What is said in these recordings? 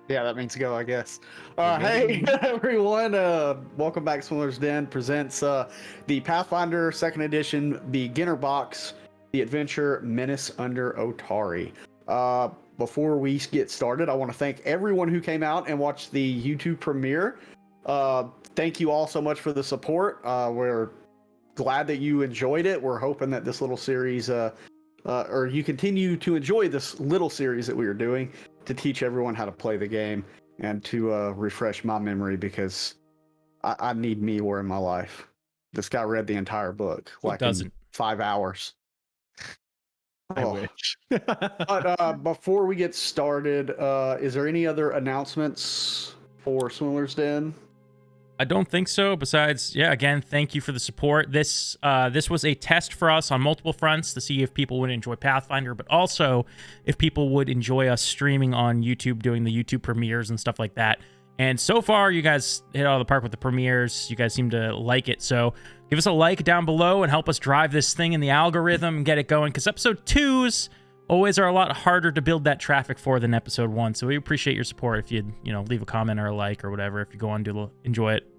Yeah, that means go, I guess. Hey, everyone. Welcome back to Swindler's Den presents the Pathfinder 2nd Edition Beginner Box, the adventure Menace Under Otari. Before we get started, I want to thank everyone who came out and watched the YouTube premiere. Thank you all so much for the support. We're glad that you enjoyed it. We're hoping that this little series, or you continue to enjoy this little series that we are doing to teach everyone how to play the game and to refresh my memory, because I need more in my life. This guy read the entire book in 5 hours. I wish. But before we get started, is there any other announcements for Swindler's Den? I don't think so. Besides, again, thank you for the support. This was a test for us on multiple fronts to see if people would enjoy Pathfinder, but also if people would enjoy us streaming on YouTube, doing the YouTube premieres and stuff like that. And so far, you guys hit out of the park with the premieres. You guys seem to like it. So give us a like down below and help us drive this thing in the algorithm and get it going, because episode 2s always are a lot harder to build that traffic for than episode 1. So we appreciate your support if you'd, leave a comment or a like or whatever, if you go on to enjoy it.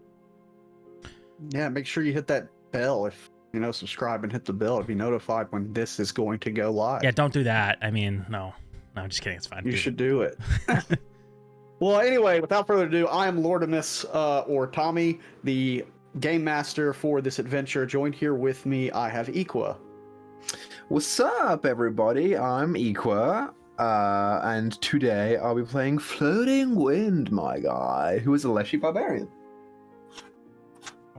Yeah, make sure you hit that bell if, subscribe and hit the bell to be notified when this is going to go live. Yeah, don't do that. I mean, no, I'm just kidding. It's fine. You should do it. Well, anyway, without further ado, I am Lordimus, or Tommy, the game master for this adventure. Joined here with me, I have Equa. What's up, everybody? I'm Equa, and today I'll be playing Floating Wind, my guy, who is a Leshy Barbarian.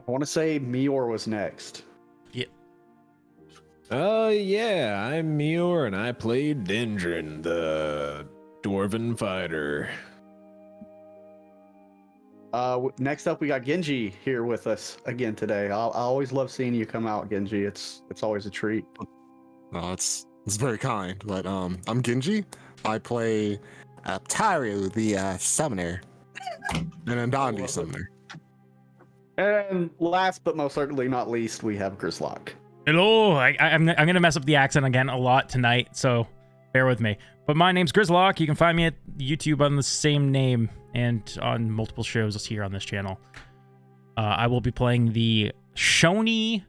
I want to say Mior was next. Yeah, I'm Mior, and I played Dendron, the Dwarven Fighter. Next up, we got Genji here with us again today. I always love seeing you come out, Genji. It's always a treat. No, it's very kind, but I'm Genji. I play Taru, the Summoner, an Andandi Summoner. And last but most certainly not least, we have Grislock. Hello, I'm gonna mess up the accent again a lot tonight, so bear with me. But my name's Grislock. You can find me at YouTube on the same name and on multiple shows here on this channel. I will be playing the Shoni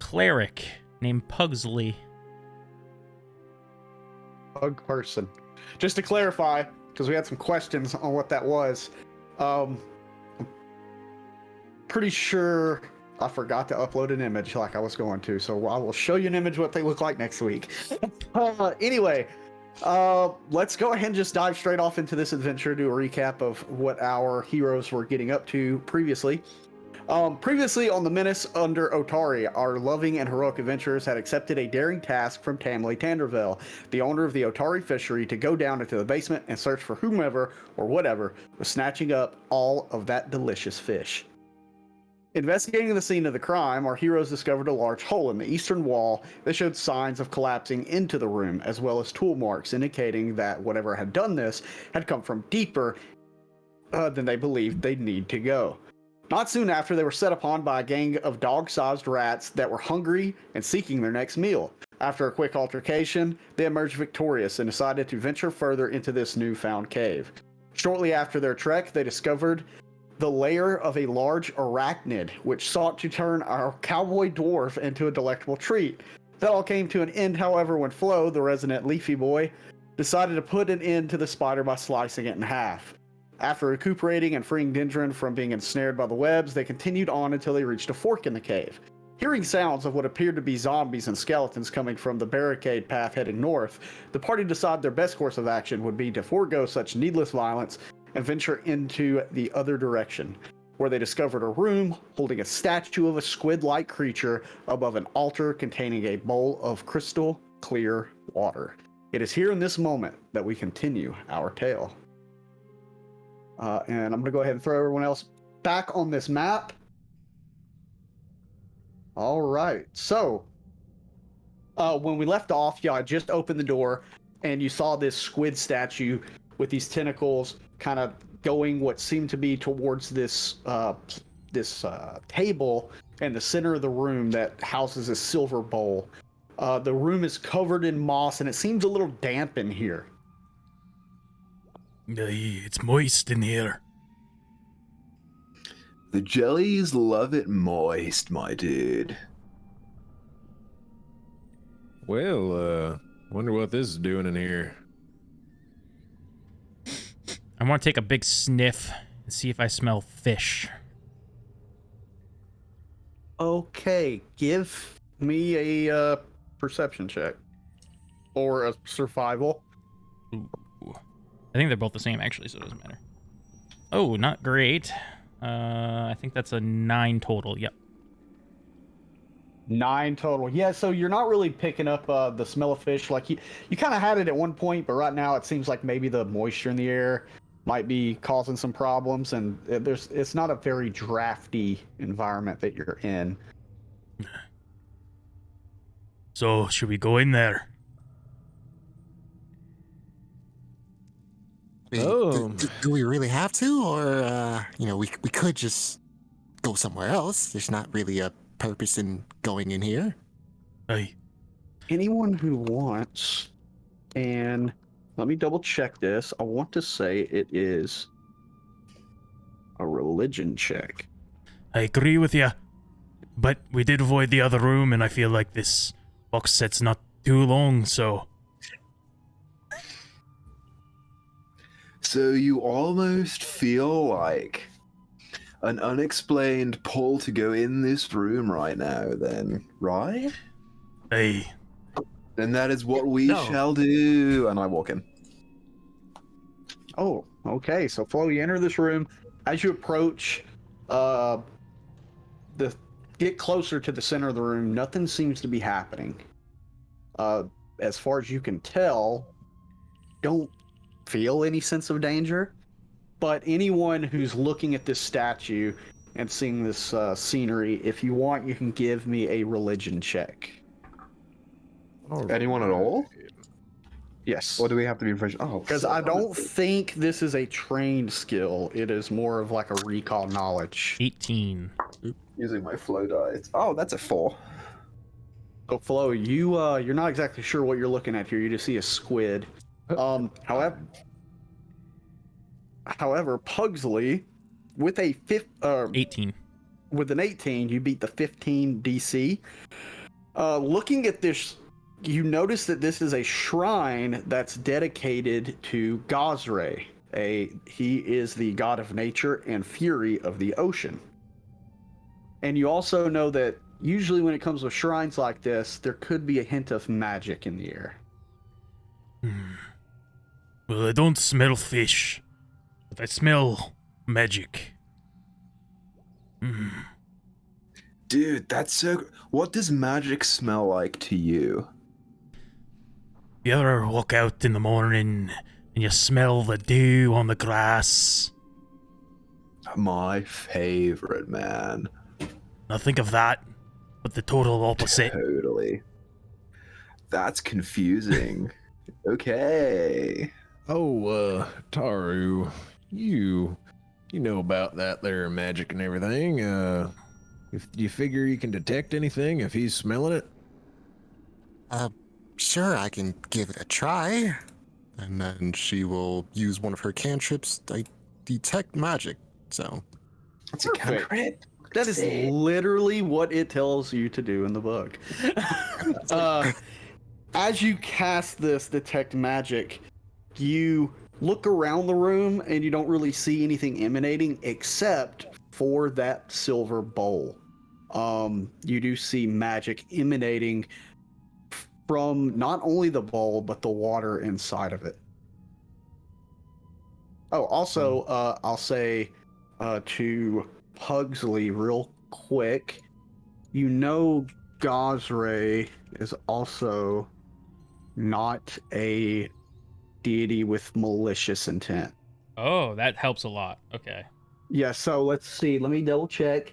cleric named Pugsley. Pug person. Just to clarify, because we had some questions on what that was. I'm pretty sure I forgot to upload an image like I was going to, so I will show you an image what they look like next week. Anyway, let's go ahead and just dive straight off into this adventure, do a recap of what our heroes were getting up to previously. Previously on the Menace Under Otari, our loving and heroic adventurers had accepted a daring task from Tamley Tanderville, the owner of the Otari fishery, to go down into the basement and search for whomever or whatever was snatching up all of that delicious fish. Investigating the scene of the crime, our heroes discovered a large hole in the eastern wall that showed signs of collapsing into the room, as well as tool marks indicating that whatever had done this had come from deeper than they believed they'd need to go. Not soon after, they were set upon by a gang of dog-sized rats that were hungry and seeking their next meal. After a quick altercation, they emerged victorious and decided to venture further into this newfound cave. Shortly after their trek, they discovered the lair of a large arachnid, which sought to turn our cowboy dwarf into a delectable treat. That all came to an end, however, when Flo, the resident leafy boy, decided to put an end to the spider by slicing it in half. After recuperating and freeing Dendron from being ensnared by the webs, they continued on until they reached a fork in the cave. Hearing sounds of what appeared to be zombies and skeletons coming from the barricade path heading north, the party decided their best course of action would be to forego such needless violence and venture into the other direction, where they discovered a room holding a statue of a squid-like creature above an altar containing a bowl of crystal clear water. It is here in this moment that we continue our tale. And I'm going to go ahead and throw everyone else back on this map. All right, so when we left off, I just opened the door and you saw this squid statue with these tentacles kind of going what seemed to be towards this table in the center of the room that houses a silver bowl. The room is covered in moss and it seems a little damp in here. It's moist in here. The jellies love it moist, my dude. Well, wonder what this is doing in here. I want to take a big sniff and see if I smell fish. Okay, give me a perception check. Or a survival. Ooh. I think they're both the same, actually, so it doesn't matter. Oh, not great. I think that's a 9 total. Yep. 9 total. Yeah, so you're not really picking up the smell of fish. Like you kind of had it at one point, but right now it seems like maybe the moisture in the air might be causing some problems, and it's not a very drafty environment that you're in. So, should we go in there? Do we really have to, or we could just go somewhere else? There's not really a purpose in going in here. Hey. Anyone who wants, and let me double check this. I want to say it is a religion check. I agree with you. But we did avoid the other room, and I feel like this box set's not too long, so... So you almost feel like an unexplained pull to go in this room right now, then, right? Hey. Then that is what we No. shall do. And I walk in. Oh, okay. So Flo, you enter this room. As you approach, get closer to the center of the room, nothing seems to be happening. As far as you can tell, don't feel any sense of danger. But anyone who's looking at this statue and seeing this scenery, if you want, you can give me a religion check. Anyone at all? Yes. Or do we have to be professional? Oh, Because I don't think this is a trained skill. It is more of like a recall knowledge. 18. Using my flow dice. Oh, that's a 4. So Flo, you're not exactly sure what you're looking at here. You just see a squid. However, Pugsley, with a 18. with an 18, you beat the 15 DC. Looking at this, you notice that this is a shrine that's dedicated to Gazre. He is the god of nature and fury of the ocean. And you also know that usually when it comes with shrines like this, there could be a hint of magic in the air. Well, I don't smell fish, but I smell magic. Dude, that's so... What does magic smell like to you? You ever walk out in the morning and you smell the dew on the grass? My favorite, man. Now think of that, but the total opposite. Totally. That's confusing. Okay. Oh, Taru, you know about that there magic and everything. If you figure you can detect anything if he's smelling it? Sure, I can give it a try. And then she will use one of her cantrips to detect magic. So, That's a cantrip. That is literally what it tells you to do in the book. As you cast this detect magic, you look around the room and you don't really see anything emanating except for that silver bowl. You do see magic emanating from not only the bowl, but the water inside of it. Oh, also, I'll say to Pugsley real quick, you know Gazre is also not a deity with malicious intent. Oh, that helps a lot. Okay. Yeah, so let's see. Let me double check.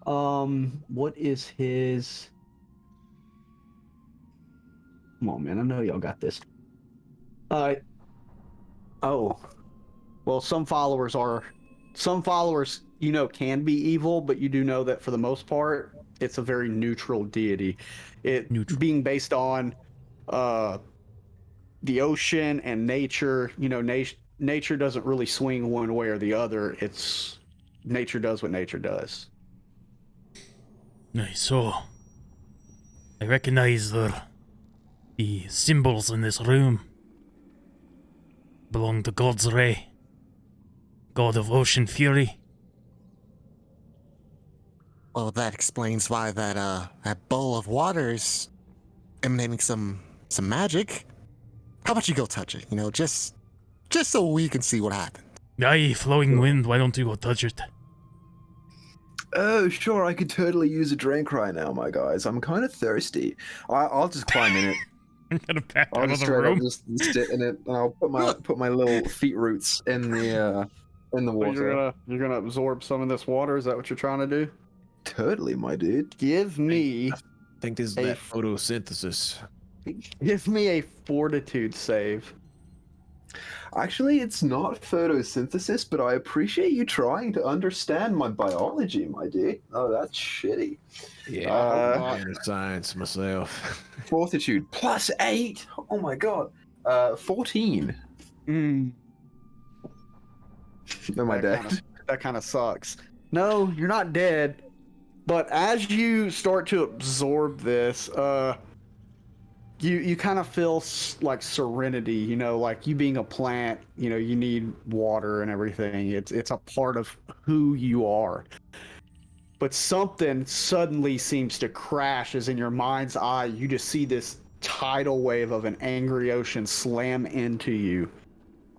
What is his... Come on, man. I know y'all got this. Oh. Well, some followers, can be evil, but you do know that for the most part, it's a very neutral deity. Being based on the ocean and nature, nature doesn't really swing one way or the other. It's nature does what nature does. So, I recognize the symbols in this room belong to God's Ray, God of Ocean Fury. Well, that explains why that bowl of water is emanating some magic. How about you go touch it? You know, just so we can see what happens. Aye, flowing wind, why don't you go touch it? Oh, sure, I could totally use a drink right now, my guys. I'm kind of thirsty. I'll just climb in it. I'm gonna back I'll out of just the straight room. up just sit in it, and I'll put my little feet roots in the So water. you're gonna absorb some of this water. Is that what you're trying to do? Totally, my dude. Give me I think this is that photosynthesis. a fortitude save. Actually, it's not photosynthesis, but I appreciate you trying to understand my biology, my dude. Oh, that's shitty. Yeah, I'm in science myself. Fortitude +8. Oh my god. 14. Mm, Am I dead? that kind of sucks. No, you're not dead. But as you start to absorb this, you kind of feel like serenity. You know, like you being a plant. You know, you need water and everything. It's a part of who you are. But something suddenly seems to crash as in your mind's eye, you just see this tidal wave of an angry ocean slam into you.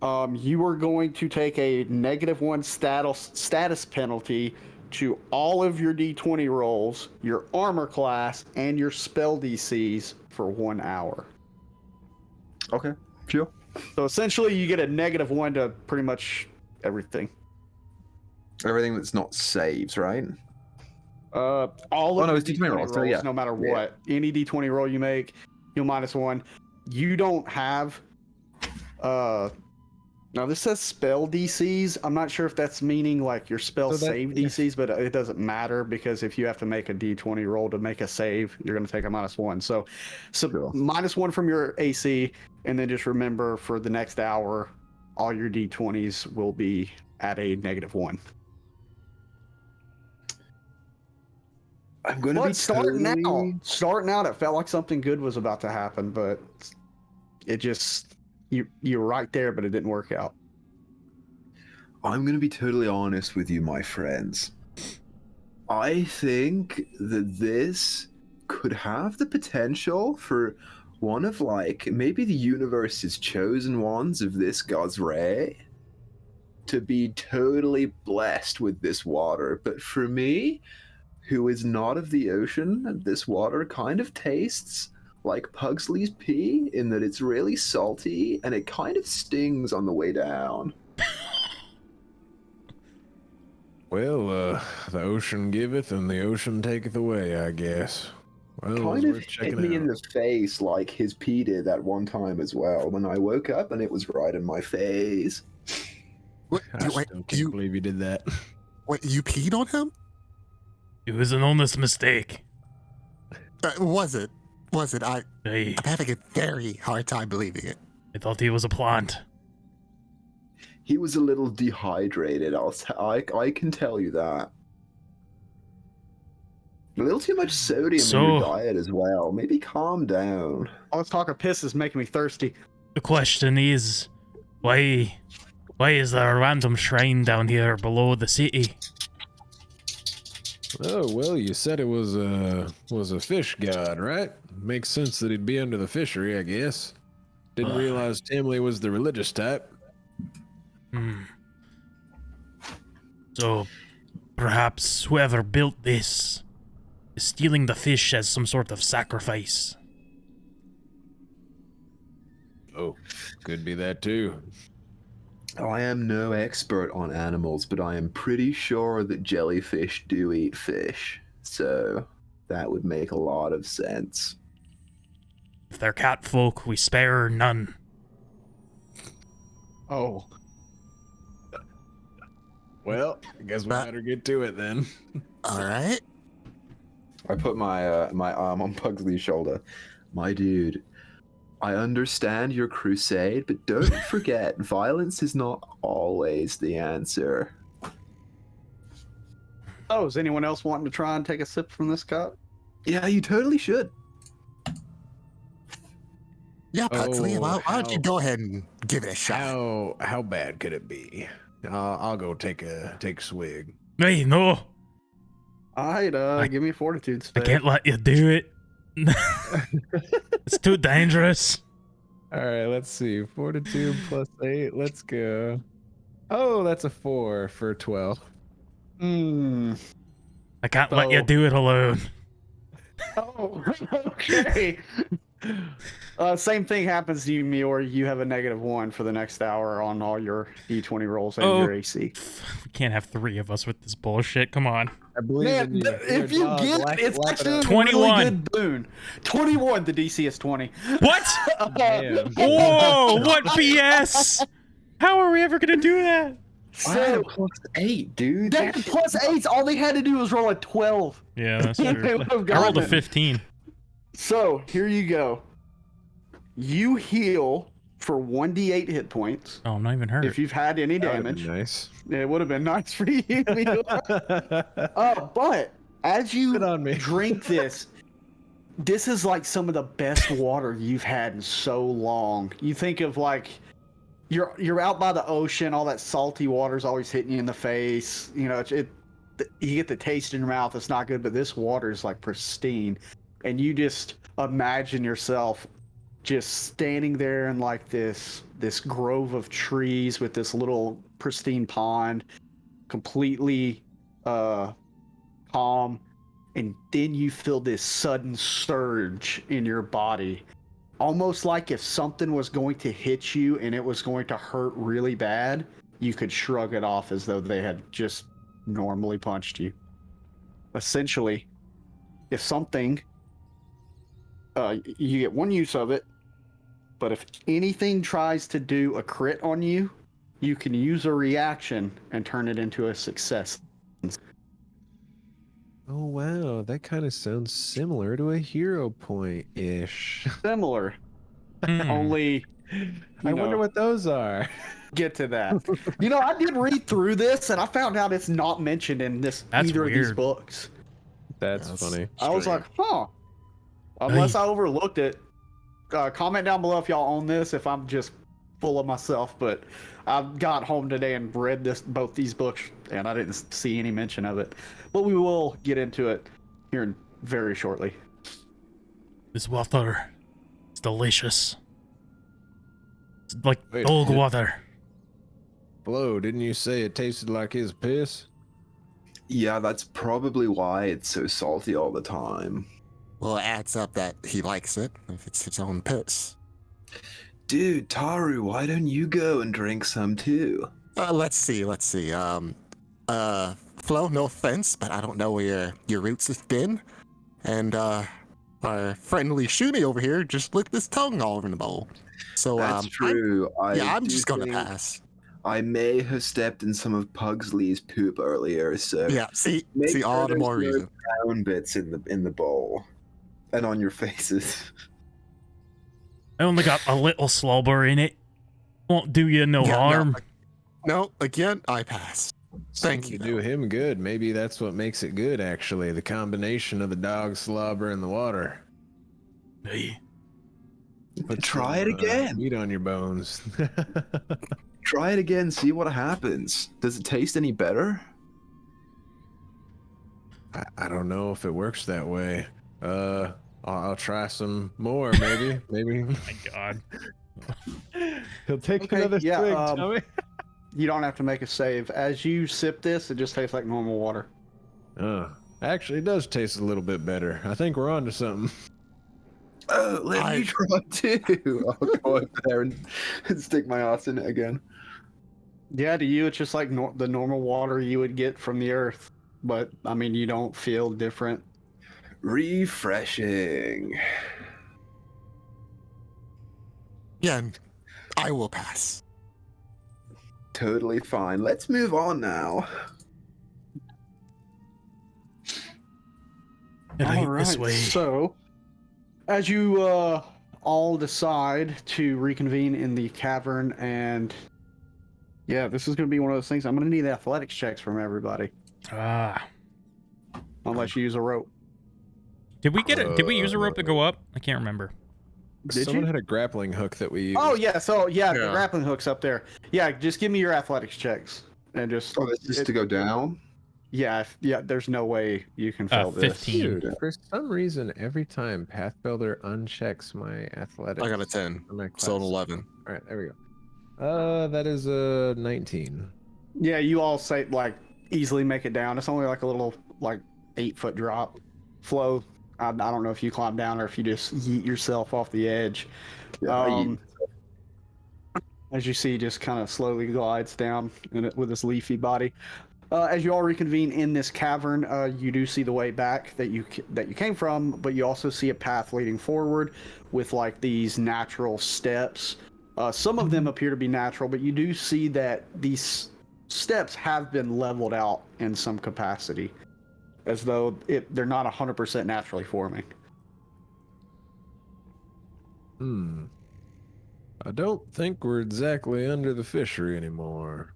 You are going to take a -1 status penalty to all of your D20 rolls, your armor class, and your spell DCs for 1 hour. Okay, sure. So essentially, you get a -1 to pretty much everything. Everything that's not saves, right? All of no, your it's D20 rolls, so yeah. no matter Yeah. what. Any D20 roll you make, you'll -1. You don't have now this says spell DCs. I'm not sure if that's meaning like your spell save DCs, but it doesn't matter because if you have to make a D20 roll to make a save, you're going to take a -1. So Sure. -1 from your AC, and then just remember for the next hour, all your D20s will be at a -1. I'm going to be Starting totally... out, it felt like something good was about to happen, but it just you're right there, but it didn't work out. I'm going to be totally honest with you, my friends. I think that this could have the potential for one of, like, maybe the universe's chosen ones of this God's Ray to be totally blessed with this water. But for me, who is not of the ocean, this water kind of tastes like Pugsley's pee in that it's really salty and it kind of stings on the way down. Well, the ocean giveth and the ocean taketh away, I guess. Well, Kind of hit me in the face like his pee did that one time as well when I woke up and it was right in my face. What, I still can't believe you did that. Wait, you peed on him? It was an honest mistake. Was it? I'm I having a very hard time believing it. thought he was a plant. He was a little dehydrated, I can tell you that. A little too much sodium in your diet as well. Maybe calm down. All this talk of piss is making me thirsty. The question is, why is there a random shrine down here below the city? Oh, well, you said it was a fish god, right? Makes sense that he'd be under the fishery, I guess. Didn't realize Timley was the religious type. So, perhaps whoever built this is stealing the fish as some sort of sacrifice. Oh, could be that too. I am no expert on animals, but I am pretty sure that jellyfish do eat fish. So that would make a lot of sense. If they're cat folk, we spare none. Oh. Well, I guess we better get to it then. All right. I put my my arm on Pugsley's shoulder. My dude, I understand your crusade, but don't forget, violence is not always the answer. Oh, is anyone else wanting to try and take a sip from this cup? Yeah, you totally should. Yeah, Pugsley, Oh, why don't you how- go ahead and give it a shot? How bad could it be? I'll go take a swig. Hey, no, All right, give me a fortitude I save. can't let you do it. It's too dangerous. All right, let's see. Fortitude plus 8. Let's go. Oh, that's a 4 for 12. Hmm. I can't let you So- do it alone. Oh, okay. Same thing happens to you, Mior. You have a -1 for the next hour on all your D20 rolls and Oh. your AC. We can't have 3 of us with this bullshit. Come on. I believe Man, in you. if you Dog, get lap- it, it's lap actually a up. 21. really good boon. 21, the DC is 20. What? Damn. Whoa! What BS? How are we ever gonna do that? So, plus 8, dude. that plus 8s, all they had to do was roll a 12. Yeah, that's They true. would have I rolled a gotten it. 15. So, here you go. You heal for 1d8 hit points. Oh, I'm not even hurt. If you've had any That would've been damage, nice. it would have been nice for you. But as you Good on me. drink this, this is like some of the best water you've had in so long. You think of like you're out by the ocean, all that salty water's always hitting you in the face. You know, you get the taste in your mouth. It's not good, but this water is like pristine, and you just imagine yourself just standing there in like this grove of trees with this little pristine pond, completely calm, and then you feel this sudden surge in your body, almost like if something was going to hit you and it was going to hurt really bad, you could shrug it off as though they had just normally punched you. Essentially, if something you get one use of it, but if anything tries to do a crit on you, you can use a reaction and turn it into a success. Oh wow, that kind of sounds similar to a hero point ish. Similar, Hmm. only I wonder what those are. get to that. You know, I did read through this and I found out it's not mentioned in this That's either of these weird. books. That's That's- funny. I was like, huh. Unless I overlooked it. Comment down below if y'all own this, if I'm just full of myself, but I got home today and read both these books and I didn't see any mention of it. But we will get into it here very shortly. This water is delicious. It's like Wait, old did- water. Blow, didn't you say it tasted like his piss? Yeah, that's probably why it's so salty all the time. Well, it adds up that he likes it if it's his own piss. Dude, Taru, why don't you go and drink some too? Let's see. Flo, no offense, but I don't know where your roots have been. And, our friendly Shuni over here just licked his tongue all over in the bowl. So, That's true. I'm do just gonna think pass. I may have stepped in some of Pugsley's poop earlier, so Yeah, see, make all the sure more there's no reason. brown bits in the bowl and on your faces. I only got a little slobber in it. Won't do you no Yeah, harm. No, again, I pass. Thank you. To do him good. Maybe that's what makes it good, actually. The combination of the dog slobber and the water. Hey, But try it again. Meat on your bones. Try it again, see what happens. Does it taste any better? I don't know if it works that way. I'll try some more, maybe. Maybe my God. he'll take Okay, another yeah, swig, um, Tommy. You don't have to make a save. As you sip this, it just tastes like normal water. Actually, it does taste a little bit better. I think we're on to something. Oh, let me try too. I'll go up there and stick my ass in it again. Yeah, to you, it's just like the normal water you would get from the earth. But, I mean, you don't feel different. Refreshing. Again, I will pass. Totally fine. Let's move on now. Right, All right, this way. so as you all decide to reconvene in the cavern, and yeah, this is going to be one of those things. I'm going to need athletics checks from everybody, unless you use a rope. Did we get it? Did we use a rope to go up? I can't remember. Someone you? had a grappling hook that we used. Oh yeah, so Yeah. the grappling hook's up there. Yeah, just give me your athletics checks and just. Oh, this is to go down? Yeah, there's no way you can fail this. 15. Dude, for some reason, every time Pathfinder unchecks my athletics. I got a 10, or my so an class. 11. All right, there we go. That is a 19. Yeah, you all say like easily make it down. It's only like a little like 8-foot drop. Flow. I don't know if you climb down or if you just yeet yourself off the edge. As you see, just kind of slowly glides down with his leafy body. As you all reconvene in this cavern, you do see the way back that you came from, but you also see a path leading forward with like these natural steps. Some of them appear to be natural, but you do see that these steps have been leveled out in some capacity, as though they're not 100% naturally forming. I don't think we're exactly under the fishery anymore.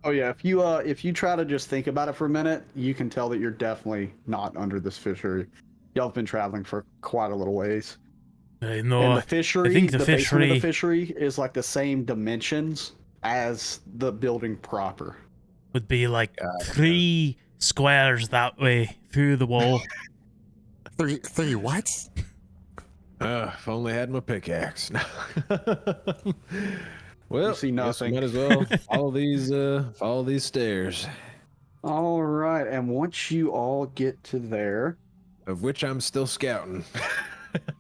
Oh yeah, if you try to just think about it for a minute, you can tell that you're definitely not under this fishery. Y'all have been traveling for quite a little ways. No, And the fishery, I think the basement fishery of the fishery is like the same dimensions as the building proper. would be like 3 squares that way through the wall. Three what? If only I had my pickaxe. Well, You see guess we nothing. might as well follow these stairs, All right, and once you all get to there, of which I'm still scouting.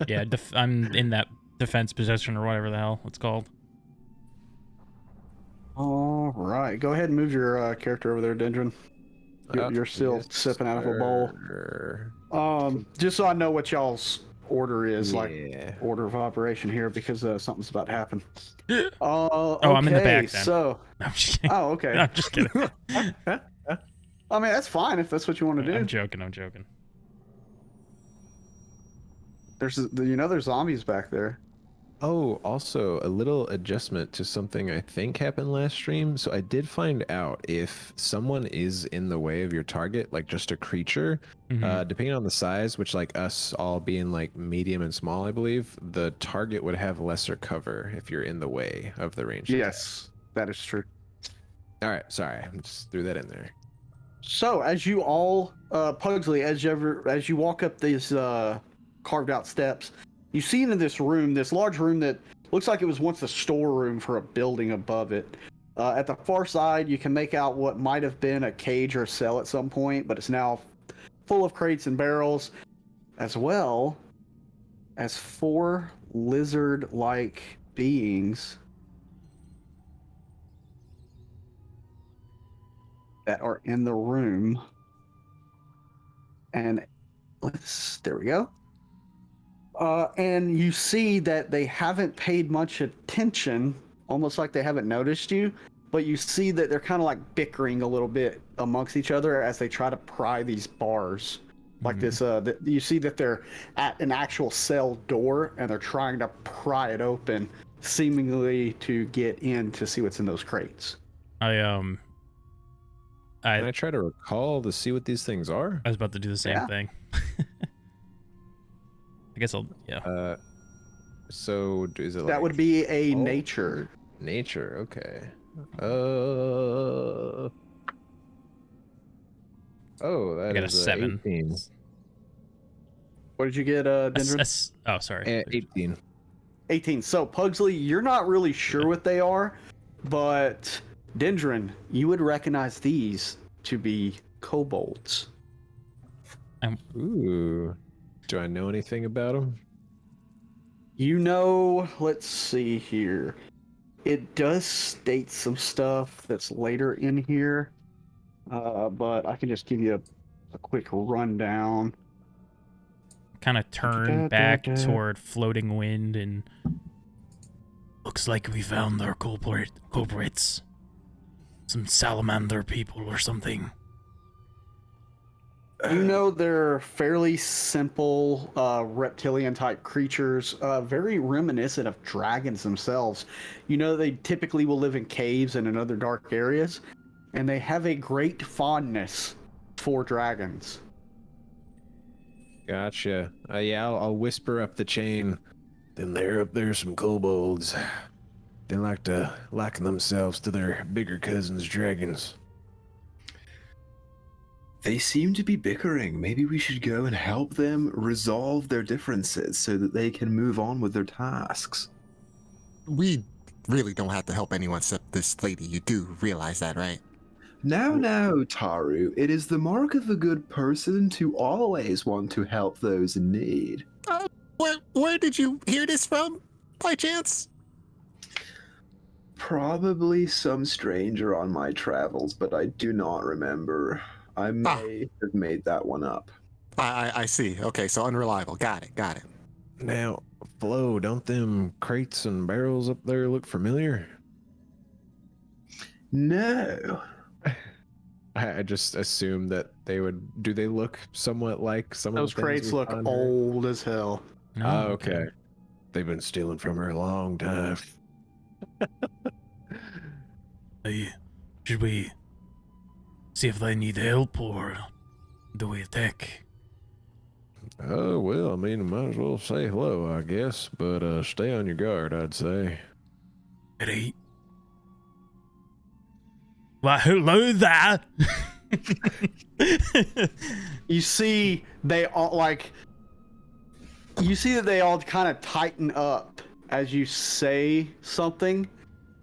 Yeah, I'm in that defense position or whatever the hell it's called. all right, go ahead and move your character over there, Dendron. You're still Yes, sipping out of a bowl. sir. Just so I know what y'all's order is, like Yeah. order of operation here, because something's about to happen. I'm in the back then. So, No, I'm just kidding. oh, okay. No, I'm just kidding. I mean, that's fine if that's what you want to do. I'm joking. I'm joking. There's zombies back there. Oh, also a little adjustment to something I think happened last stream. So I did find out if someone is in the way of your target, like just a creature, Mhm. depending on the size, which like us all being like medium and small, I believe, the target would have lesser cover if you're in the way of the range. Yes, that is true. All right, sorry, I just threw that in there. So as you all, Pugsley, as you walk up these carved out steps, you see into this room, this large room that looks like it was once a storeroom for a building above it. At the far side, you can make out what might have been a cage or cell at some point, but it's now full of crates and barrels, as well as 4 lizard-like beings that are in the room. And there we go. And you see that they haven't paid much attention, almost like they haven't noticed you, but you see that they're kind of like bickering a little bit amongst each other as they try to pry these bars. Like this, you see that they're at an actual cell door and they're trying to pry it open, seemingly to get in to see what's in those crates. Can I try to recall to see what these things are? I was about to do the same Yeah. thing. I guess yeah. So is it like That would be a Oh. nature. nature? Okay. Oh, that I got a is 7. 18. What did you get, Dendron? Oh, sorry. 18. 18. So, Pugsley, you're not really sure what they are, but Dendron, you would recognize these to be kobolds. Ooh. Do I know anything about them? You know, let's see here. It does state some stuff that's later in here, but I can just give you a quick rundown. Kind of turn back toward floating wind and looks like we found our culprits. Some salamander people or something. You know they're fairly simple reptilian type creatures, very reminiscent of dragons themselves. You know they typically will live in caves and in other dark areas, and they have a great fondness for dragons. Gotcha. Yeah, I'll whisper up the chain. Then there's some kobolds. They like to liken themselves to their bigger cousins, dragons. They seem to be bickering. Maybe we should go and help them resolve their differences so that they can move on with their tasks. We really don't have to help anyone except this lady. You do realize that, right? Now, Taru, it is the mark of a good person to always want to help those in need. Where did you hear this from, by chance? Probably some stranger on my travels, but I do not remember. I may have made that one up. I see. Okay, so unreliable. Got it. Now, Flo, don't them crates and barrels up there look familiar? No. I just assumed that they would. Do they look somewhat like some Those of the things crates we look found here? old as hell. Oh, okay. They've been stealing from her a long time. Hey, should we see if they need help or do we attack? Oh, well, I mean, might as well say hello, I guess, but stay on your guard, I'd say. Right. Why, hello there! You see, they all You see that they all kind of tighten up as you say something,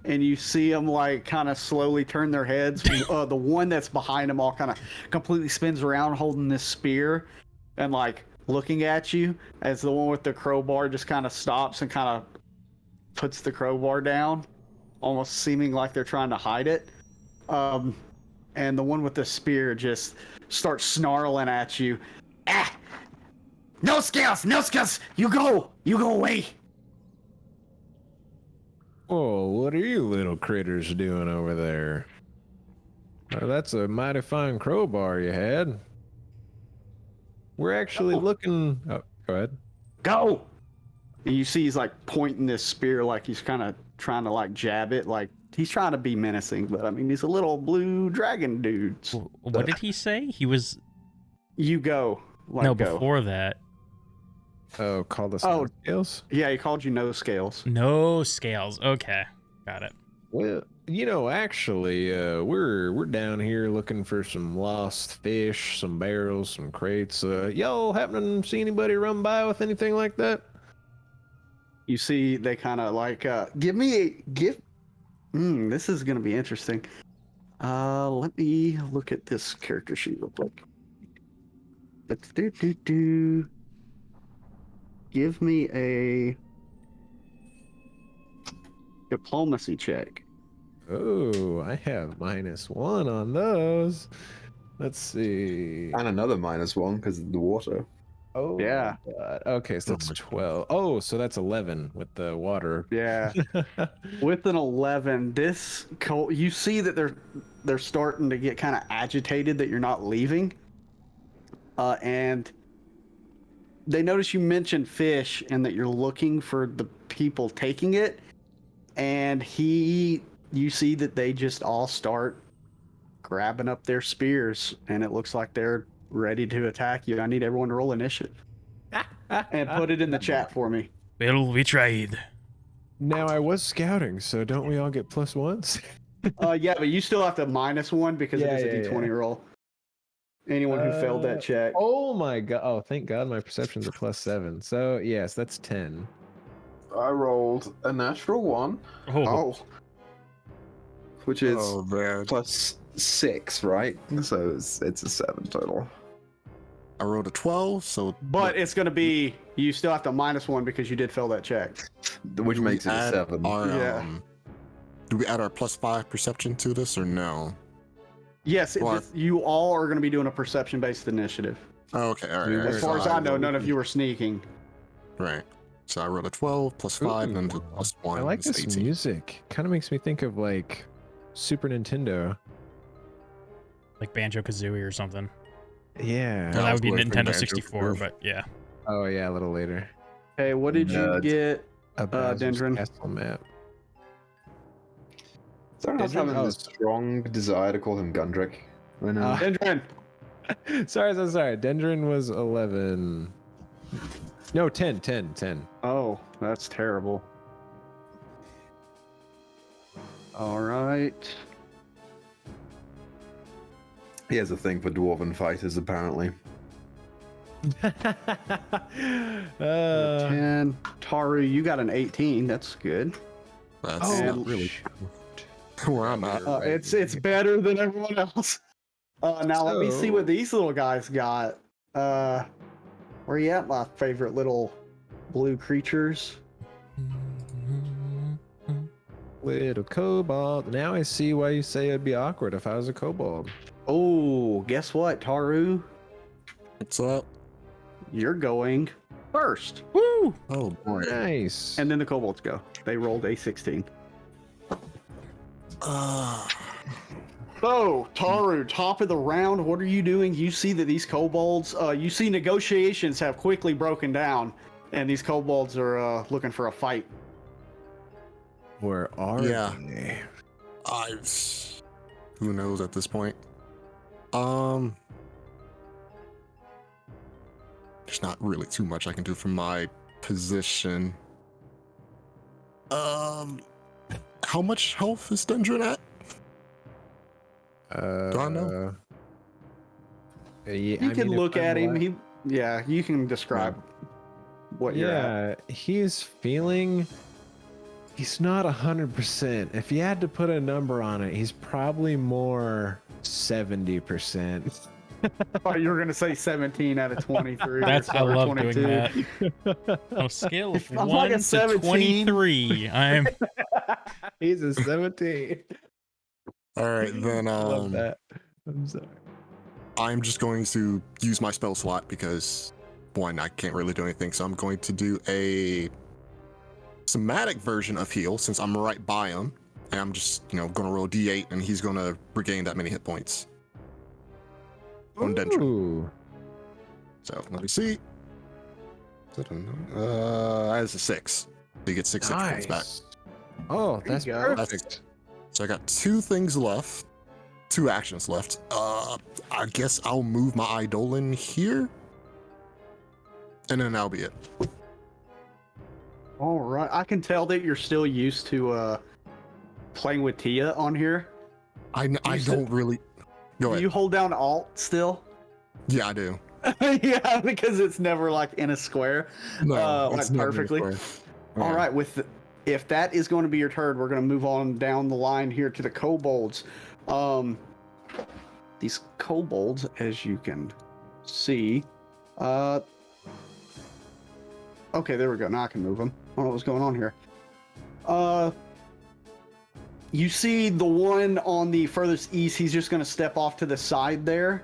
and you see them like kind of slowly turn their heads. The one that's behind them all kind of completely spins around, holding this spear, and like looking at you. As the one with the crowbar just kind of stops and kind of puts the crowbar down, almost seeming like they're trying to hide it. And the one with the spear just starts snarling at you. Ah! No scales! You go away! Oh, what are you little critters doing over there? That's a mighty fine crowbar you had. We're actually looking... Oh, go ahead. Go! And you see he's like pointing this spear like he's kind of trying to like jab it, like he's trying to be menacing, but I mean, he's a little blue dragon dude. What did he say? He was... You go. Like, no, go. before that. Oh, called us Oh. no scales? Yeah, he called you no scales. No scales. Okay. Got it. Well, actually, we're down here looking for some lost fish, some barrels, some crates. Y'all happen to see anybody run by with anything like that? You see they kind of like, this is going to be interesting. Let me look at this character sheet real quick. Give me a diplomacy check. Oh, I have -1 on those. Let's see. And another -1 because of the water. Oh, Yeah. my God. Okay, so that's 12. Oh, so that's 11 with the water. Yeah. With an 11, you see that they're starting to get kind of agitated that you're not leaving. And they notice you mentioned fish and that you're looking for the people taking it. And you see that they just all start grabbing up their spears, and it looks like they're ready to attack you. I need everyone to roll initiative. And put it in the chat for me. Well, we tried. Now, I was scouting, so don't we all get +1s? Yeah, but you still have to -1 because it is a D20 roll. Anyone who failed that check. Oh my God. Oh, thank God my perceptions are +7. So, yes, that's 10. I rolled a natural 1, Oh. which is man. +6, right? So it's a 7 total. I rolled a 12, so. But it's going to be, you still have to -1 because you did fail that check. Which makes it a add 7. Our, Yeah. Do we add our +5 perception to this or no? Yes, Well, you all are going to be doing a perception-based initiative. Oh, okay, all right. As all right, As far so as I know, none of you are sneaking. Right. So I rolled a 12 +5 and then Ooh, +1. I like is this 18. music. Kind of makes me think of Super Nintendo. Like Banjo-Kazooie or something. Yeah. Well, that would be was Nintendo Banjo 64, Proof. but yeah. Oh yeah, a little later. Hey, what did you Nerd. get? A Bowser's Dendron. Castle map. Someone else Dendron? having Oh. a strong desire to call him Gundrick. I know. Dendron. sorry. Dendron was 11. No, 10. Oh, that's terrible. All right. He has a thing for dwarven fighters, apparently. 10. Taru, you got an 18. That's good. That's Oh, not really where I'm at. It's better than everyone else. Now let me see So- what these little guys got. Where you at, my favorite little blue creatures? Little kobold. Now I see why you say it'd be awkward if I was a kobold. Oh, guess what, Taru? What's up? You're going first. Woo! Oh boy. Nice. And then the kobolds go. They rolled a 16. So, Taru, top of the round, what are you doing? You see that these kobolds, you see negotiations have quickly broken down, and these kobolds are looking for a fight. Where are Yeah. they? Who knows at this point? There's not really too much I can do from my position. How much health is Dendron at? Do I know? Yeah, You can look at him. You can describe what you're at. Yeah, he's feeling. He's not 100%. If you had to put a number on it, he's probably more 70%. Oh, you were gonna say 17 out of 23. That's I or love 22. doing that. On a scale of I'm 1 like a to 17. 23, I'm He's a 17. All right, then. I love that. I'm sorry. I'm just going to use my spell slot because one, I can't really do anything, so I'm going to do a somatic version of heal since I'm right by him, and I'm just going to roll D8, and he's going to regain that many hit points on Dendron. Ooh. So let me see. That's a 6. So you get 6 hit points back. Nice. Oh, There that's you go. perfect. So I got 2 things left, 2 actions left. I guess I'll move my Eidolon here, and then that'll be it. All right. I can tell that you're still used to playing with Tia on here. I said- don't really. Go Do ahead. you hold down Alt still? Yeah, I do. Yeah, because it's never like in a square. Like it's never perfectly. square. All right, if that is going to be your turn, we're going to move on down the line here to the kobolds. These kobolds, as you can see, okay, there we go. Now I can move them. I don't know what's going on here. You see the one on the furthest east. He's just going to step off to the side there.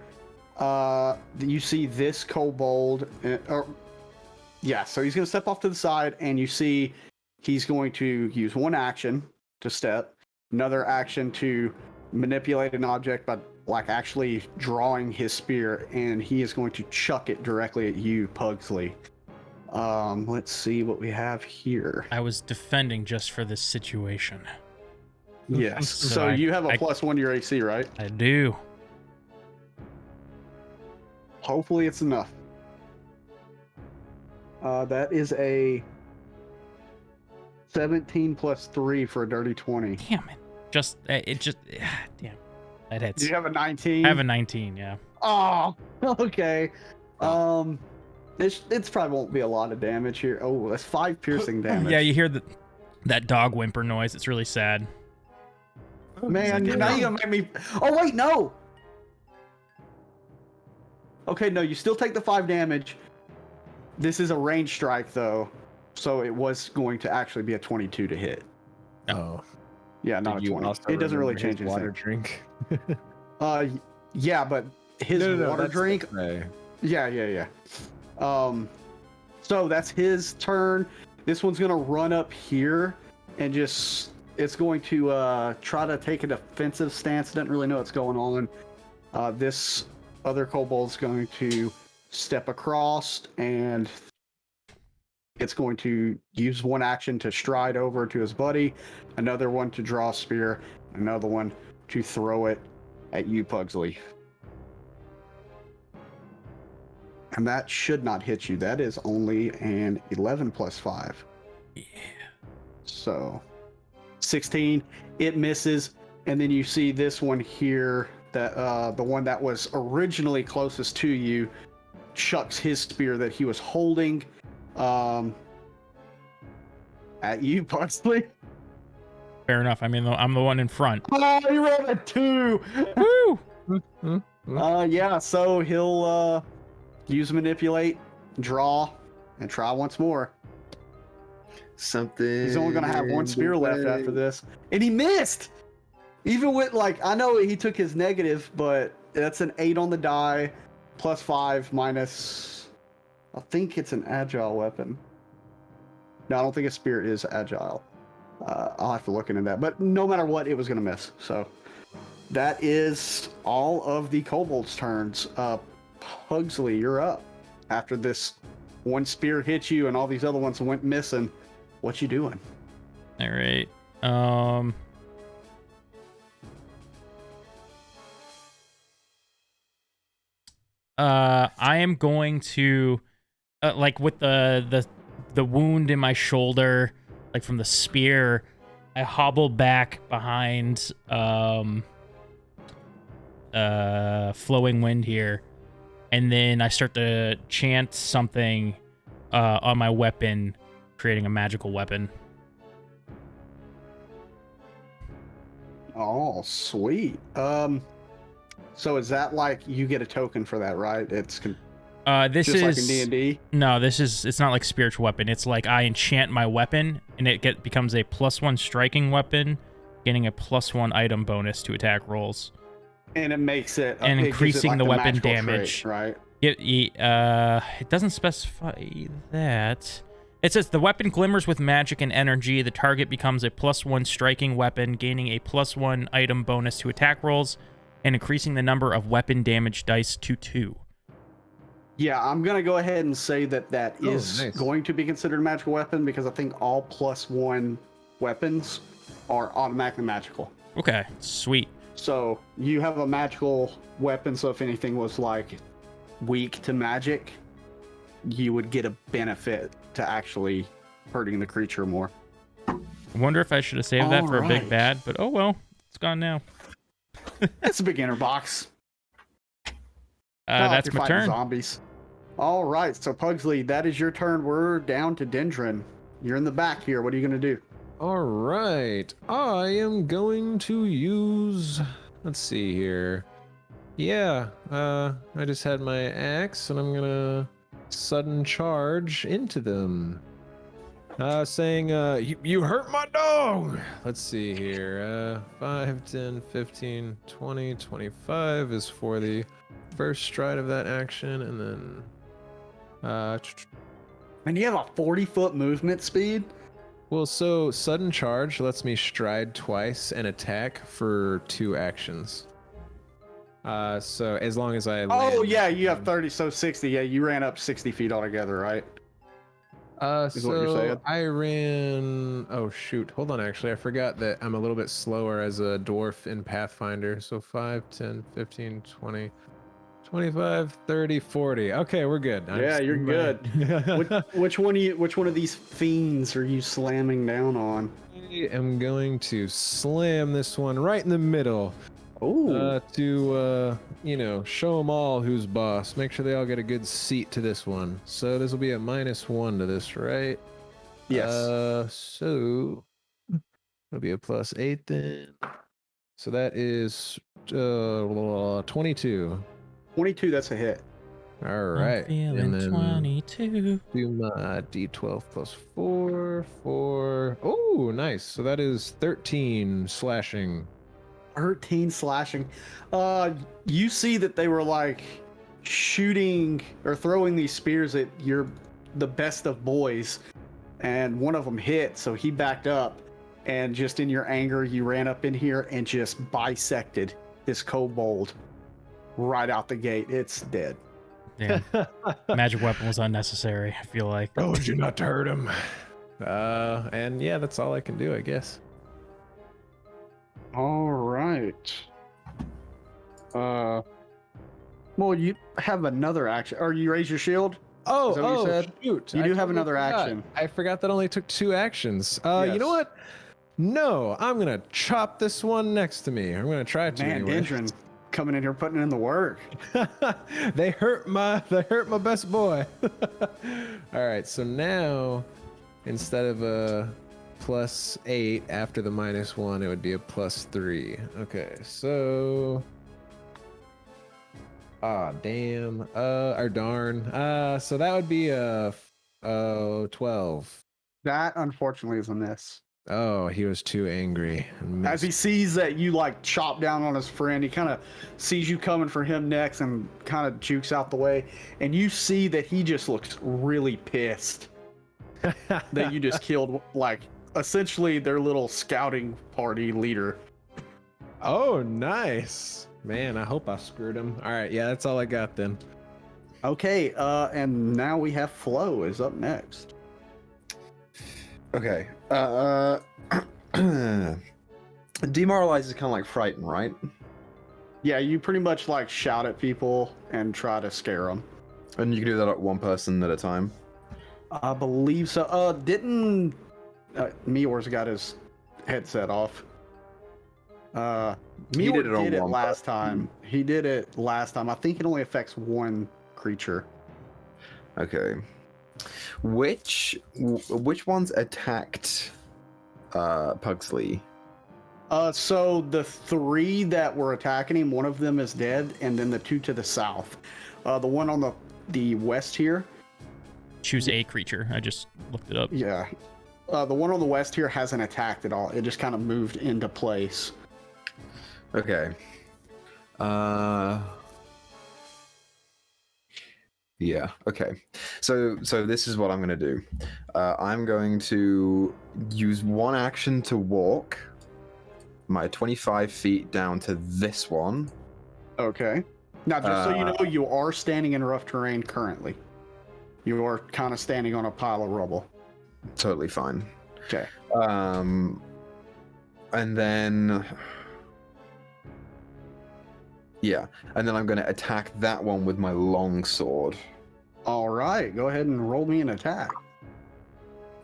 You see this kobold. So he's going to step off to the side, and you see he's going to use one action to step, another action to manipulate an object by like actually drawing his spear, and he is going to chuck it directly at you, Pugsley. Let's see what we have here. I was defending just for this situation. Yes. So I- you have a I- +1 to your AC, right? I do. Hopefully it's enough. That is a 17 plus 3 for a dirty 20. Damn it. Damn. That hits. Do you have a 19? I have a 19, yeah. Oh, okay. It's probably won't be a lot of damage here. Oh, that's 5 piercing damage. Yeah, you hear that dog whimper noise. It's really sad. Man, now you're gonna make me. Oh wait, no. Okay, no, you still take the 5 damage. This is a range strike though, so it was going to actually be a 22 to hit. Oh. Yeah, not Did a you 20. also It doesn't really remember his change water anything. drink. Yeah, but his water that's drink. okay. Yeah. So that's his turn. This one's gonna run up here and it's going to try to take a defensive stance. Doesn't really know what's going on. This other kobold's going to step across, and it's going to use one action to stride over to his buddy, another one to draw a spear, another one to throw it at you, Pugsley. And that should not hit you. That is only an 11 plus 5. Yeah. So 16, it misses. And then you see this one here, that the one that was originally closest to you chucks his spear that he was holding at you, Pugsley. Fair enough. I mean, I'm the one in front. Oh, he rolled a 2. Woo! Yeah, so he'll use manipulate, draw, and try once more. Something. He's only going to have one spear left after this. And he missed! Even with, like, I know he took his negative, but that's an 8 on the die, plus 5 minus, I think it's an agile weapon. No, I don't think a spear is agile. I'll have to look into that. But no matter what, it was going to miss. So that is all of the kobolds' turns. Pugsley, you're up. After this one spear hit you and all these other ones went missing, what you doing? All right. I am going to, like with the wound in my shoulder, like from the spear, I hobble back behind Flowing Wind here, and then I start to chant something on my weapon, creating a magical weapon. Oh, sweet. So is that like you get a token for that, right? It's this just is like in D&D? No, it's not like spiritual weapon. It's like I enchant my weapon and it becomes a +1 striking weapon, getting a +1 item bonus to attack rolls. And it makes it and increasing like the weapon damage. trait, right? It doesn't specify that. It says the weapon glimmers with magic and energy. The target becomes a +1 striking weapon, gaining a +1 item bonus to attack rolls, and increasing the number of weapon damage dice to 2. Yeah, I'm going to go ahead and say that is nice. going to be considered a magical weapon because I think all +1 weapons are automatically magical. Okay, sweet. So you have a magical weapon, so if anything was like weak to magic, you would get a benefit to actually hurting the creature more. I wonder if I should have saved that for a big Alright. bad, but oh well, it's gone now. It's a beginner box. That's You're my fighting turn. Zombies. All right, so Pugsley, that is your turn. We're down to Dendron. You're in the back here. What are you going to do? All right. I am going to use. Let's see here. Yeah. I just had my axe, and I'm gonna sudden charge into them. Saying, you hurt my dog. Let's see here. 5, 10, 15, 20, 25 is for the first stride of that action, and then And you have a 40-foot movement speed? well, so sudden charge lets me stride twice and attack for 2 actions. So as long as I Oh, land- yeah, you have 30, so 60. Yeah, you ran up 60 feet altogether, right? is what you're saying. I ran. Oh shoot! Hold on. Actually, I forgot that I'm a little bit slower as a dwarf in Pathfinder. So 5, 10, 15, 20, 25, 30, 40. Okay, we're good. Yeah, you're good. Which one of these fiends are you slamming down on? I am going to slam this one right in the middle. Oh, To show them all who's boss. Make sure they all get a good seat to this one. So this will be a -1 to this, right? yes. So it'll be a +8 then. So that is 22. 22, that's a hit. All right. I'm feeling And then 22. do my D12 plus 4. Oh, nice. So that is 13 slashing. 13 slashing. You see that they were like shooting or throwing these spears at the best of boys, and one of them hit, so he backed up, and just in your anger, you ran up in here and just bisected this kobold right out the gate. It's dead. Damn. Magic weapon was unnecessary, I feel like. Told you not to hurt him. And yeah, that's all I can do, I guess. All right. Well, you have another action. Or you raise your shield? Oh, Is that what you said? Shoot. You I do have totally another forgot. action. I forgot that only took 2 actions. You know Yes. what? No, I'm gonna chop this one next to me. I'm gonna try to Man, anyway. Dendron coming in here putting in the work. they hurt my best boy. All right, so now instead of a +8 after the -1, it would be a +3. Okay, so damn. Or darn. So that would be a 12. That unfortunately is a miss. Oh, he was too angry. And As he sees that you like chop down on his friend, he kind of sees you coming for him next and kind of jukes out the way. And you see that he just looks really pissed that you just killed, like, essentially their little scouting party leader. Oh, nice. Man, I hope I screwed him. All right, yeah, that's all I got then. Okay, and now we have Flo is up next. Okay. Demoralize is kind of like frighten, right? Yeah, you pretty much like shout at people and try to scare them. And you can do that at one person at a time. I believe so. Didn't Meor's got his headset off? Meor did it on did it one last person. time. He did it last time. I think it only affects one creature. Okay. Which ones attacked Pugsley? So the 3 that were attacking him, one of them is dead, and then the 2 to the south. The one on the west here. Choose a creature. I just looked it up. Yeah. The one on the west here hasn't attacked at all. It just kind of moved into place. Okay. Yeah, okay. So this is what I'm going to do. I'm going to use one action to walk my 25 feet down to this one. Okay. Now, just so you know, you are standing in rough terrain currently. You are kind of standing on a pile of rubble. Totally fine. Okay. And then... Yeah, and then I'm going to attack that one with my long sword. All right. Go ahead and roll me an attack.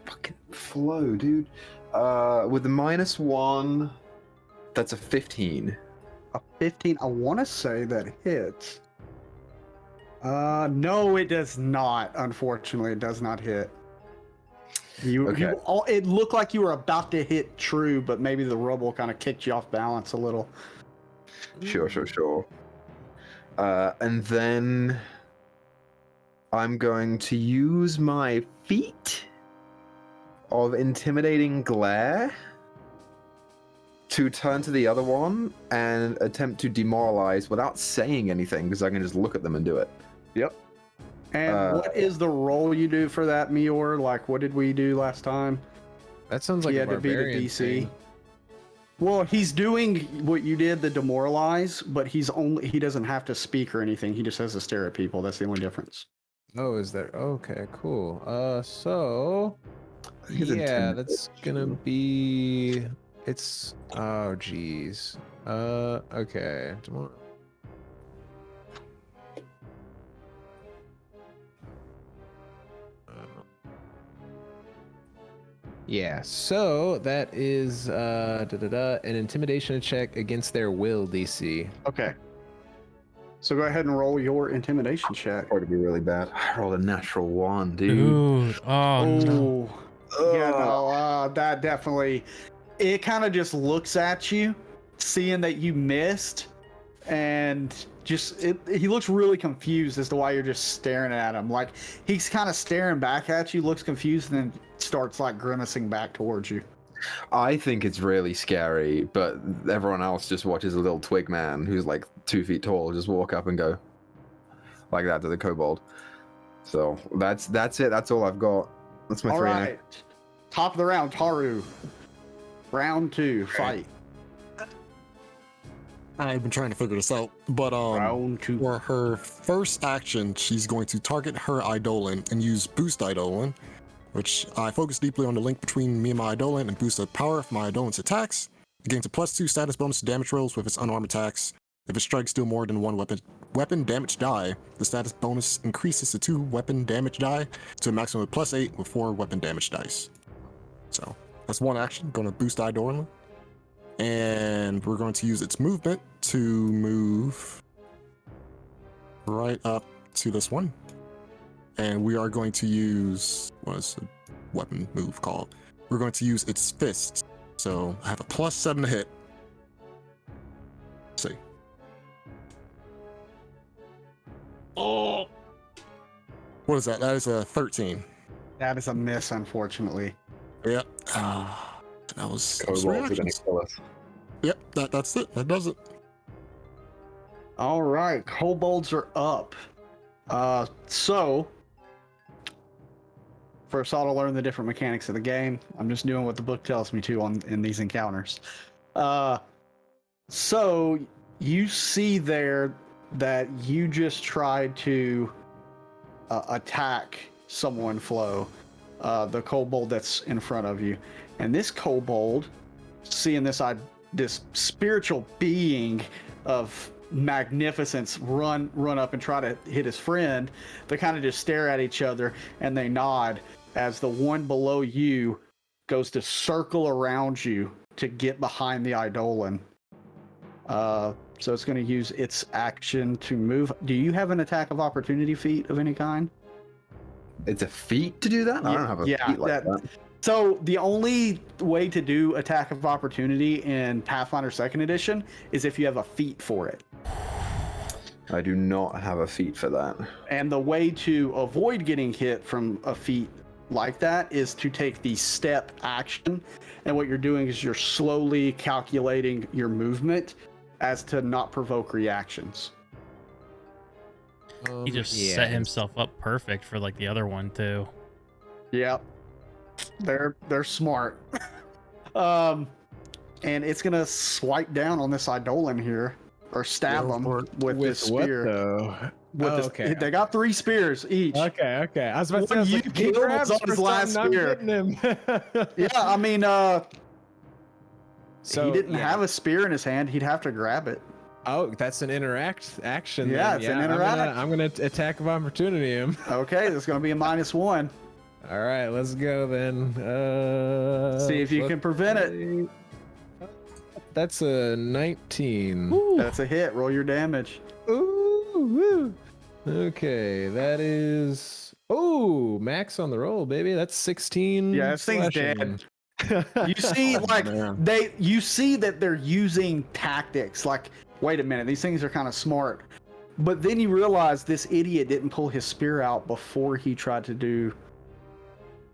Fucking flow, dude. With the -1, that's a 15. A 15. I want to say that hits. No, it does not. Unfortunately, it does not hit. Okay. It looked like you were about to hit true, but maybe the rubble kind of kicked you off balance a little. Sure. And then I'm going to use my feat of intimidating glare to turn to the other one and attempt to demoralize without saying anything, because I can just look at them and do it. Yep. And what is the roll you do for that, Meor? Like, what did we do last time? That sounds like He a had to beat a barbarian DC. thing. Well, he's doing what you did, the demoralize, but he doesn't have to speak or anything. He just has to stare at people. That's the only difference. Oh, is there? Okay, cool. So think it's yeah, that's gonna be. It's oh geez. Okay. Tomorrow. Yeah, so that is an intimidation check against their will DC. Okay. So go ahead and roll your intimidation check. Or to be really bad. I rolled a natural 1, dude. Dude. Oh, no. Yeah, no, that definitely. It kind of just looks at you, seeing that you missed, and he looks really confused as to why you're just staring at him. Like, he's kind of staring back at you, looks confused, and then starts like grimacing back towards you. I think it's really scary, but everyone else just watches a little twig man who's like 2 feet tall just walk up and go like that to the kobold. So that's it. That's all I've got. That's my All 3 right. Top of the round, Taru. Round 2, fight. I've been trying to figure this out, but Round 2. for her first action, she's going to target her Eidolon and use Boost Eidolon, which I focus deeply on the link between me and my Eidolon and boost the power of my Eidolon's attacks. It gains a +2 status bonus to damage rolls with its unarmed attacks. If it strikes still more than one weapon damage die, the status bonus increases to 2 weapon damage die to a maximum of +8 with 4 weapon damage dice. So that's one action. Going to boost Eidolon. And we're going to use its movement to move right up to this one. And we are going to use, what is the weapon move called? We're going to use its fist. So I have a +7 to hit. Let's see. Oh! What is that? That is a 13. That is a miss, unfortunately. Yep. That was Kobolds are gonna kill us. Yep, that's it. That does it. All right, kobolds are up. So first, I'll learn the different mechanics of the game. I'm just doing what the book tells me to in these encounters. So you see there that you just tried to attack someone, Flo, the kobold that's in front of you, and this kobold, seeing this spiritual being of magnificence run up and try to hit his friend, they kind of just stare at each other and they nod as the one below you goes to circle around you to get behind the Eidolon. So it's going to use its action to move. Do you have an attack of opportunity feat of any kind? It's a feat to do that? I don't have a feat like that. So the only way to do attack of opportunity in Pathfinder 2nd Edition is if you have a feat for it. I do not have a feat for that. And the way to avoid getting hit from a feat like that is to take the step action. And what you're doing is you're slowly calculating your movement as to not provoke reactions. He just set himself up perfect for like the other one too. Yep. They're smart. And it's gonna swipe down on this Eidolon here, or stab him with this spear. What, though? Okay. They got 3 spears each. Okay. I was about to say, You killed him on his last spear. Yeah, I mean, so he didn't have a spear in his hand. He'd have to grab it. Oh, that's an action. Yeah, then. it's an interact. I'm gonna attack of opportunity him. Okay, there's gonna be a -1. All right, let's go then. See if you can prevent it. That's a 19. Ooh. That's a hit. Roll your damage. Ooh, woo. Okay, that is max on the roll, baby. That's 16. Yeah, this thing's dead. You see, Man. you see that they're using tactics. Like, wait a minute, these things are kind of smart. But then you realize this idiot didn't pull his spear out before he tried to do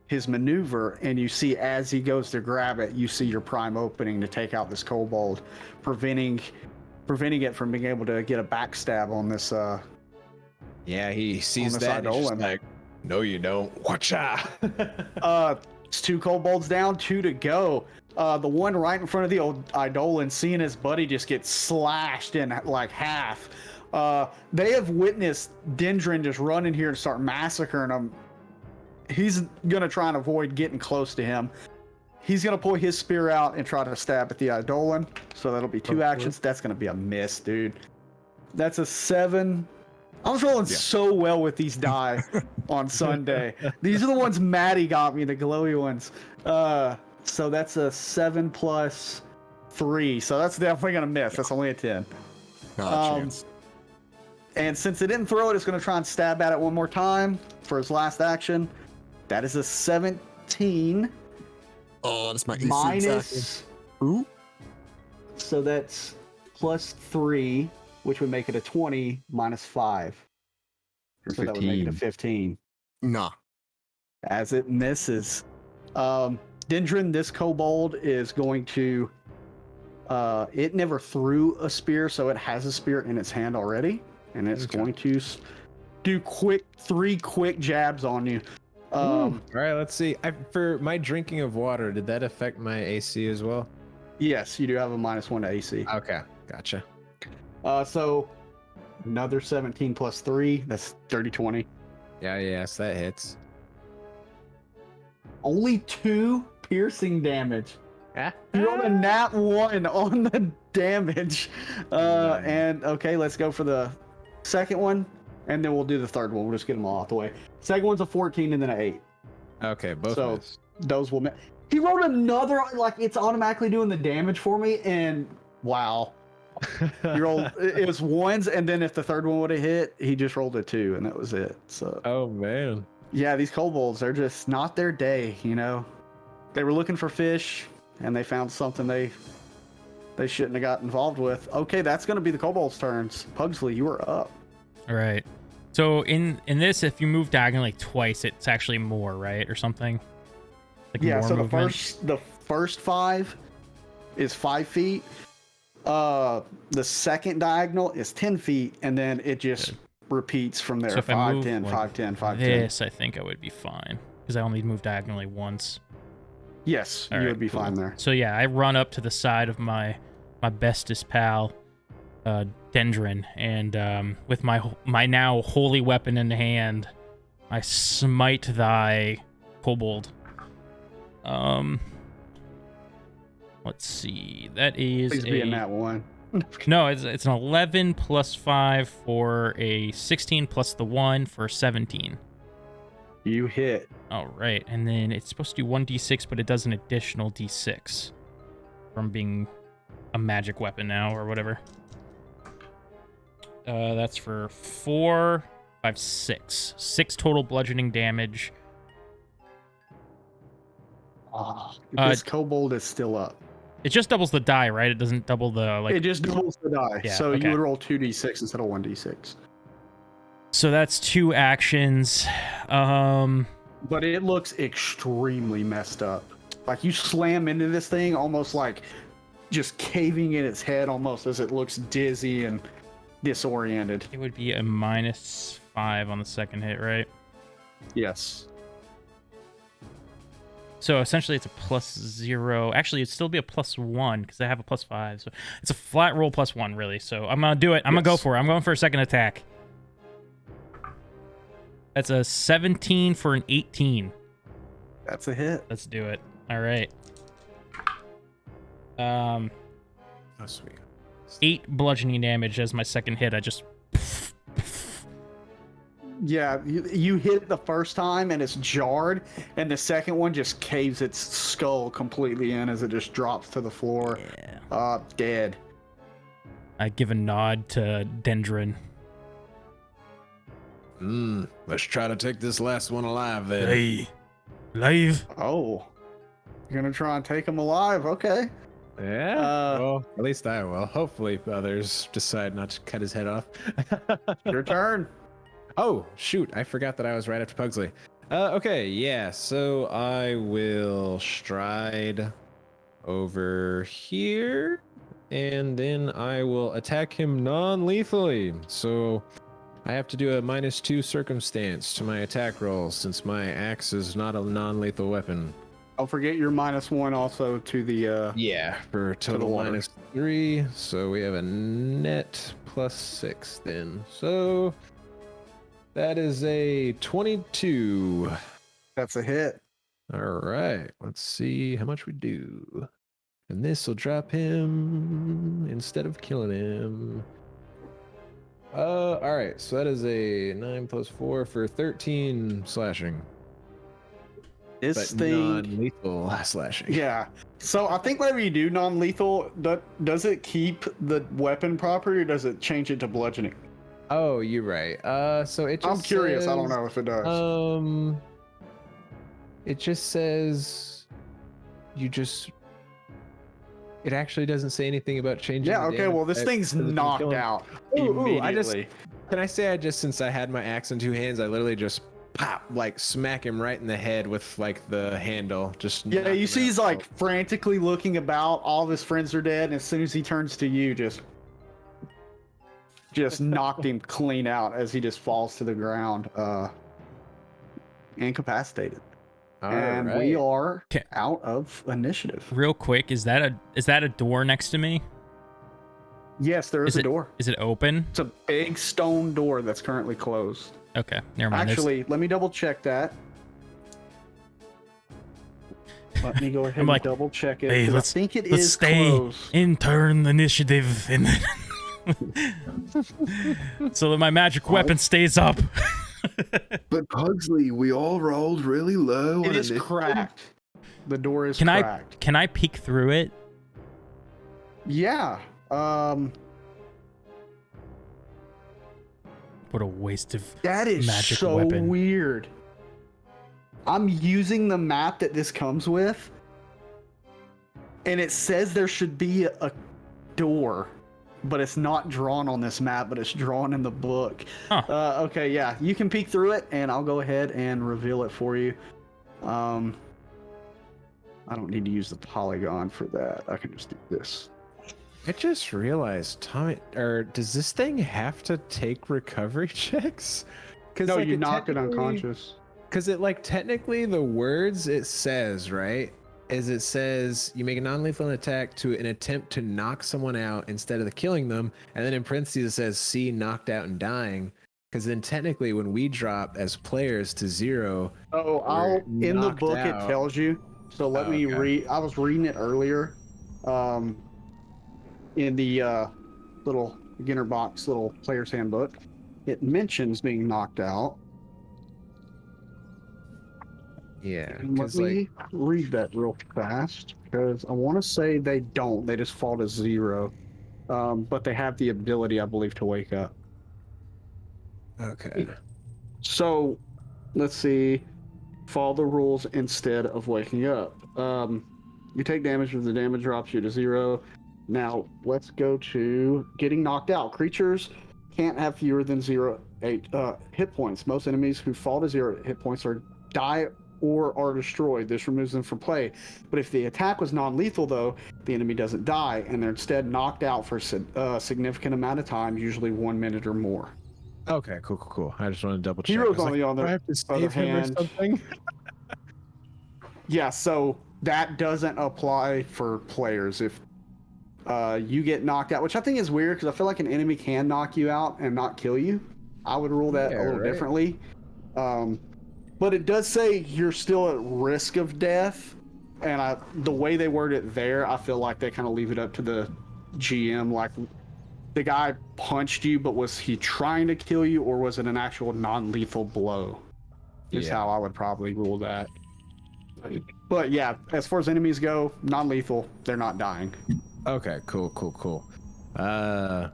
his maneuver, and you see as he goes to grab it, you see your prime opening to take out this kobold, preventing it from being able to get a backstab on this. Yeah, he sees this that. And he's just Eidolon. like, no, you don't. Watcha. It's 2 kobolds down, 2 to go. The one right in front of the old Eidolon, seeing his buddy just get slashed in like half. They have witnessed Dendron just run in here and start massacring them. He's gonna try and avoid getting close to him. He's gonna pull his spear out and try to stab at the Eidolon. So that'll be 2 actions. That's gonna be a miss, dude. That's a 7. I was rolling so well with these die on Sunday. These are the ones Maddie got me, the glowy ones. So that's a 7 plus 3. So that's definitely gonna miss. That's only a 10. Not a chance. And since it didn't throw it, it's gonna try and stab at it one more time for his last action. That is a 17 Oh, that's my AC minus. Ooh. So that's +3, which would make it a 20 minus 5. So that would make it a 15. Nah. As it misses. Dendron, this kobold is going to. It never threw a spear, so it has a spear in its hand already, and it's going to do 3 quick jabs on you. All right, let's see. For my drinking of water, did that affect my AC as well? Yes, you do have a -1 to AC. Okay, gotcha. So another 17 plus 3. That's 30, 20. Yeah, yes, that hits. Only 2 piercing damage. You rolled a nat 1 on the damage. Nice. And okay, let's go for the second one, and then we'll do the third one. We'll just get them all out the way. Second one's a 14 and then an 8. Okay, both So miss. those will. He rolled another, like it's automatically doing the damage for me, and wow. He rolled, it was 1s, and then if the third one would have hit, he just rolled a 2, and that was it. So Oh man. yeah, these kobolds, they're just not their day, you know. They were looking for fish, and they found something they shouldn't have got involved with. Okay, that's going to be the kobolds' turns. Pugsley, you are up. All right. So in this, if you move diagonally twice, it's actually more, right, or something. Like Yeah, more so movement? the first 5 is 5 feet. The second diagonal is 10 feet, and then it just repeats from there. So if I 5, move 10, like 5, 10, 5, 10. This, I think I would be fine because I only move diagonally once. Yes, All you right, would be cool. fine there. So yeah, I run up to the side of my bestest pal, Dendron, and with my now holy weapon in hand, I smite thy kobold. Let's see. That is Please be in that one. no, it's an 11 plus 5 for a 16 plus the 1 for 17. You hit. All right, and then it's supposed to do 1d6, but it does an additional d6 from being a magic weapon now or whatever. That's for 4, 5, 6. 6 total bludgeoning damage. This kobold is still up. It just doubles the die, right? It doesn't double the It just doubles the die. Yeah, so okay. you would roll 2d6 instead of 1d6. So that's 2 actions. But it looks extremely messed up. Like you slam into this thing almost like just caving in its head almost as it looks dizzy and disoriented. It would be a -5 on the second hit, right? Yes. So essentially it's a +0. Actually, it'd still be a +1 because I have a +5. So it's a flat roll +1, really. So I'm going to do it. I'm going to go for it. I'm going for a second attack. That's a 17 for an 18. That's a hit. Let's do it. All right. Oh sweet. 8 bludgeoning damage as my second hit. I just... Yeah, you hit the first time and it's jarred, and the second one just caves its skull completely in as it just drops to the floor. Yeah. Dead. I give a nod to Dendron. Let's try to take this last one alive then. Hey, live. Oh. You're gonna try and take him alive? Okay. Yeah. Well, at least I will. Hopefully others decide not to cut his head off. Your turn. Oh, shoot. I forgot that I was right after Pugsley. Okay, yeah. So I will stride over here, and then I will attack him non-lethally. So I have to do a -2 circumstance to my attack roll since my axe is not a non-lethal weapon. Don't forget your -1 also to the Yeah, for a total water. -3. So we have a net +6 then. So that is a 22. That's a hit. All right, let's see how much we do. And this will drop him instead of killing him. All right, so that is a 9 + 4 for 13 slashing. This But thing. non-lethal slashing. Yeah. So I think whenever you do non-lethal, does it keep the weapon property or does it change it to bludgeoning? Oh, you're right. So it just I'm curious. I don't says- know if it does. It just says you just. It actually doesn't say anything about changing. Yeah. the Okay. damage Well, this type thing's so that you knocked kill him. out Ooh, I just- immediately. Can I say since I had my axe in 2 hands, I literally just pop, like smack him right in the head with like the handle. Just Yeah. knock You him see, out. he's like frantically looking about. All of his friends are dead, and as soon as he turns to you, just knocked him clean out as he just falls to the ground, incapacitated. And we Alright. are 'Kay. out of initiative. Real quick, is that a door next to me? Yes, there is a door. Is it open? It's a big stone door that's currently closed. Okay, never mind. Actually, let me double check that. Let me go ahead I'm like, and double check it. Hey, 'cause let's I think it let's is stay closed. in turn initiative, and so that my magic weapon stays up. But Pugsley, we all rolled really low. It on is initiative. cracked. The door is Can cracked. Can I peek through it? Yeah. What a waste of That is magic so weapon. weird. I'm using the map that this comes with, and it says there should be a door, but it's not drawn on this map, but it's drawn in the book. Huh. Okay, yeah, you can peek through it, and I'll go ahead and reveal it for you. I don't need to use the polygon for that. I can just do this. I just realized, Tommy, or does this thing have to take recovery checks? No, you knock it unconscious. Because it, like, technically the words it says, right, is it says you make a non-lethal attack to an attempt to knock someone out instead of killing them, and then in parentheses it says see knocked out and dying. Because then technically when we drop as players to 0, Oh, we're in the knocked book out. it tells you. So let me Okay. read. I was reading it earlier. In the little beginner box, little player's handbook, it mentions being knocked out. Yeah. And let 'cause, like, me read that real fast because I want to say they don't. They just fall to 0. But they have the ability, I believe, to wake up. okay. So let's see. Follow the rules instead of waking up. You take damage if the damage drops you to 0. Now let's go to getting knocked out. Creatures can't have fewer than 8 hit points. Most enemies who fall to 0 hit points are die or are destroyed. This removes them from play. But if the attack was non-lethal, though, the enemy doesn't die, and they're instead knocked out for a significant amount of time, usually 1 minute or more. Okay, cool. I just want to double check. Heroes I was on the do I other have to save him or hand. something? Yeah, so that doesn't apply for players. If you get knocked out, which I think is weird because I feel like an enemy can knock you out and not kill you. I would rule that Yeah, a little right. differently. But it does say you're still at risk of death. And the way they word it there, I feel like they kind of leave it up to the GM. Like, the guy punched you, but was he trying to kill you, or was it an actual non-lethal blow? Is Yeah. how I would probably rule that. But yeah, as far as enemies go, non-lethal, they're not dying. Okay, cool. Yeah,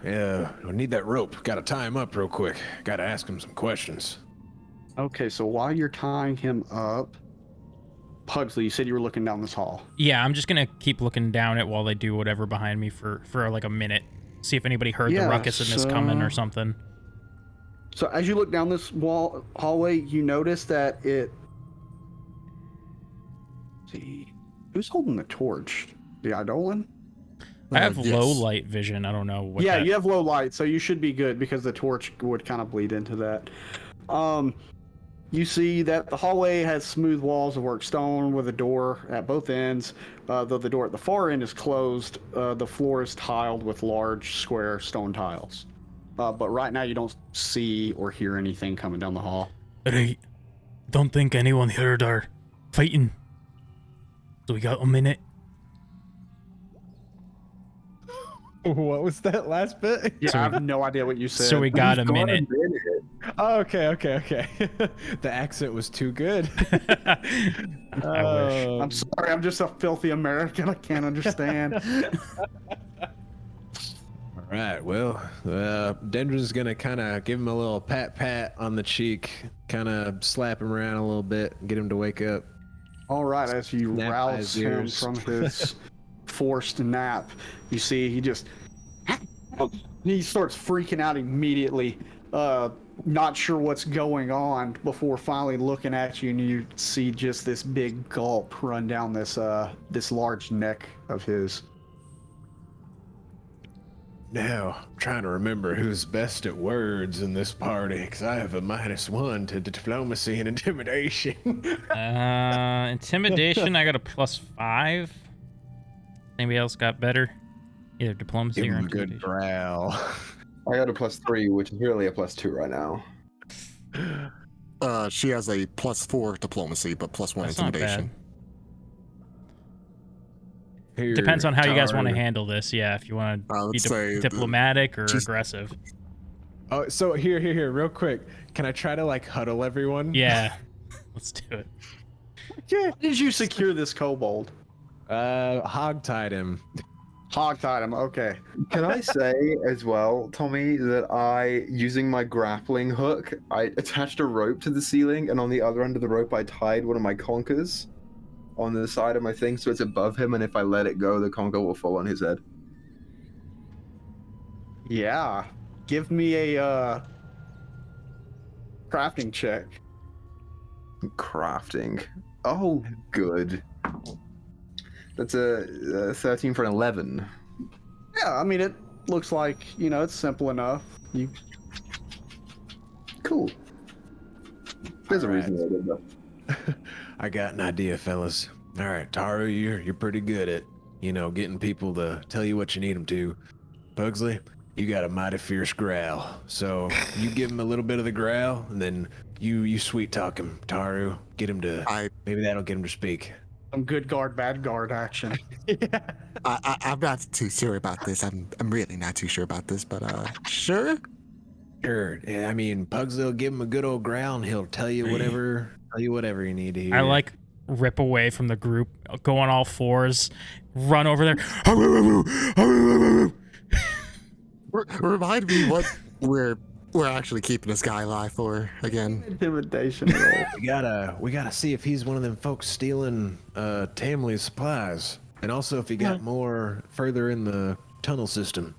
I need that rope. Gotta tie him up real quick. Gotta ask him some questions. Okay, so while you're tying him up, Pugsley, you said you were looking down this hall. Yeah, I'm just gonna keep looking down it while they do whatever behind me for like a minute. See if anybody heard the Yeah, ruckus in this coming or something. So as you look down this hallway, you notice that it... Let's see, who's holding the torch? The Eidolon? I have yes. low light vision. I don't know what. Yeah, that... you have low light, so you should be good because the torch would kind of bleed into that. You see that the hallway has smooth walls of worked stone with a door at both ends. Though the door at the far end is closed, the floor is tiled with large square stone tiles. But right now you don't see or hear anything coming down the hall. Right. Don't think anyone heard our fighting. So we got a minute. What was that last bit? Yeah, So I we- have no idea what you said. So we got a minute. Oh, okay. The accent was too good. I wish. I'm sorry, I'm just a filthy American. I can't understand. All right, well, Dendra's gonna kind of give him a little pat on the cheek, kind of slap him around a little bit, get him to wake up. All right, as you Snap rouse his him ears. from his forced nap, you see he just he starts freaking out immediately, not sure what's going on, before finally looking at you, and you see just this big gulp run down this this large neck of his. Now, I'm trying to remember who's best at words in this party, because I have a -1 to diplomacy and intimidation. Intimidation. I got a +5. Anybody else got better? Either diplomacy Give or him a good intimidation. growl. I got a +3, which is really a +2 right now. She has a +4 diplomacy, but +1 That's not intimidation. bad. Here, Depends on how you guys want to Tar. handle this. Yeah, if you want I to would be say diplomatic or she's- aggressive. Oh, so here, real quick. Can I try to like huddle everyone? Yeah, let's do it. Yeah. How did you secure this kobold? Hogtied him. Hogtied him. Okay. Can I say as well, Tommy, that using my grappling hook, I attached a rope to the ceiling, and on the other end of the rope, I tied one of my conkers on the side of my thing, so it's above him, and if I let it go, the conker will fall on his head. Yeah. Give me a crafting check. Crafting. Oh, good. That's a 13 for an 11. Yeah, I mean, it looks like, it's simple enough. You Cool. There's a Alright. reason I did that. I got an idea, fellas. All right, Taru, you're pretty good at, getting people to tell you what you need them to. Pugsley, you got a mighty fierce growl. So you give him a little bit of the growl, and then you sweet talk him, Taru. Get him to, maybe that'll get him to speak. some good guard, bad guard action. I'm not too sure about this. I'm really not too sure about this, but sure. Sure. Yeah, I mean, Pugsley will give him a good old growl, and he'll tell you whatever you need to hear. I like rip away from the group, go on all fours, run over there. Remind me what we're actually keeping this guy alive for again. Intimidation roll. We gotta see if he's one of them folks stealing Tamley's supplies, and also if he got more further in the tunnel system.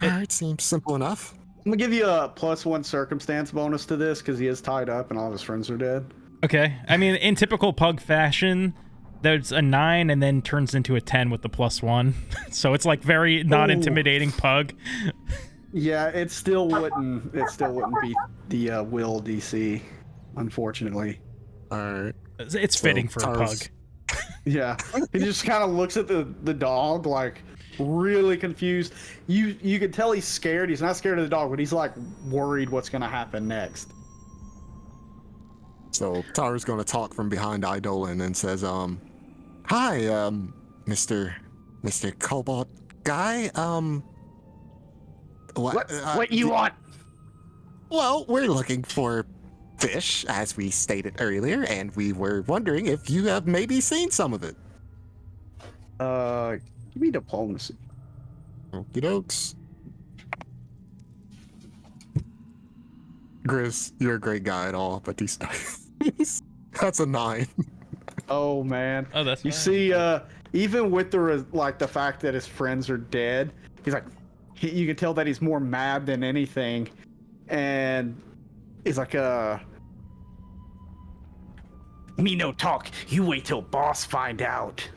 All right, seems simple enough. I'm gonna give you a +1 circumstance bonus to this because he is tied up and all of his friends are dead. Okay. I mean, in typical Pug fashion, there's a 9 and then turns into a 10 with the +1. So it's like very not intimidating Pug. Yeah, it still wouldn't beat the will DC, unfortunately. All right. It's fitting for a Pug. Tar's- Yeah, he just kind of looks at the dog like really confused. You could tell he's scared. He's not scared of the dog, but he's like worried what's gonna happen next. So Taru's going to talk from behind Eidolon and says, "Hi, Mr. Cobalt guy. What you want? Well, we're looking for fish, as we stated earlier, and we were wondering if you have maybe seen some of it." Give me diplomacy. Okie dokes. Grizz, you're a great guy at all, but these that's a 9. Oh man. Oh, that's You fine. see, even with the fact that his friends are dead, he's like, you can tell that he's more mad than anything, and he's like, me no talk. You wait till boss find out.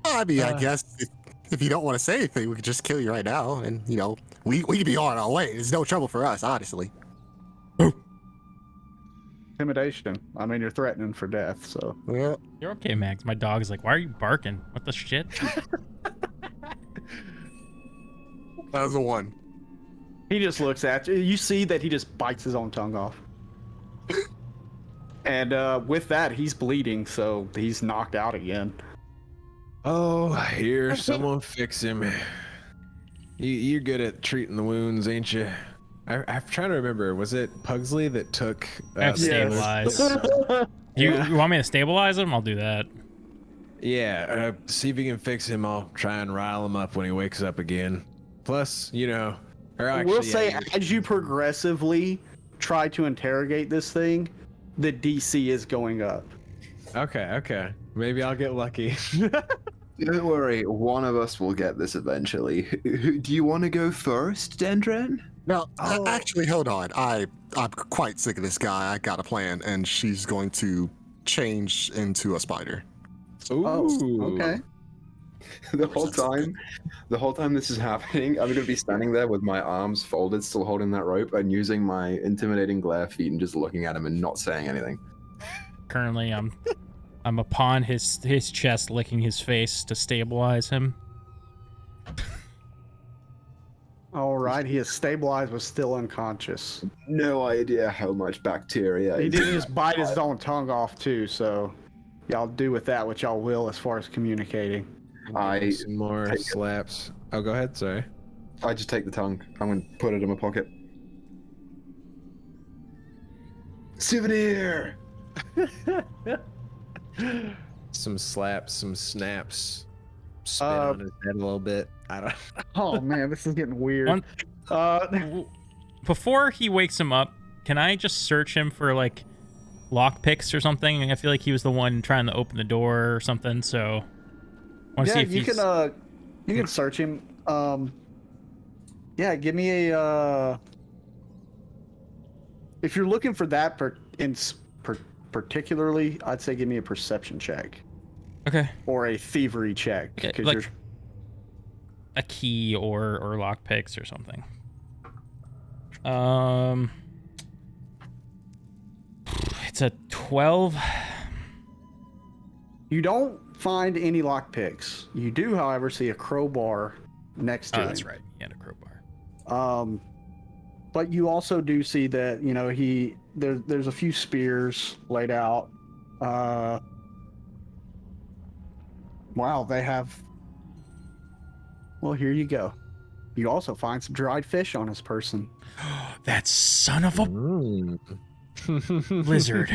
I mean, I guess if you don't want to say anything, we could just kill you right now, and we could be on our way. There's no trouble for us, honestly. Intimidation. I mean, you're threatening for death, so. Yeah. You're okay, Max. My dog's like, why are you barking? What the shit? That was a 1. He just looks at you. You see that he just bites his own tongue off. And with that, he's bleeding, so he's knocked out again. Oh, here, someone fix him. You're good at treating the wounds, ain't you? I'm trying to remember. Was it Pugsley that took? I have stabilize. You want me to stabilize him? I'll do that. Yeah. See if you can fix him. I'll try and rile him up when he wakes up again. Plus, or actually, We'll say yeah, as you progressively try to interrogate this thing, the DC is going up. Okay. Maybe I'll get lucky. Don't worry, one of us will get this eventually. Do you want to go first, Dendron? Now, actually, hold on. I'm quite sick of this guy. I got a plan, and she's going to change into a spider. Ooh. Oh, okay. The whole time this is happening, I'm gonna be standing there with my arms folded, still holding that rope, and using my intimidating glare feet and just looking at him and not saying anything. Currently, I'm upon his chest, licking his face to stabilize him. All right, he is stabilized but still unconscious. No idea how much bacteria. He is didn't in just bite his own tongue off too, so y'all do with that what y'all will as far as communicating. Some more slaps. Oh, go ahead. Sorry. I just take the tongue. I'm gonna put it in my pocket. Souvenir. Some slaps, some snaps. Spit on his head a little bit. I don't. Oh man, this is getting weird. Before he wakes him up, can I just search him for like lockpicks or something? I feel like he was the one trying to open the door or something. So, I want to see if you can search him. Yeah, give me a. If you're looking for that particularly, I'd say give me a perception check. Okay. Or a thievery check. Yeah, like a key or lockpicks or something. It's a 12. You don't find any lockpicks. You do, however, see a crowbar next to him. That's right. He had a crowbar. But you also do see that, you know, there's a few spears laid out. Wow, they have. Well, here you go. You also find some dried fish on his person. That son of a lizard.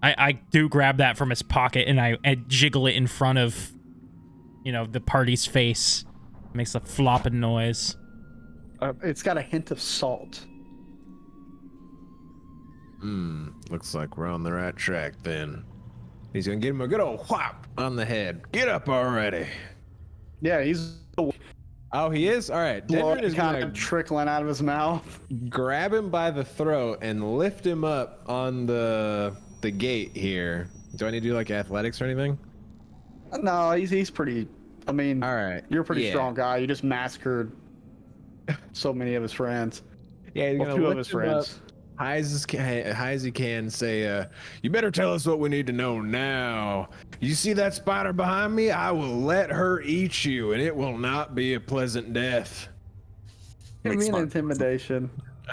I do grab that from his pocket and I jiggle it in front of, you know, the party's face. It makes a flopping noise. It's got a hint of salt. Looks like we're on the right track then. He's gonna give him a good old whop on the head. Get up already. Yeah, he's. Oh, he is? All right. Blood Denver is kind gonna of trickling out of his mouth. grab him by the throat and lift him up on the gate here. Do I need to do like athletics or anything? No, he's pretty. I mean, All right. you're a pretty Yeah. strong guy. You just massacred so many of his friends. Yeah, he's Well, gonna two of lift his him friends. up high as he can. Say, you better tell us what we need to know now. You see that spider behind me? I will let her eat you, and it will not be a pleasant death. Give Makes me an fun. intimidation.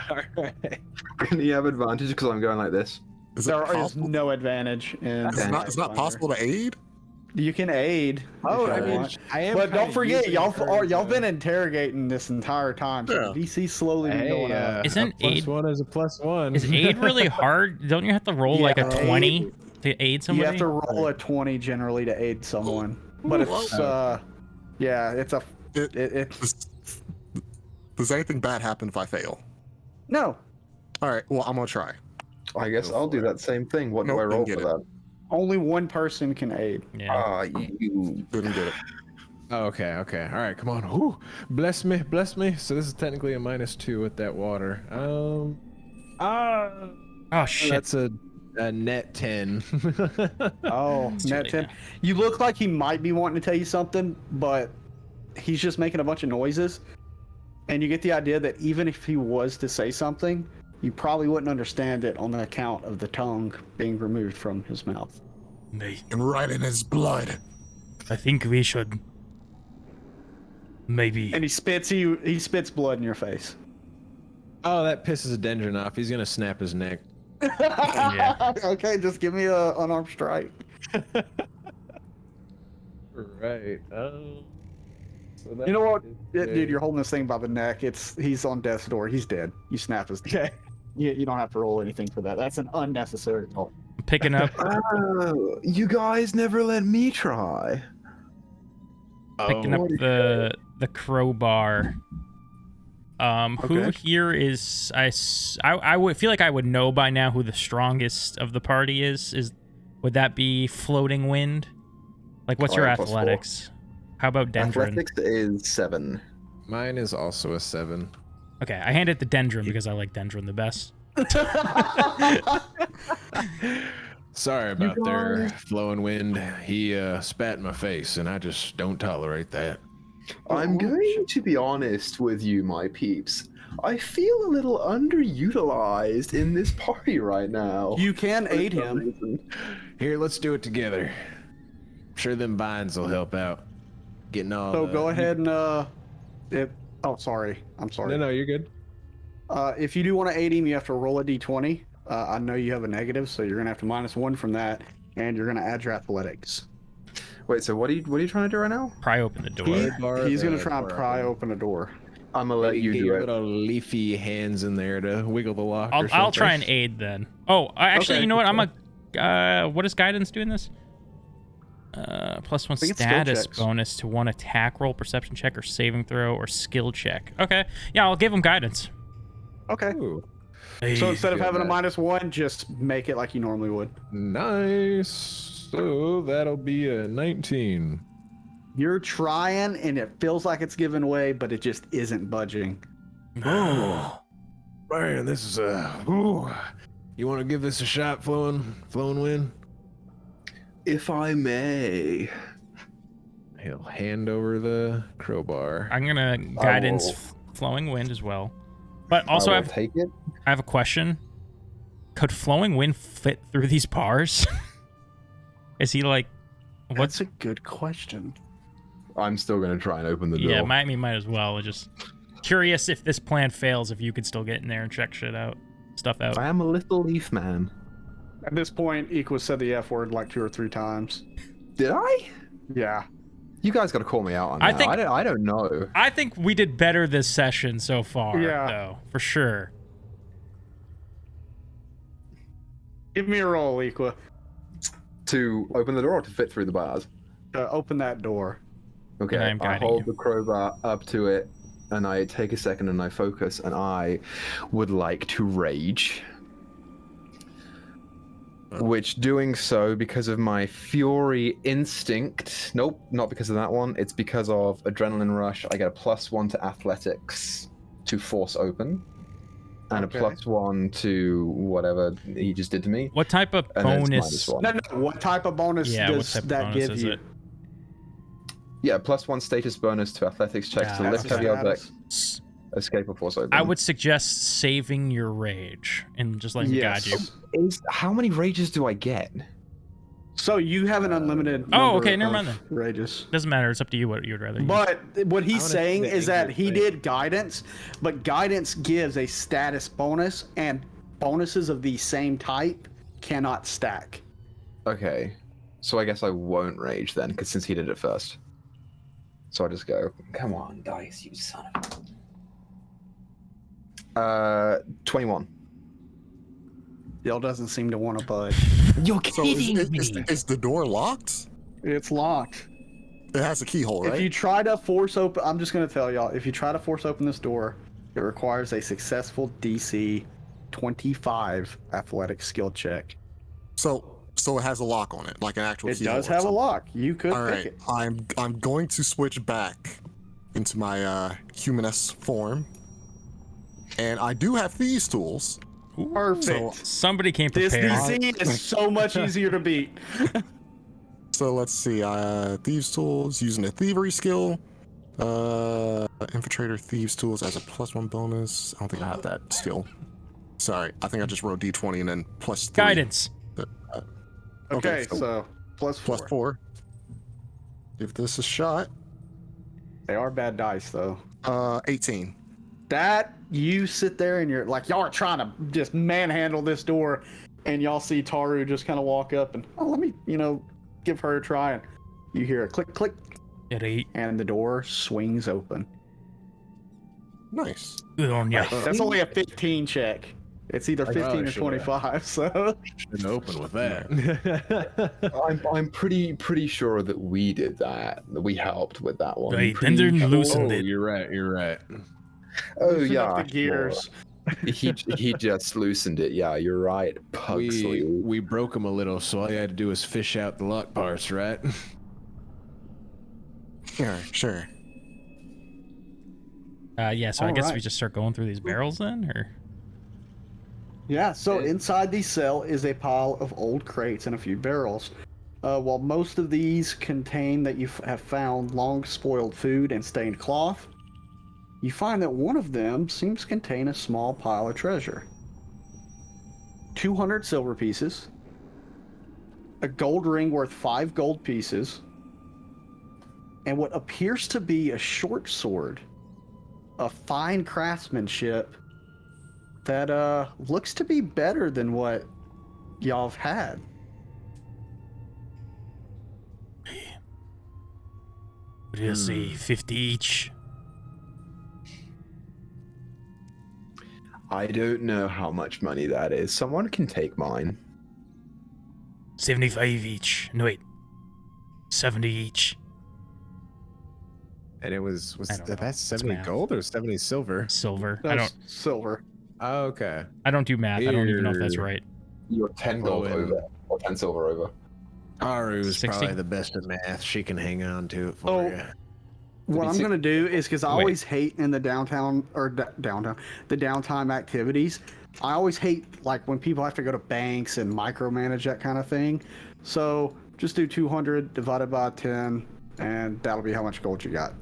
All right. Can you have advantage because I'm going like this? Is it There is possible? no advantage in. It's not possible to aid? You can aid. Oh, if I you mean, want. I am. But don't kinda forget, using y'all her, y'all been interrogating this entire time, so Yeah. the DC's slowly been going up. Isn't a aid- +1 is a +1? Is aid really hard? Don't you have to roll like a Yeah, 20 to aid somebody? You have to roll a 20 generally to aid someone, but it's yeah, it's a it's Does anything bad happen if I fail? no. All right, well, I'm going to try. I guess Go I'll for do it. that same thing. What do Nope, I roll didn't for get that? Only one person can aid. Yeah. You. Didn't get it. Oh, okay. All right, come on. Whew. Bless me. So this is technically a -2 with that water. Oh shit. That's a net 10. Oh, too net late 10. now. You look like he might be wanting to tell you something, but he's just making a bunch of noises. And you get the idea that even if he was to say something, you probably wouldn't understand it on the account of the tongue being removed from his mouth. And right in his blood. I think we should maybe. And he spits blood in your face. Oh, that pisses a Dendron off. He's gonna snap his neck. Yeah. Okay, just give me a unarmed strike. Right. So that You know what, is dude? You're holding this thing by the neck. He's on death's door. He's dead. You snap his neck. You don't have to roll anything for that. That's an unnecessary roll. Picking up Oh, you guys never let me try. picking up the crowbar. Who Okay. here is I would feel like I would know by now who the strongest of the party is. Would that be Floating Wind? Like, what's Oh, your yeah, +4. athletics? How about Dendron? Athletics is 7. Mine is also a 7. Okay, I hand it to Dendron because I like Dendron the best. Sorry about You their guys- flowing wind. He spat in my face, and I just don't tolerate that. I'm going to be honest with you, my peeps. I feel a little underutilized in this party right now. You can aid For some him. reason. Here, let's do it together. I'm sure them vines will help out. Getting all. So go ahead and Oh, sorry. I'm sorry. No, you're good. If you do want to aid him, you have to roll a d20. I know you have a negative, so you're gonna have to -1 from that, and you're gonna add your athletics. Wait, so what are you trying to do right now? Pry open the door. He's gonna try and pry open a door. I'm gonna let you Get do your it. little leafy hands in there to wiggle the lock. I'll try and aid then. Oh, actually, Okay. you know what? What does guidance do in this? +1 think it's skill status checks. bonus to 1 attack roll, perception check, or saving throw, or skill check. Okay, yeah, I'll give him guidance. Okay. Ooh, So instead of Good having a man. -1, just make it like you normally would. nice. So that'll be a 19. You're trying, and it feels like it's giving way, but it just isn't budging. Oh, man, this is ooh. You want to give this a shot, flowing wind? If I may. He'll hand over the crowbar. I'm gonna guidance flowing wind as well. But also, I will take it. I have a question. Could flowing wind fit through these bars? Is he like? That's a good question. I'm still gonna try and open the door. Yeah, might as well. Just curious if this plan fails, if you could still get in there and check stuff out. I am a little leaf man. At this point, Equus said the F word like 2 or 3 times. Did I? Yeah. You guys got to call me out on I that. think- I don't know. I think we did better this session so far, Yeah. though, for sure. Give me a roll, Equa. To open the door or to fit through the bars? Open that door. Okay, And I'm I guiding hold you. the crowbar up to it, and I take a second and I focus, and I would like to rage. Which, doing so because of my fury instinct. Nope, not because of that one. It's because of adrenaline rush. I get a +1 to athletics to force open, and Okay. a +1 to whatever he just did to me. What type of And then bonus? it's -1. No. What type of bonus Yeah, what does type of that bonus give is you? it? Yeah, +1 status bonus to athletics checks Yeah, to that's lift heavy status. objects, escape or force open. I would suggest saving your rage and just letting me guide you. How many rages do I get? So you have an unlimited. Oh, number okay, never of mind Rages. Doesn't matter. It's up to you what you'd rather use. But what he's I wanna see saying the is that angry he face. did guidance, but guidance gives a status bonus, and bonuses of the same type cannot stack. Okay, so I guess I won't rage then, because since he did it first. So I just go, come on, dice, you son of 21. Dale doesn't seem to want to budge. You're So is the door locked? It's locked. It has a keyhole, right? If you try to force open, I'm just going to tell y'all, if you try to force open this door, it requires a successful DC 25 athletic skill check. So it has a lock on it, like an actual It keyhole. does or have a something. lock. You could All pick right, it. I'm going to switch back into my humanist form, and I do have thieves tools. Perfect. So- Somebody came This prepared. DC is so much easier to beat. So let's see, thieves tools using a thievery skill, infiltrator thieves tools as a +1 bonus. I don't think I have that skill. Sorry, I think I just rolled D20 and then +3. Guidance. Okay, so so +4. +4. Give this a shot. They are bad dice, though. 18. That, you sit there and you're like, y'all are trying to just manhandle this door, and y'all see Taru just kind of walk up and, oh, let me, give her a try. And you hear a click, click, At 8. and the door swings open. Nice. Good on ya. That's only a 15 check. It's either 15 or should've. 25, so. Shouldn't open with that. I'm pretty sure that we did that we helped with that one. Right, Pretty then sure. loosened Oh, it. you're right. Oh Loosen yeah, up the gears. sure. he just loosened it. Yeah, you're right. Pugsley. We broke him a little, so all you had to do was fish out the lock parts, right? Sure. Yeah, so I guess we Alright. just start going through these barrels then, or? Yeah, so inside the cell is a pile of old crates and a few barrels. While most of these contain that you have found long spoiled food and stained cloth, you find that one of them seems to contain a small pile of treasure. 200 silver pieces, a gold ring worth 5 gold pieces, and what appears to be a short sword a fine craftsmanship that looks to be better than what y'all have had. What do you say, 50 each? I don't know how much money that is. Someone can take mine. 75 each. No, wait. 70 each. And it was I don't know. that's It's 70 math. gold or 70 silver? Silver. That's silver. Oh, okay. I don't do math. I don't even know if that's Here. right. You're 10 gold Flowing. over, or 10 silver over. Aru's 60? probably the best at math. She can hang on to it for Oh. you. What I'm gonna do is because I Wait. always hate in the downtown or the downtime activities. I always hate like when people have to go to banks and micromanage that kind of thing. So just do 200 divided by 10, and that'll be how much gold you got.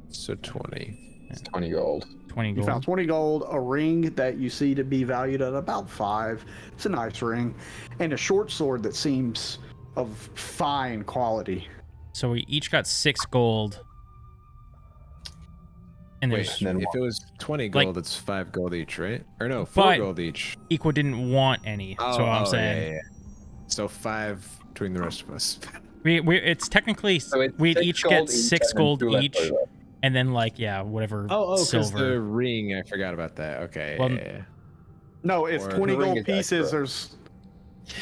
So 20. It's 20 gold. 20 You gold. found 20 gold, a ring that you see to be valued at about 5. It's a nice ring, and a short sword that seems of fine quality. So we each got 6 gold. And Wait, there's then if what? it was 20 Like- gold, it's 5 gold each, right? Or no, 4 But- gold each. Equa didn't want any. So I'm saying yeah. So 5 between the rest of us. it's technically So it's we'd 6 each gold get each 6 and then gold 2 left each, over. and then like whatever Because silver. the ring, I forgot about that. Okay. Well, yeah. No, it's Or 20 the ring gold is pieces. extra. There's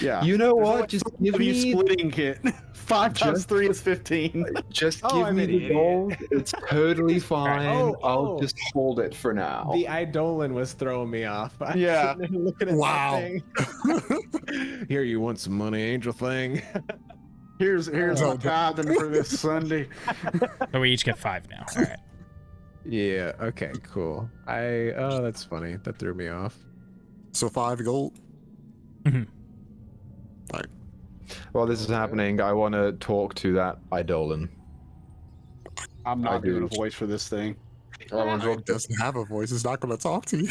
yeah. You know There's what? only Just 3 give of you me, splitting it. 5 times Just- 3 is 15. just Oh, give I'm me an the idiot. gold. It's totally fine. Oh, I'll oh. just hold it for now. The Eidolon was throwing me off. I Yeah. shouldn't have been looking at Wow. that thing. Here, you want some money, angel thing? Here's Oh, my tithing for this Sunday. So we each get 5 now. All right. Yeah. Okay. Cool. Oh, that's funny. That threw me off. So 5 gold. While this is happening, I want to talk to that Eidolon. I'm I not doing a do. voice for this thing. I want to It doesn't have a voice. It's not going to talk to you.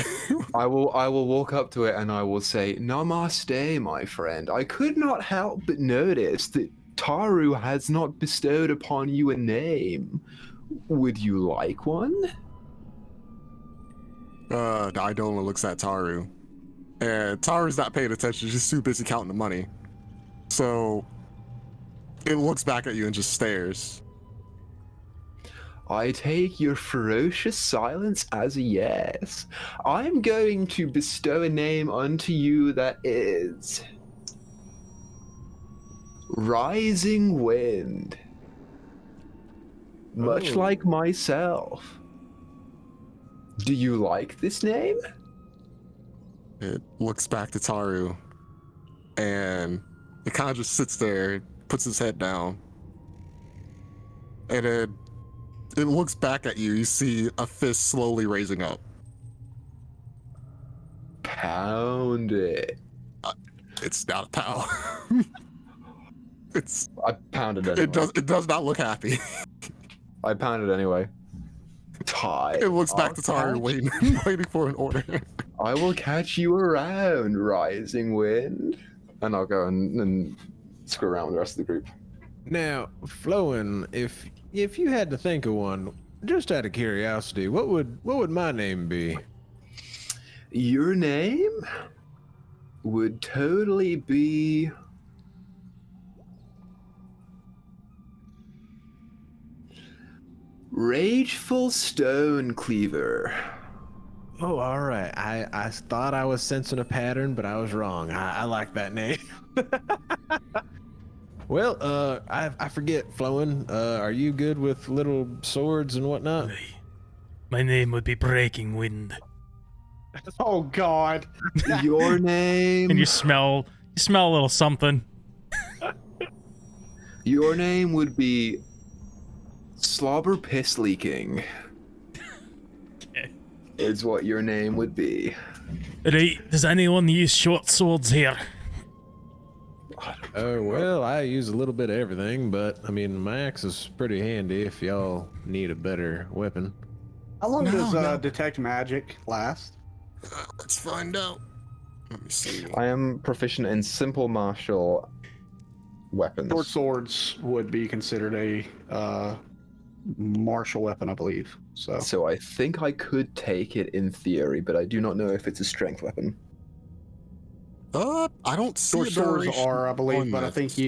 I will walk up to it and I will say, Namaste, my friend. I could not help but notice that Taru has not bestowed upon you a name. Would you like one? The Idola looks at Taru. And Taru's not paying attention. She's too busy counting the money. So it looks back at you and just stares. I take your ferocious silence as a yes. I'm going to bestow a name unto you that is Rising Wind. Much Oh. like myself. Do you like this name? It looks back to Taru. And it kind of just sits there, puts its head down. And it looks back at you. You see a fist slowly raising up. Pound it. It's not a pal. it's I pounded it anyway. it does not look happy. I pounded anyway. Tie. It looks back to Taru I'll waiting for an order. I will catch you around, Rising Wind. And I'll go and screw around with the rest of the group. Now, Flowen, if you had to think of one, just out of curiosity, what would my name be? Your name would totally be Rageful Stone Cleaver. Oh, all right. I thought I was sensing a pattern, but I was wrong. I like that name. Well, I forget, Flowen. Are you good with little swords and whatnot? My name would be Breaking Wind. Oh God. Your name. And you smell a little something. Your name would be Slobber Piss Leaking. Okay. Is what your name would be. Right, does anyone use short swords here? Oh, well, I use a little bit of everything, but I mean, my axe is pretty handy if y'all need a better weapon. How long No, does no. detect magic last? Let's find out. Let me see. I am proficient in simple martial weapons. Short swords would be considered a martial weapon, I believe. So So I think I could take it in theory, but I do not know if it's a strength weapon. I don't see short a swords duration are, I believe, on but this.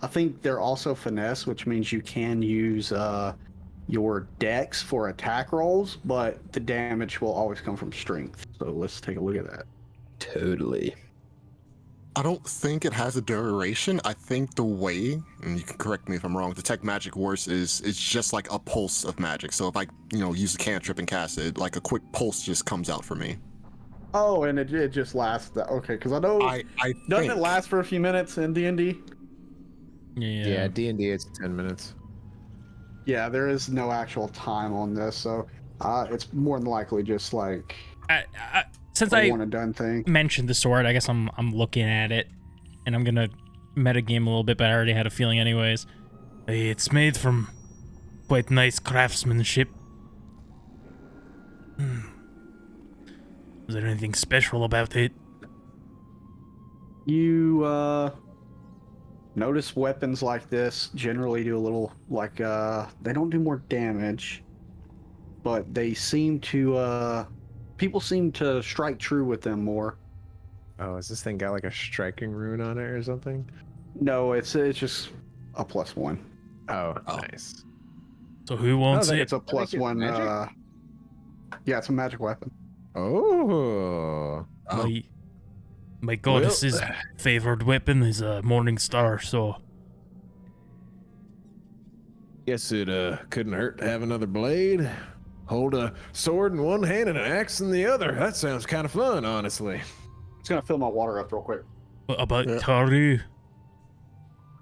I think they're also finesse, which means you can use your dex for attack rolls, but the damage will always come from strength. So let's take a look at that. Totally. I don't think it has a duration. I think the way, and you can correct me if I'm wrong, detect magic works is it's just like a pulse of magic. So if I, use a cantrip and cast it, like a quick pulse just comes out for me. Oh, and it just lasts. Okay, because I know I doesn't think it last for a few minutes in D&D? Yeah, D&D it's 10 minutes. Yeah, there is no actual time on this, so it's more than likely just like Since a I one and done thing. mentioned the sword, I guess I'm looking at it, and I'm gonna metagame a little bit, but I already had a feeling anyways. It's made from quite nice craftsmanship. Is there anything special about it? You notice weapons like this generally do a little like they don't do more damage, but they seem to people seem to strike true with them more. Oh, has this thing got like a striking rune on it or something? No, it's just a +1. Oh, Oh. nice. So who wants it? It's a +1. magic? Yeah, it's a magic weapon. Oh. My goddess's favored weapon is a morning star, so Guess it couldn't hurt to have another blade. Hold a sword in one hand and an axe in the other. That sounds kind of fun, honestly. It's gonna fill my water up real quick. what about Yeah. Taru?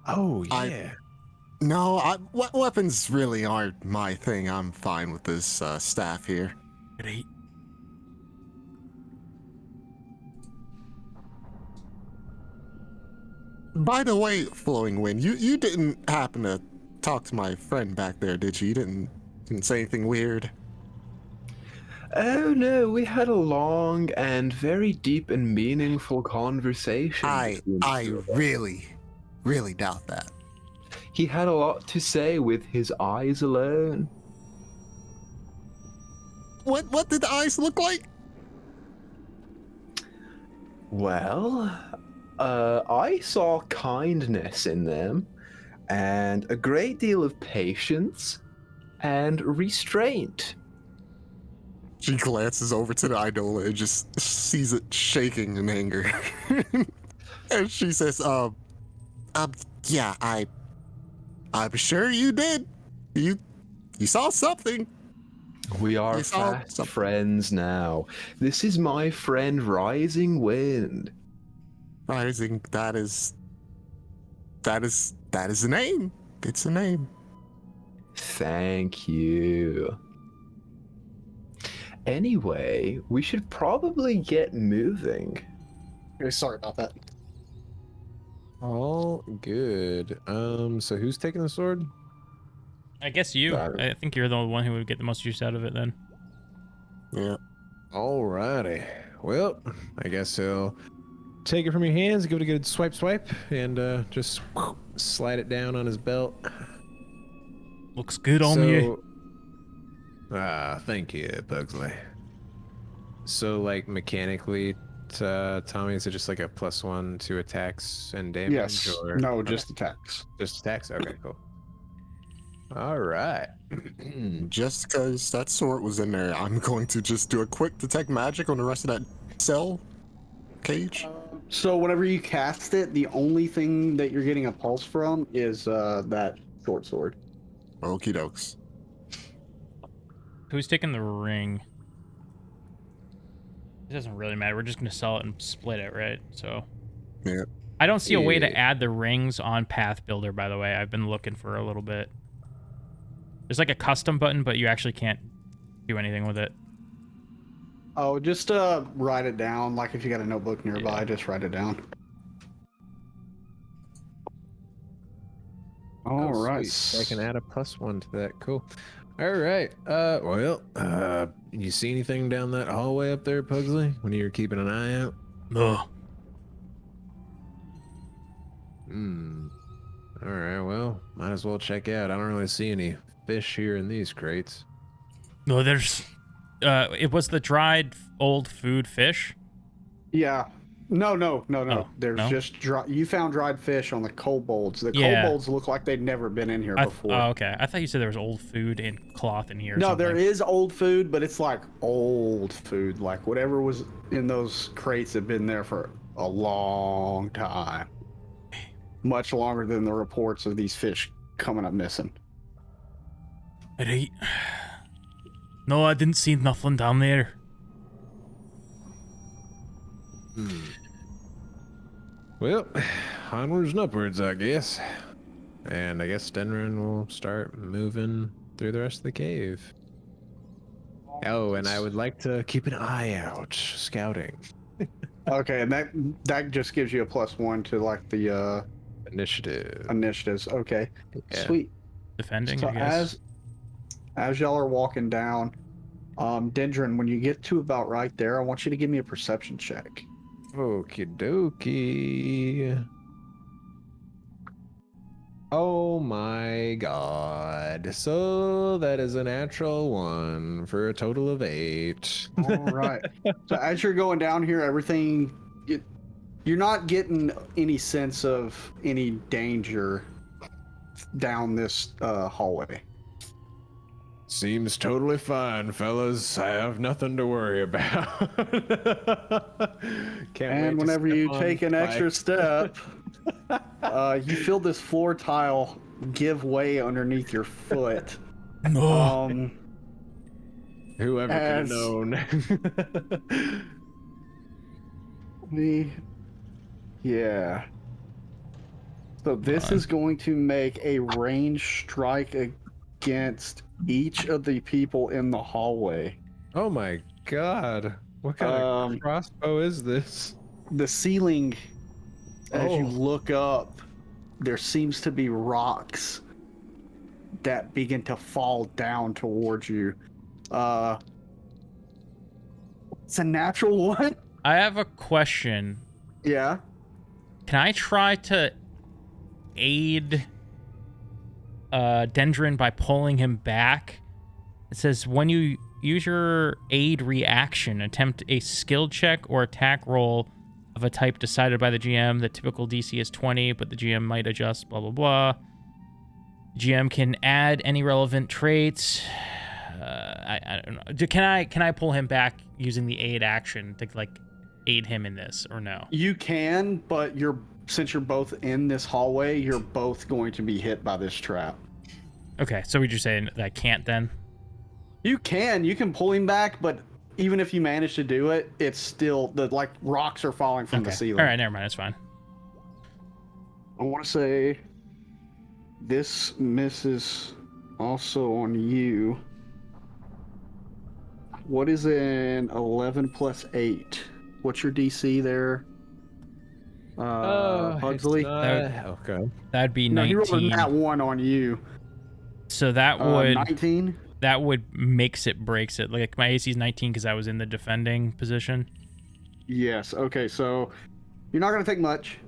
Oh, yeah. No, weapons really aren't my thing. I'm fine with this staff here. Great. By the way, Flowing Wind, you didn't happen to talk to my friend back there, did you? You didn't say anything weird? Oh no, we had a long and very deep and meaningful conversation. I between the two of us. really doubt that. He had a lot to say with his eyes alone. What did the eyes look like? Well, I saw kindness in them, and a great deal of patience and restraint. She glances over to the idola and just sees it shaking in anger. And she says, yeah, I'm sure you did. You saw something. We are You saw fast something. friends now. This is my friend Rising Wind. Rising, that is a name. It's a name. Thank you. Anyway, we should probably get moving. Okay, sorry about that. All good. So who's taking the sword? I guess you. Got it. I think you're the one who would get the most use out of it then. Yeah. Alrighty. Well, I guess he'll take it from your hands, give it a good swipe, and just slide it down on his belt. Looks good on you. Thank you, Pugsley. So, like, mechanically, Tommy, is it just like a +1 to attacks and damage? Yes. Or... No, just attacks. Just attacks? Okay, cool. All right. Just because that sword was in there, I'm going to just do a quick detect magic on the rest of that cell cage. So whenever you cast it, the only thing that you're getting a pulse from is that short sword. Okie dokes. Who's taking the ring? It doesn't really matter. We're just gonna sell it and split it, right? So. Yeah. I don't see a way to Yeah. add the rings on Path Builder, by the way. I've been looking for a little bit. There's like a custom button, but you actually can't do anything with it. Oh, just write it down. Like if you got a notebook nearby, just write it down. All right. Sweet. I can add a +1 to that. Cool. All right. You see anything down that hallway up there, Pugsley, when you're keeping an eye out? No. All right. Well, might as well check out. I don't really see any fish here in these crates. No, there's. It was the dried old food fish. Yeah. No. Oh, There's no? just you found dried fish on the kobolds. The Yeah. kobolds look like they'd never been in here before. Oh, okay. I thought you said there was old food and cloth in here. Or No, something. there is old food, but it's like old food. Like whatever was in those crates had been there for a long time. Much longer than the reports of these fish coming up missing. Right. No, I didn't see nothing down there. Well, onwards and upwards, I guess. And I guess Denrin will start moving through the rest of the cave. Oh, and I would like to keep an eye out, scouting. Okay, and that just gives you a +1 to like the Initiative. initiatives. Okay, Yeah. sweet. Defending, So I guess. as y'all are walking down, Dendron, when you get to about right there, I want you to give me a perception check. Okie dokie. Oh my god. So that is a natural 1 for a total of 8. All right. So as you're going down here, everything, you're not getting any sense of any danger down this hallway. Seems totally fine, fellas. I have nothing to worry about. Can't wait And to whenever step you on take an extra spikes. step, you feel this floor tile give way underneath your foot. No. Whoever could have as- known. Yeah. So this is going to make a range strike against each of the people in the hallway. Oh my god. What kind of crossbow is this? The ceiling, as you Oh. look up, there seems to be rocks that begin to fall down towards you. It's a natural one. I have a question. Yeah. Can I try to aid Dendron by pulling him back? It says when you use your aid reaction, attempt a skill check or attack roll of a type decided by the GM. The typical DC is 20, but the GM might adjust, blah, blah, blah. GM can add any relevant traits. I don't know. Can I pull him back using the aid action to like aid him in this or no? You can, but since you're both in this hallway, you're both going to be hit by this trap. Okay, so would you say that I can't then? You can pull him back, but even if you manage to do it, it's still like rocks are falling from the ceiling. All right, never mind. It's fine. I want to say this misses also on you. What is an 11 plus 8? What's your DC there? Pugsley? Okay. That'd be No, 19. he rolled a nat 1 on you. So that would 19? that would makes it breaks it. Like my AC is 19 because I was in the defending position. Yes. Okay, so you're not going to take much.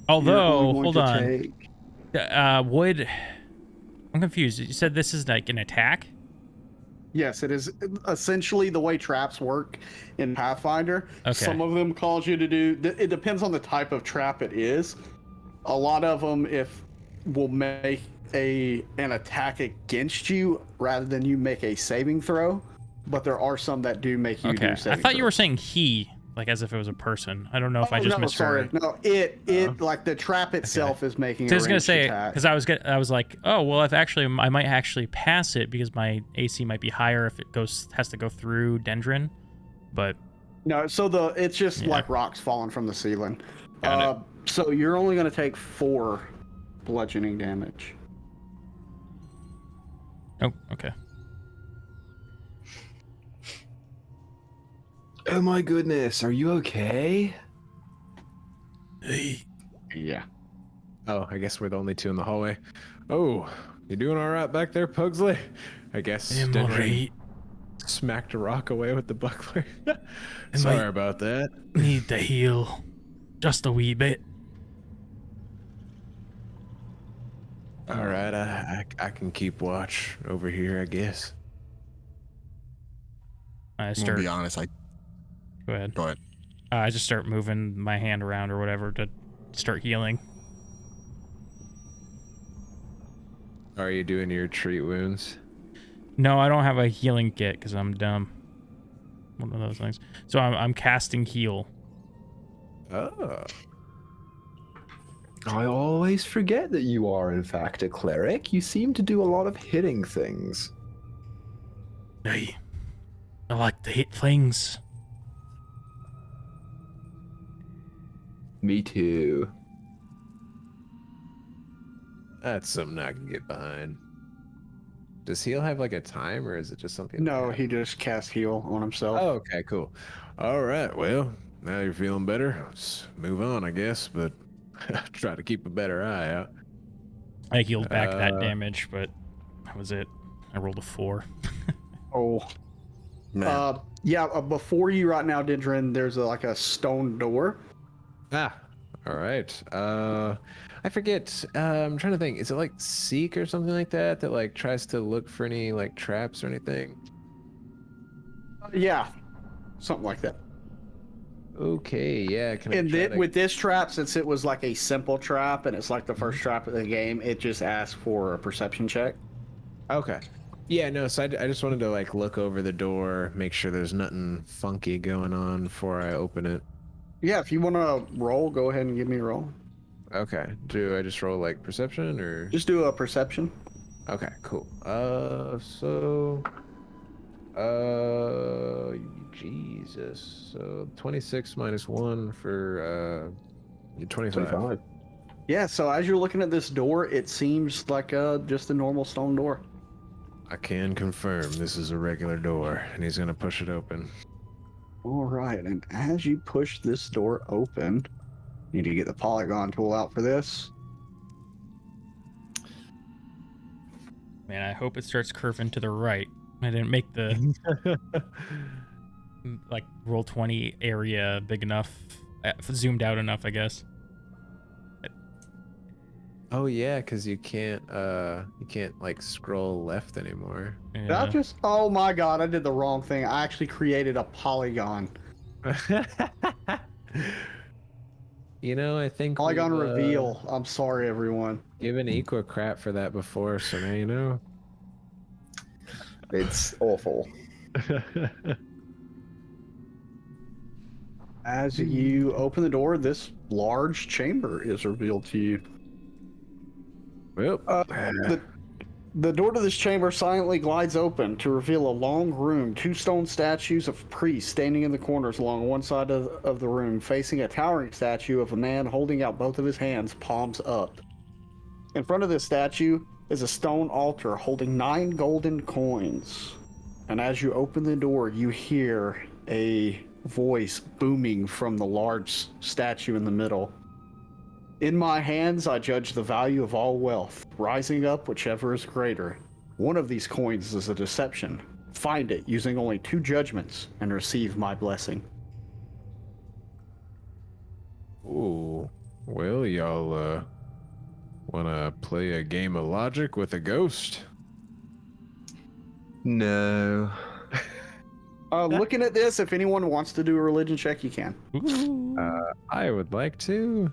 Although, You're hold going on. to take- I'm confused. You said this is like an attack? Yes, it is essentially the way traps work in Pathfinder. Okay. Some of them cause you to do. It depends on the type of trap it is. A lot of them, will make an attack against you rather than you make a saving throw. But there are some that do make you do Okay. I saving thought you were throws. saying he, like as if it was a person. I don't know if I just no, misheard. sorry. No, it like the trap itself is making. So I a was gonna ranged say attack. because I was like, oh well, I might actually pass it because my AC might be higher if it has to go through Dendron, but No, so it's just Yeah. like rocks falling from the ceiling. Got it. So you're only going to take 4 bludgeoning damage. oh okay. Oh my goodness, are you okay? Yeah. Oh, I guess we're the only two in the hallway. Oh, you doing all right back there, Pugsley? I guess I'm Dendron alright. smacked a rock away with the buckler. Sorry about that. Need to heal, just a wee bit. All right, I can keep watch over here, I guess. I I'm gonna start. be honest. Go ahead. Go ahead. I just start moving my hand around or whatever to start healing. Are you doing your treat wounds? No, I don't have a healing kit because I'm dumb. One of those things. So I'm casting heal. Oh. I always forget that you are, in fact, a cleric. You seem to do a lot of hitting things. I like to hit things. Me too. That's something I can get behind. Does heal have like a time, or is it just something? No, he just cast heal on himself. Oh, okay, cool. All right, well, now you're feeling better. Let's move on, I guess, but try to keep a better eye out. I healed back that damage, but that was it. I rolled a 4. Oh. Man. Yeah, before you right now, Dendron, there's like a stone door. Ah, all right. I forget. I'm trying to think. Is it like Seek or something like that that like tries to look for any like traps or anything? Yeah, something like that. Okay, yeah. Can I And try to... with this trap, since it was like a simple trap and it's like the first trap of the game, it just asks for a perception check. Okay. Yeah, no, so I just wanted to like look over the door, make sure there's nothing funky going on before I open it. Yeah, if you want to roll, go ahead and give me a roll. Okay. Do I just roll like perception or? Just do a perception. Okay, cool. Jesus. So 26 minus 1 for 25. Yeah, so as you're looking at this door, it seems like just a normal stone door. I can confirm this is a regular door, and he's gonna push it open. All right, and as you push this door open, you need to get the polygon tool out for this. Man, I hope it starts curving to the right. I didn't make the like roll 20 area big enough, zoomed out enough, I guess. Oh yeah, because you can't like scroll left anymore. Did I just? Oh my god, I did the wrong thing. I actually created a polygon. You know, I think Polygon reveal. I'm sorry, everyone. Given equal crap for that before, so now you know. It's awful. As you open the door, this large chamber is revealed to you. Well, The door to this chamber silently glides open to reveal a long room, 2 stone statues of priests standing in the corners along one side of the room, facing a towering statue of a man holding out both of his hands, palms up. In front of this statue is a stone altar holding 9 golden coins. And as you open the door, you hear a voice booming from the large statue in the middle. In my hands, I judge the value of all wealth, rising up whichever is greater. One of these coins is a deception. Find it using only 2 judgments and receive my blessing. ooh. Well, y'all wanna play a game of logic with a ghost? No. Looking at this, if anyone wants to do a religion check, you can. I would like to.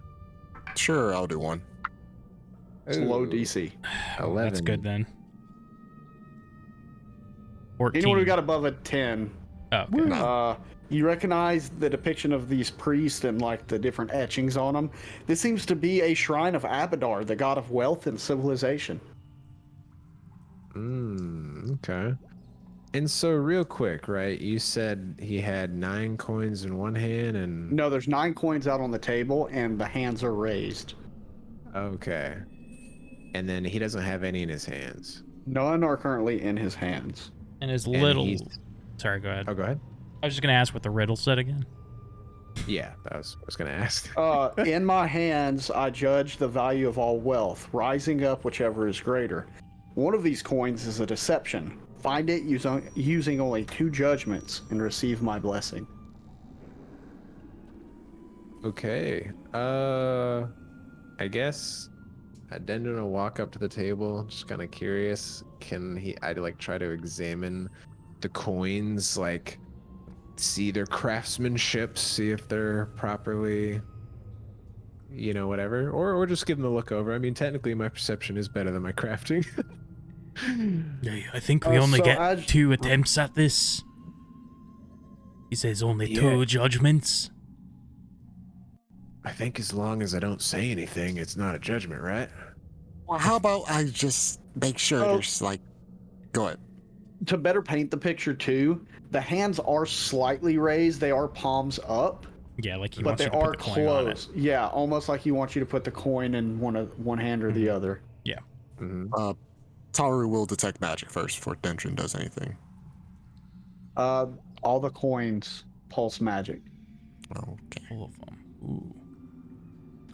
Sure, I'll do one. It's low DC. 11. That's good then. 14. Anyone who got above a 10, Oh, okay. you recognize the depiction of these priests and like the different etchings on them. This seems to be a shrine of Abadar, the god of wealth and civilization. Okay. And so, real quick, right? You said he had 9 coins in one hand, and No, there's 9 coins out on the table, and the hands are raised. okay. And then he doesn't have any in his hands. None are currently in his hands. And his And little. he's- Sorry, go ahead. Oh, go ahead. I was just gonna ask what the riddle said again. Yeah, I was gonna ask. In my hands, I judge the value of all wealth, rising up whichever is greater. One of these coins is a deception. Find it using only 2 judgments and receive my blessing. Okay. I guess Dendron will walk up to the table, just kind of curious. I'd like try to examine the coins, like see their craftsmanship, see if they're properly, whatever, or just give them a look over. I mean, technically, my perception is better than my crafting. Yeah, I think we only so get 2 attempts at this. He says only 2 judgments. I think as long as I don't say anything, it's not a judgment, right? Well, how about I just make sure Oh. there's like, go ahead. To better paint the picture too, the hands are slightly raised. They are palms up, Yeah, like he but wants they you to are put the coin on it. closed. Yeah, almost like he wants you to put the coin in one hand or the other. Mm-hmm. Taru will detect magic first before Dendron does anything. All the coins pulse magic. Okay. All of them. Ooh.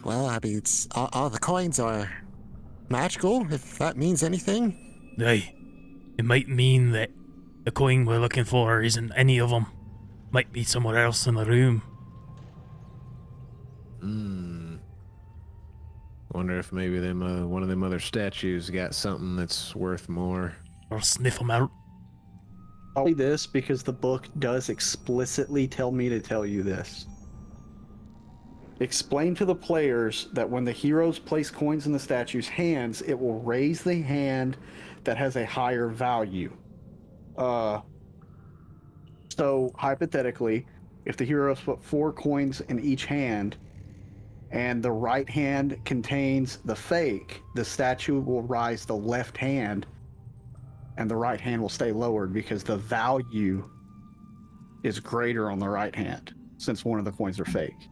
Well, I mean, it's all the coins are magical, if that means anything. Hey, it might mean that the coin we're looking for isn't any of them. Might be somewhere else in the room. Wonder if maybe one of them other statues got something that's worth more. Or sniff them out. Only this because the book does explicitly tell me to tell you this. Explain to the players that when the heroes place coins in the statue's hands, it will raise the hand that has a higher value. So hypothetically, if the heroes put 4 coins in each hand, and the right hand contains the fake, the statue will rise the left hand, and the right hand will stay lowered because the value is greater on the right hand, since one of the coins are fake.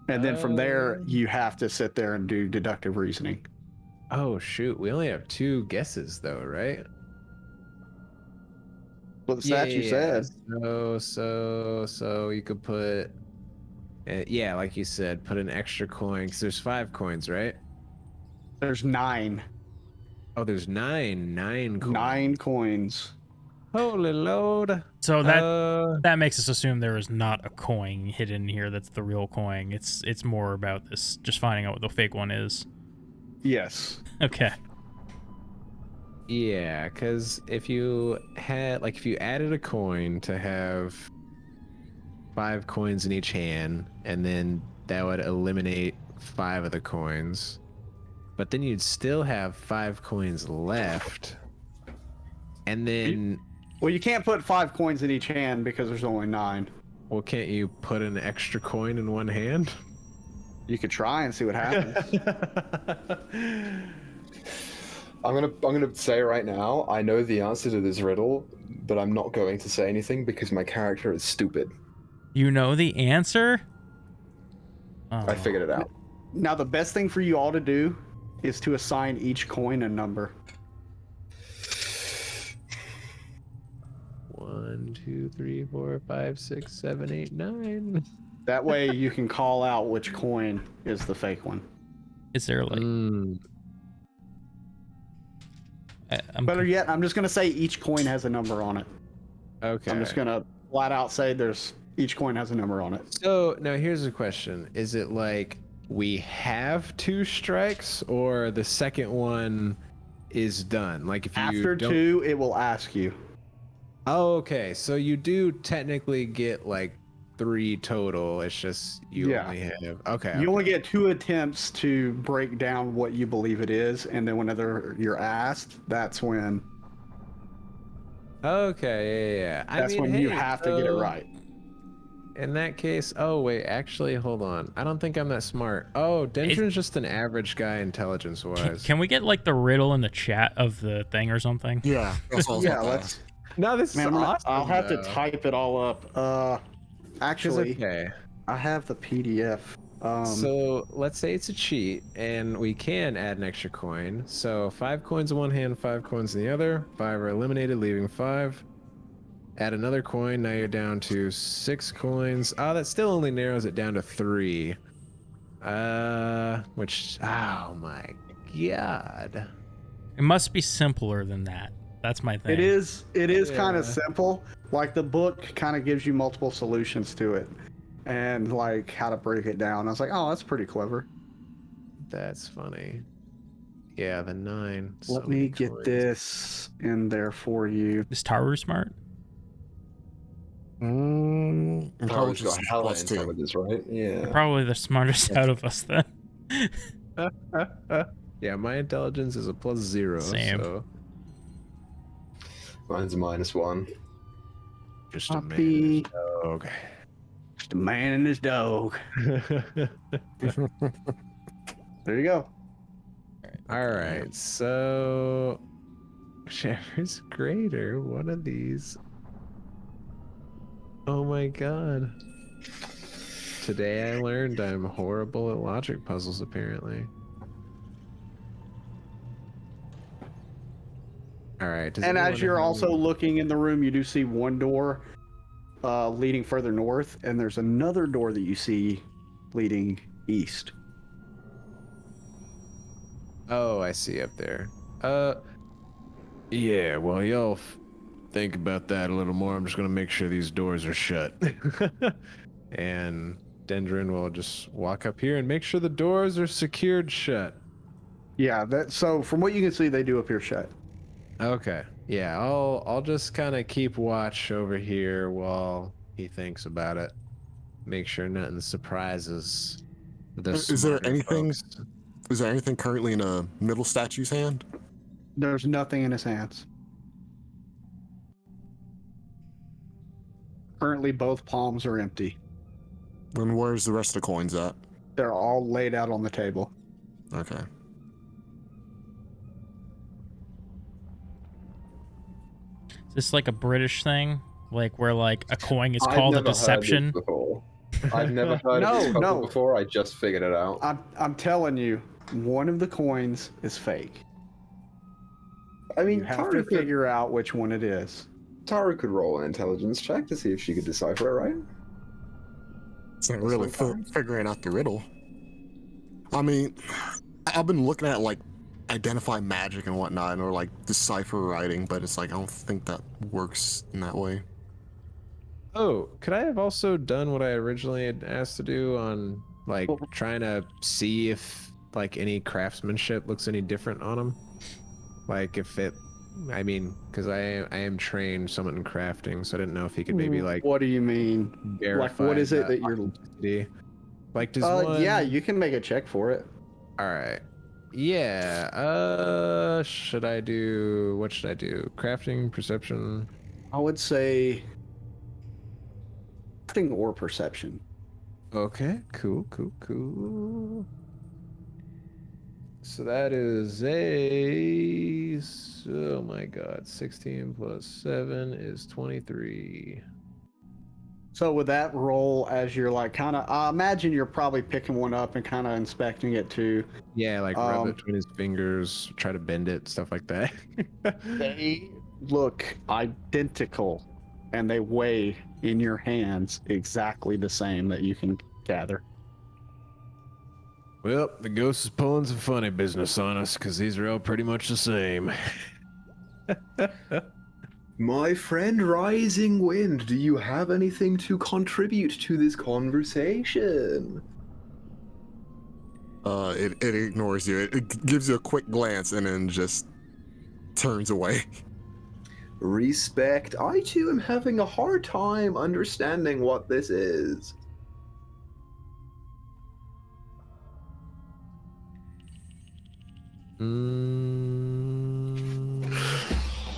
And then from there, you have to sit there and do deductive reasoning. Oh shoot, we only have 2 guesses though, right? What the statue said. So you could put, yeah, like you said, put an extra coin, because there's 5 coins, right? There's 9. Oh, there's 9 coins. 9 coins. Holy load. So that makes us assume there is not a coin hidden here that's the real coin. It's more about this, just finding out what the fake one is. Yes. Okay. Yeah, because if you added a coin to have 5 coins in each hand, and then that would eliminate 5 of the coins, but then you'd still have 5 coins left, and then... Well, you can't put 5 coins in each hand because there's only 9. Well, can't you put an extra coin in one hand? You could try and see what happens. I'm gonna say right now, I know the answer to this riddle, but I'm not going to say anything because my character is stupid. You know the answer? Oh. I figured it out. Now, the best thing for you all to do is to assign each coin a number. 1, 2, 3, 4, 5, 6, 7, 8, 9. That way you can call out which coin is the fake one. Is there like... Better yet, I'm just going to say each coin has a number on it. Okay. I'm just going to flat out say each coin has a number on it. So now here's a question. Is it like we have 2 strikes, or the second one is done? Like if you After don't... 2, it will ask you. Oh, okay. So you do technically get like 3 total. It's just you only have... Okay. You only get 2 attempts to break down what you believe it is, and then whenever you're asked, that's when... Okay, yeah. That's when you have to get it right. In that case, oh wait, actually, hold on. I don't think I'm that smart. Oh, Dendron's just an average guy intelligence-wise. Can we get like the riddle in the chat of the thing or something? Yeah, that's what I was Yeah, about to let's... ask. No, this Man, is awesome. I'll have to though. type it all up. Actually, Okay. I have the PDF. So let's say it's a cheat, and we can add an extra coin. So 5 coins in one hand, 5 coins in the other. 5 are eliminated, leaving 5. Add another coin. Now you're down to 6 coins. Oh, that still only narrows it down to 3. Which, oh my god. It must be simpler than that. That's my thing. It is kind Yeah. of simple. Like the book kind of gives you multiple solutions to it, and like how to break it down. I was like, oh, that's pretty clever. That's funny. Yeah, the 9. Let me get this in there for you. Is Taru smart? Mm, Taru's intelligence got is hella plus 2. intelligence, right? Yeah. Probably the smartest out of us then. Yeah, my intelligence is a +0. Same. So Mine's a -1. just a man Copy. and his dog. Just a man and his dog. There you go. All right, so whichever's greater, one of these. Oh my god. Today I learned I'm horrible at logic puzzles, apparently. All right. And as you're also looking in the room, you do see one door leading further north, and there's another door that you see leading east. Oh, I see up there. Yeah, well, y'all think about that a little more. I'm just gonna make sure these doors are shut. And Dendron will just walk up here and make sure the doors are secured shut. Yeah, so from what you can see, they do appear shut. Okay. Yeah, I'll just kind of keep watch over here while he thinks about it. Make sure nothing surprises the Is there smarter anything? folks. Is there anything currently in a middle statue's hand? There's nothing in his hands. Currently, both palms are empty. And where's the rest of the coins at? They're all laid out on the table. Okay. Is this like a British thing? Like where like a coin is I've called a never heard this deception? before. I've never heard of this puzzle before. I just figured it out. I'm telling you, one of the coins is fake. I mean, You have to figure out which one it is. Taru could roll an intelligence check to see if she could decipher it, right? It's not really figuring out the riddle. I mean, I've been looking at like identify magic and whatnot, or like decipher writing, but it's like I don't think that works in that way. Oh, could I have also done what I originally had asked to do on like trying to see if like any craftsmanship looks any different on them? Like if it, I mean, because I am trained somewhat in crafting, so I didn't know if he could maybe like. What do you mean? Verify Like what is it that you're? authenticity. Like does one? Yeah, you can make a check for it. All right. Yeah. What should I do? Crafting, perception. I would say crafting or perception. Okay. Cool. So that is oh my god, 16 plus 7 is 23. So with that roll, as you're like kind of, I imagine you're probably picking one up and kind of inspecting it too. Yeah, like rub it between his fingers, try to bend it, stuff like that. They look identical, and they weigh in your hands exactly the same that you can gather. Well, the ghost is pulling some funny business on us because these are all pretty much the same. My friend Rising Wind, do you have anything to contribute to this conversation? It ignores you. It gives you a quick glance and then just turns away. Respect. I too am having a hard time understanding what this is.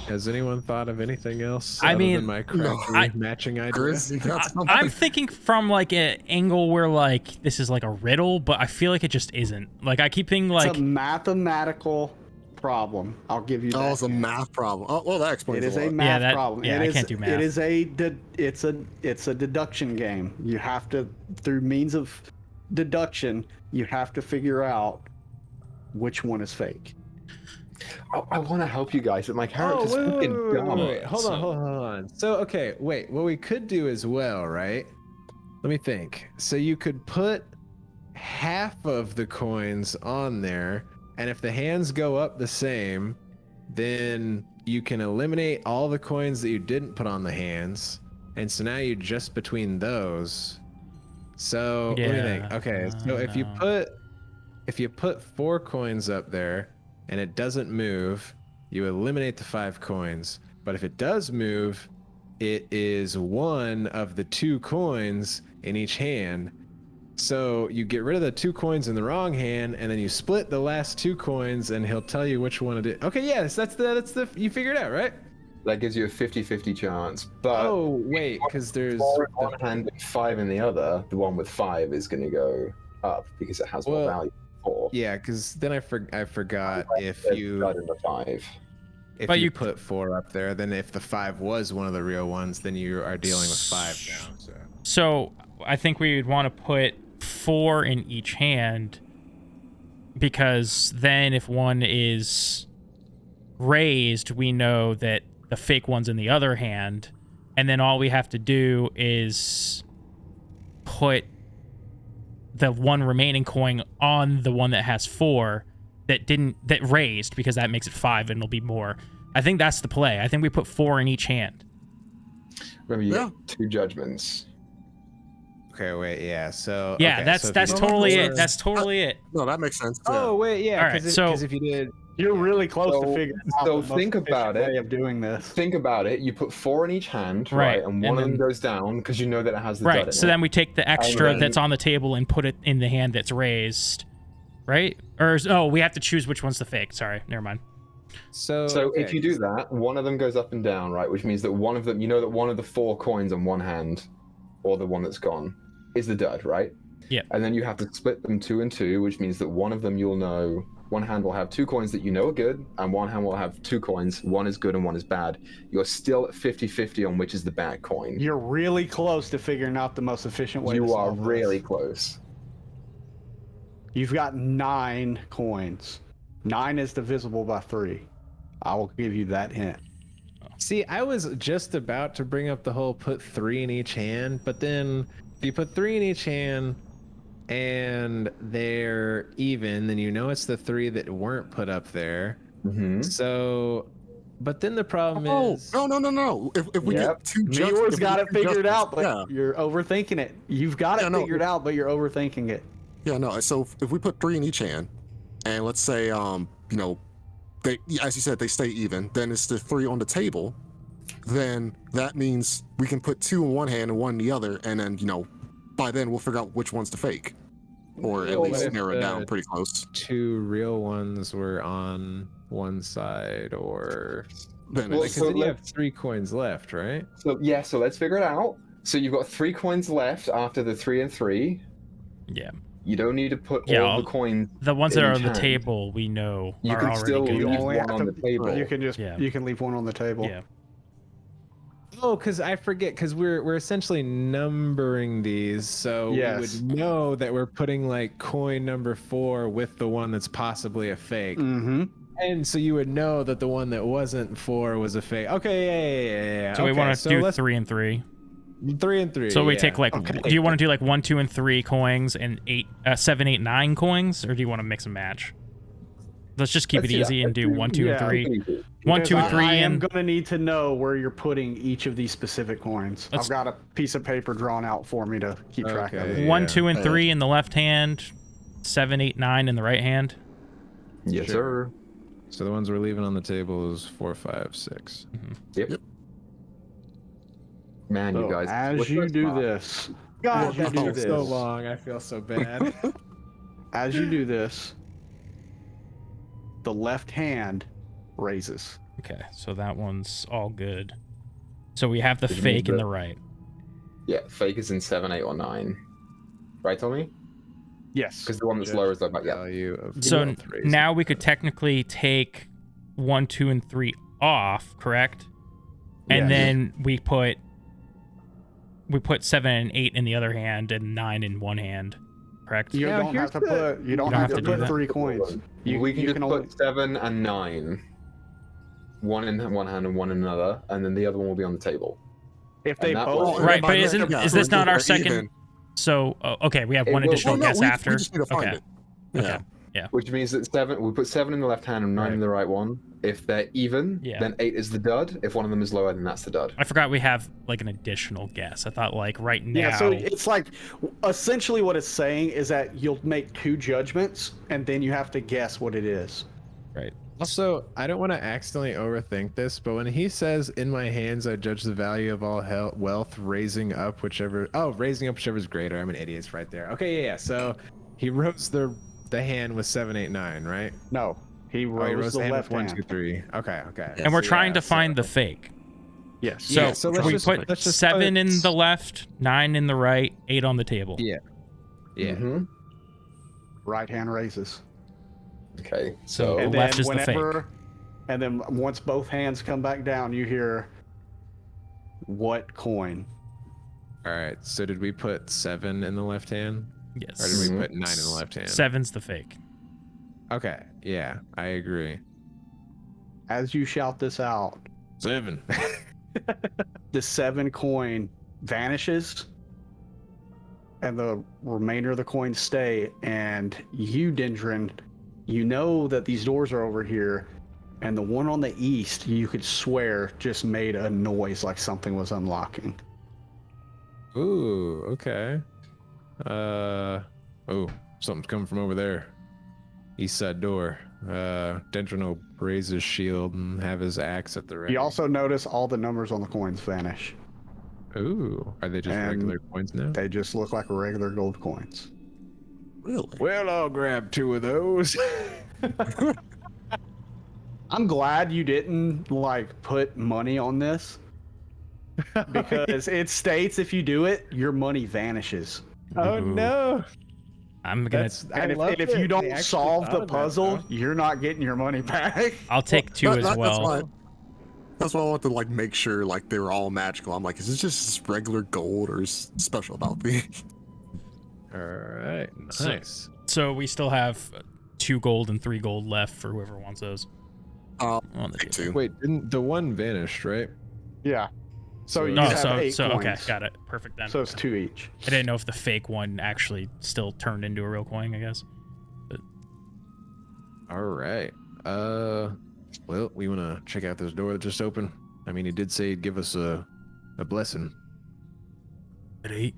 Has anyone thought of anything else? I mean, than my crafty matching idea? Chris, you got something? I'm thinking from like an angle where like this is like a riddle, but I feel like it just isn't. Like I keep thinking like It's a mathematical problem. I'll give you that. Oh, it's a math problem. Oh, well, that explains It is a a lot. math problem. Yeah, It I is- can't do math. It is it's a deduction game. You have to, through means of deduction, you have to figure out which one is fake. I want to help you guys, but my character's fucking dumb. Wait, hold on. So, okay, wait. What we could do as well, right? Let me think. So you could put half of the coins on there, and if the hands go up the same, then you can eliminate all the coins that you didn't put on the hands, and so now you're just between those. So let me think. Okay, so if you put 4 coins up there, and it doesn't move, you eliminate the 5 coins. But if it does move, it is one of the 2 coins in each hand. So you get rid of the 2 coins in the wrong hand, and then you split the last 2 coins, and he'll tell you which one it is. Okay, yes, that's the you figured out, right? That gives you a 50-50 chance. But Oh wait, because there's 4 in one hand and 5 in the other. The one with 5 is going to go up because it has more value. 4. Yeah, because then I forgot if There's you blood in the 5. if But you you- put 4 up there, then if the 5 was one of the real ones, then you are dealing with 5 now. So I think we would want to put 4 in each hand, because then if one is raised, we know that the fake one's in the other hand, and then all we have to do is put the one remaining coin on the one that has 4 that raised, because that makes it 5 and it'll be more. I think that's the play. I think we put 4 in each hand. Remember, you got 2 judgments. Okay, wait, yeah. So Yeah, okay, that's so if you- totally it. That's totally it. No, that makes sense. Oh wait, yeah. All right, Because so- if you did, You're really close So- to figuring out so the most think about efficient it. way of doing this. Think about it. You put 4 in each hand, Right, right? And and one of them then- goes down because you know that it has the dud Right. in So it. then we take the extra then- that's on the table and put it in the hand that's raised, right? Or oh, we have to choose which one's the fake. Sorry, never mind. so So if okay. you do that, one of them goes up and down, right? Which means that one of them, you know that one of the 4 coins on one hand, or the one that's gone, is the dud, right? Yeah. And then you have to split them 2 and 2, which means that one of them you'll know, one hand will have 2 coins that you know are good, and one hand will have 2 coins, one is good and one is bad. You're still at 50-50 on which is the bad coin. You're really close to figuring out the most efficient way to You are solve this. really close. You've got 9 coins. 9 is divisible by 3. I will give you that hint. See, I was just about to bring up the whole put 3 in each hand, but then if you put 3 in each hand and they're even, then you know it's the 3 that weren't put up there. Mm-hmm. So, but then the problem Oh, is, no. If we Yep. get 2 Neo's got it figured out, but yeah. you're overthinking it. You've got it Yeah, no, figured out, but you're overthinking it. Yeah, no. So if we put 3 in each hand, and let's say, they, as you said, they stay even, then it's the 3 on the table. Then that means we can put 2 in one hand and 1 in the other, and then, by then we'll figure out which one's the fake, or at Well, least if narrow it the- down pretty close. 2 real ones were on one side, or Then Well, it's, because then you have let's- 3 coins left, right? So let's figure it out. So you've got 3 coins left after the 3 and 3. Yeah. You don't need to put Yeah, all the coins. The ones that In are each on the hand. table, we know You are can already still good. leave only one have on to- the table. You can just Yeah. you can leave one on the table. Yeah. Oh, because I forget, because we're essentially numbering these, so Yes. we would know that we're putting like coin number 4 with the one that's possibly a fake, Mm-hmm. and so you would know that the one that wasn't 4 was a fake. Okay, yeah. So we Okay, want to do let's 3 and 3. 3 and 3. So we yeah. take like, Okay. do you want to do like 1, 2, and 3 coins and 7, 8, 9 coins, or do you want to mix and match? Let's just keep Let's it do that. easy and do 1, 2, and Yeah. 3. 1, 2, and 3, I am and gonna need to know where you're putting each of these specific coins. Let's- I've got a piece of paper drawn out for me to keep track of Okay. it. 1, Yeah. 2, and 3 in the left hand, 7, 8, 9 in the right hand. Yes, Sure. sir. So the ones we're leaving on the table is 4, 5, 6. Yep. Man, So you guys. as what's you your do spot? this, God, as you that do took this, so long. I feel so bad. as you do this, the left hand raises. Okay, so that one's all good. So we have the Did you fake need in the- the right. Yeah, fake is in 7, 8, or 9. Right, Tommy? Yes. Because the one that's lower is like, yeah. Value of So both raises. now we could technically take 1, 2, and 3 off, correct? And Yes. then we put 7 and 8 in the other hand and 9 in one hand, correct? You Now, don't have here's to the- put. You don't don't have have to to do put that. 3 coins. We can you just can put only. 7 and 9. One in one hand and one in another, and then the other one will be on the table. If they and that both. way- Right, by but then- isn't- yeah, is this so not our we're second- even. So, okay, we have It one will- additional Well, no, guess we after. just need to find Okay. it. Yeah. Okay. Which means that we put 7 in the left hand and 9 in Right. the right one. If they're even, Yeah. then 8 is the dud. If one of them is lower, then that's the dud. I forgot we have like an additional guess. I thought like right now. Yeah, so it's like essentially what it's saying is that you'll make 2 judgments and then you have to guess what it is. Right. Also, I don't want to accidentally overthink this, but when he says, "In my hands, I judge the value of all wealth, raising up whichever." Oh, raising up whichever is greater. I'm an idiot. It's right there. Okay, yeah. So he rose the hand with 7, 8, 9, right? No, he Oh, he rose rose the the hand left with 1, hand. 2, 3. Okay, okay. And we're So, trying yeah, to find so- the fake. Yes. So, Yeah, so let's we just- put let's just 7 put- in the left, 9 in the right, 8 on the table. Yeah. Yeah. Mhm. Right hand raises. Okay. So And left then is the fake. and then once both hands come back down, you hear what coin? All right. So did we put 7 in the left hand, or Yes. did we put 9 in the left hand? 7's the fake. Okay. Yeah, I agree. As you shout this out, 7. the 7 coin vanishes and the remainder of the coins stay. And you, Dendron, you know that these doors are over here, and the one on the east, you could swear, just made a noise like something was unlocking. Ooh. Okay. Oh, something's coming from over there. East side door. Dendron will raise his shield and have his axe at the ready. You also notice all the numbers on the coins vanish. Ooh, are they just And regular coins now? They just look like regular gold coins. Really? Well, I'll grab 2 of those. I'm glad you didn't like put money on this, because it states if you do it, your money vanishes. Oh Ooh. no! I'm gonna. And if you don't solve the puzzle, you're not getting your money back. I'll take 2 as well. That's why I want to like make sure like they were all magical. I'm like, is this just regular gold or is special about the? All right, So- nice. So we still have 2 gold and 3 gold left for whoever wants those. On the Take table. 2. Wait, didn't the one vanished, right? Yeah. So you No, have 8 so coins. okay, got it. Perfect then. So it's 2 each. I didn't know if the fake one actually still turned into a real coin, I guess. All right. Well, we want to check out this door that just opened. I mean, he did say he'd give us a blessing. At 8.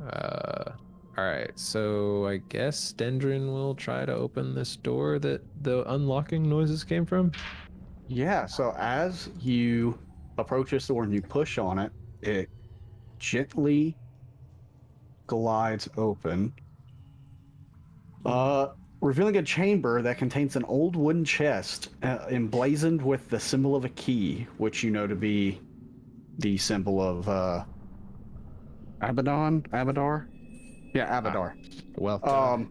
All right. So I guess Dendron will try to open this door that the unlocking noises came from. Yeah, so as you approach this door and you push on it, it gently glides open, revealing a chamber that contains an old wooden chest emblazoned with the symbol of a key, which you know to be the symbol of Abadar? Yeah, Abadar. Well,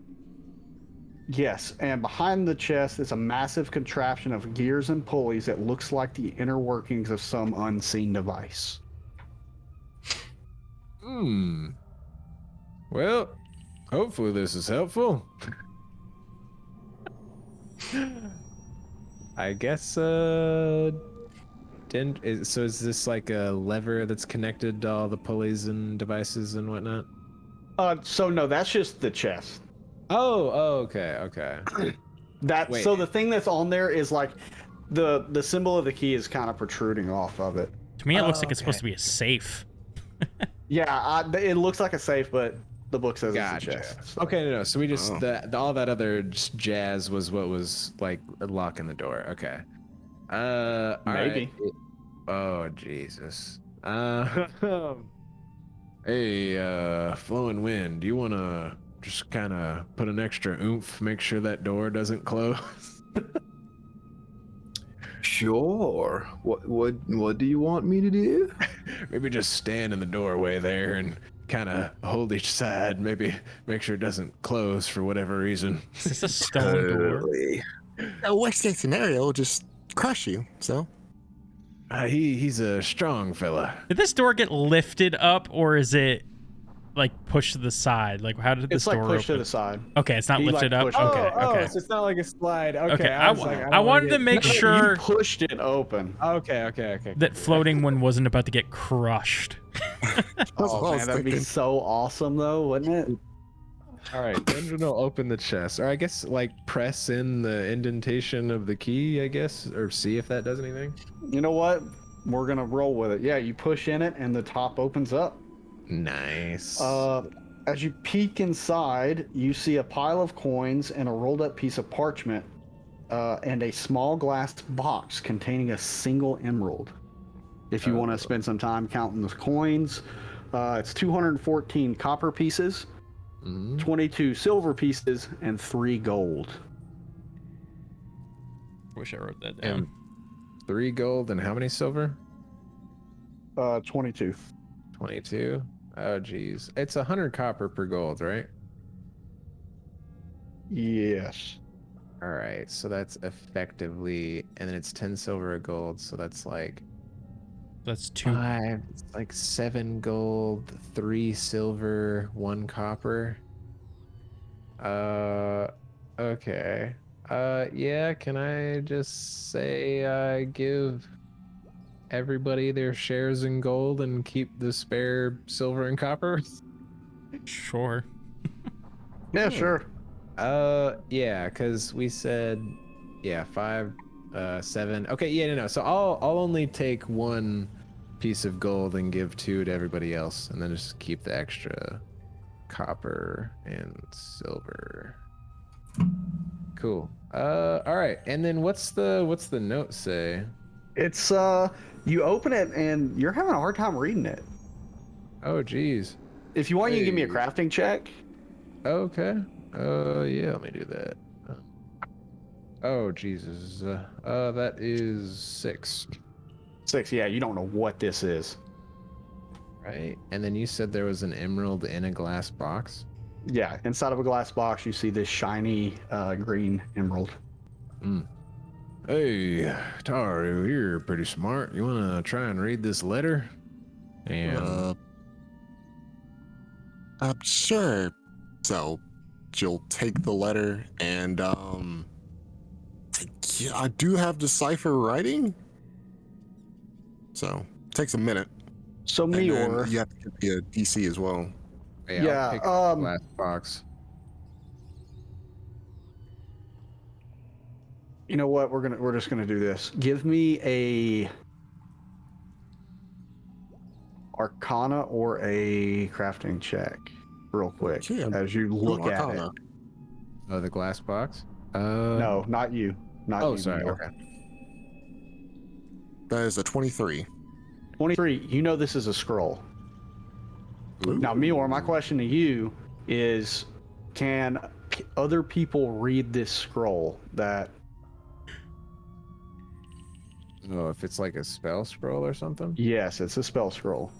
Yes, and behind the chest is a massive contraption of gears and pulleys that looks like the inner workings of some unseen device. Well, hopefully this is helpful. I guess, so is this like a lever that's connected to all the pulleys and devices and whatnot? So no, that's just the chest. Oh, okay. Wait. So the thing that's on there is like the symbol of the key is kind of protruding off of it. To me, it looks like it's supposed to be a safe. Yeah, it looks like a safe, but the book says Gotcha. it's a chest. So. Okay, no. So we just all that other just jazz was what was like locking the door. Okay. All Maybe. right. Oh Jesus. Hey, Flowing Wind, do you want to just kind of put an extra oomph, make sure that door doesn't close? Sure. What do you want me to do? Maybe just stand in the doorway there and kind of hold each side. Maybe make sure it doesn't close for whatever reason. Is this a stone door? Totally. The worst case scenario will just crush you. So He's a strong fella. Did this door get lifted up, or is it like pushed to the side? Like, how did this It's like door pushed to open? the side. Okay, it's not He, lifted like, up. pushed it. Okay. So it's not like a slide. Okay. Okay, I don't wanted to make You sure pushed it open. Okay. that floating one wasn't about to get crushed. that's what I Oh was man, that'd be thinking. so awesome though, wouldn't it? All right, Dendron will open the chest, or I guess like press in the indentation of the key, I guess, or see if that does anything. You know what? We're gonna roll with it. Yeah, you push in it and the top opens up. Nice. As you peek inside, you see a pile of coins and a rolled up piece of parchment, and a small glass box containing a single emerald. If you want to spend some time counting the coins, it's 214 copper pieces, 22 silver pieces, and 3 gold. Wish I wrote that down. 3 gold and how many silver? 22. 22. Oh, geez. It's 100 copper per gold, right? Yes. All right. So that's effectively, and then it's 10 silver, a gold. So that's like That's 2. 5. It's like 7 gold, 3 silver, 1 copper. Okay. Yeah. Can I just say I give everybody their shares in gold and keep the spare silver and copper? Sure. Yeah, sure. Yeah, because we said, yeah, 5, 7. Okay, yeah, no. So I'll only take 1 piece of gold and give 2 to everybody else, and then just keep the extra copper and silver. Cool. All right. And then what's the note say? It's you open it and you're having a hard time reading it. Oh, geez. If you want, you can give me a crafting check. Okay. Yeah, let me do that. Oh, Jesus. That is 6. 6. Yeah, you don't know what this is. Right. And then you said there was an emerald in a glass box? Yeah, inside of a glass box, you see this shiny green emerald. Hey, Taru, you're pretty smart. You want to try and read this letter? And Sure. So, you'll take the letter and yeah, I do have decipher writing. So, it takes a minute. So And then Meor, you have to get the DC as well. Yeah, I'll pick up the glass box. you know what? We're just gonna do this. Give me a Arcana or a crafting check, real quick, Okay, I'm as you look doing at it. Arcana. Oh, the glass box? No, not you. Not Oh, you, sorry. Meor. Okay. That is a 23. 23. You know this is a scroll. Ooh. Now, Meor, my question to you is, can other people read this scroll? That Oh, if it's like a spell scroll or something? yes, it's a spell scroll.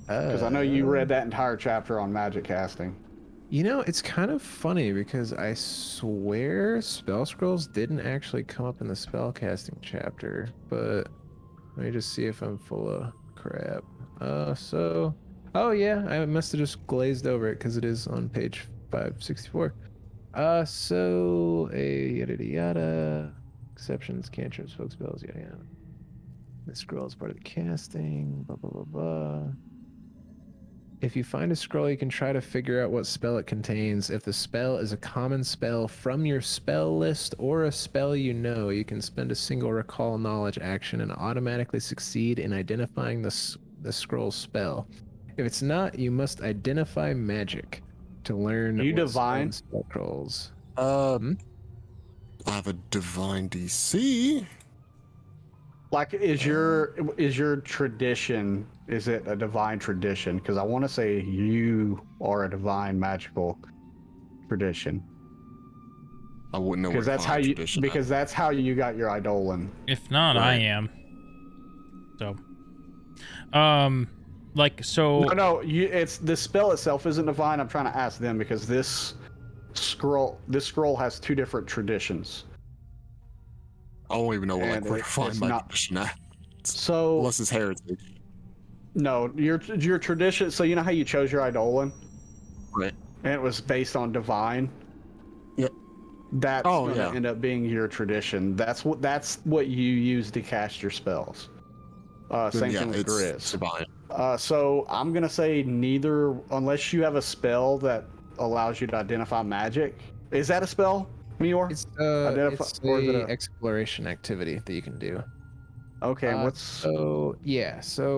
Because I know you read that entire chapter on magic casting. You know, it's kind of funny because I swear spell scrolls didn't actually come up in the spell casting chapter, but let me just see if I'm full of crap. Oh yeah, I must have just glazed over it because it is on page 564. Yada yada, exceptions, cantrips, folk spells, yada yada. This scroll is part of the casting, blah blah blah blah. If you find a scroll, you can try to figure out what spell it contains. If the spell is a common spell from your spell list or a spell you know, you can spend a single recall knowledge action and automatically succeed in identifying the scroll spell. If it's not, you must identify magic to learn You what divine? spell scrolls. I have a divine DC. Like, is your tradition? Is it a divine tradition? Because I want to say you are a divine magical tradition. I wouldn't know Because what that's how you. tradition Because that's how you got your Eidolon. If not, I Right. am. So, so. No, it's the spell itself isn't divine. I'm trying to ask them because this scroll has 2 different traditions. I don't even know where And to find it's my not- tradition at. So Unless it's heritage. no, your tradition. So you know how you chose your Eidolon, Right. and it was based on divine. Yep. That's Oh, gonna yeah. end up being your tradition. That's what you use to cast your spells. Same Yeah, thing with it's Grizz. divine. So I'm gonna say neither, unless you have a spell that allows you to identify magic. Is that a spell, Meor? It's Identify- it's or is it a a- exploration activity that you can do. Okay, what's So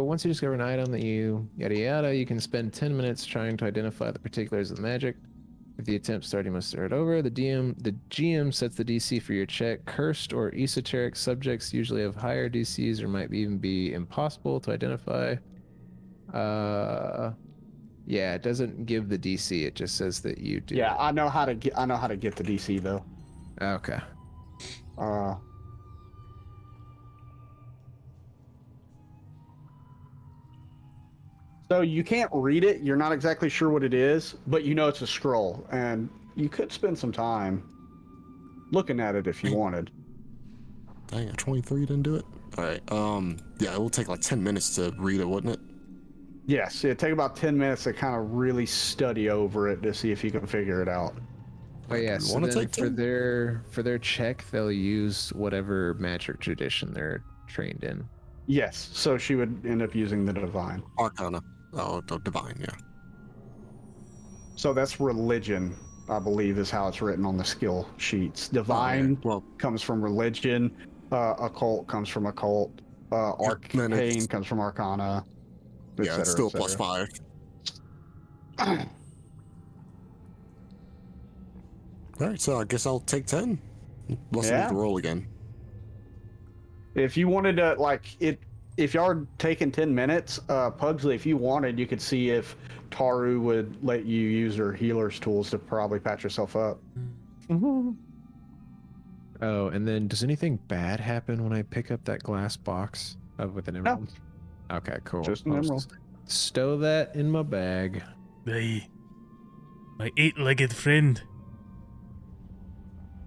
once you discover an item that you yada yada, you can spend 10 minutes trying to identify the particulars of the magic. If the attempt starts, you must start over. The GM sets the DC for your check. Cursed or esoteric subjects usually have higher DCs or might even be impossible to identify. Yeah, it doesn't give the DC. It just says that you do. Yeah, I know how to get the DC though. Okay. So you can't read it. You're not exactly sure what it is, but you know it's a scroll, and you could spend some time looking at it if you wanted. Dang, a 23 didn't do it. All right. Yeah, it will take like 10 minutes to read it, wouldn't it? Yes, it'd take about 10 minutes to kind of really study over it to see if you can figure it out. Oh yeah, so wanna then take 10? for their check, they'll use whatever magic tradition they're trained in. Yes, so she would end up using the divine. Arcana. Oh, the divine, yeah. So that's religion, I believe, is how it's written on the skill sheets. Divine Well, comes from religion. Occult comes from occult. Arcane comes from arcana. yeah, it's still plus 5. All right, so I guess I'll take 10. Let's Yeah. need to roll again. If you wanted to, if y'all are taking 10 minutes, Pugsley, if you wanted, you could see if Taru would let you use her healer's tools to probably patch yourself up. Oh, and then does anything bad happen when I pick up that glass box with an emerald? Okay, cool. Just an I'll emerald. Stow that in my bag. Hey, my 8-legged friend.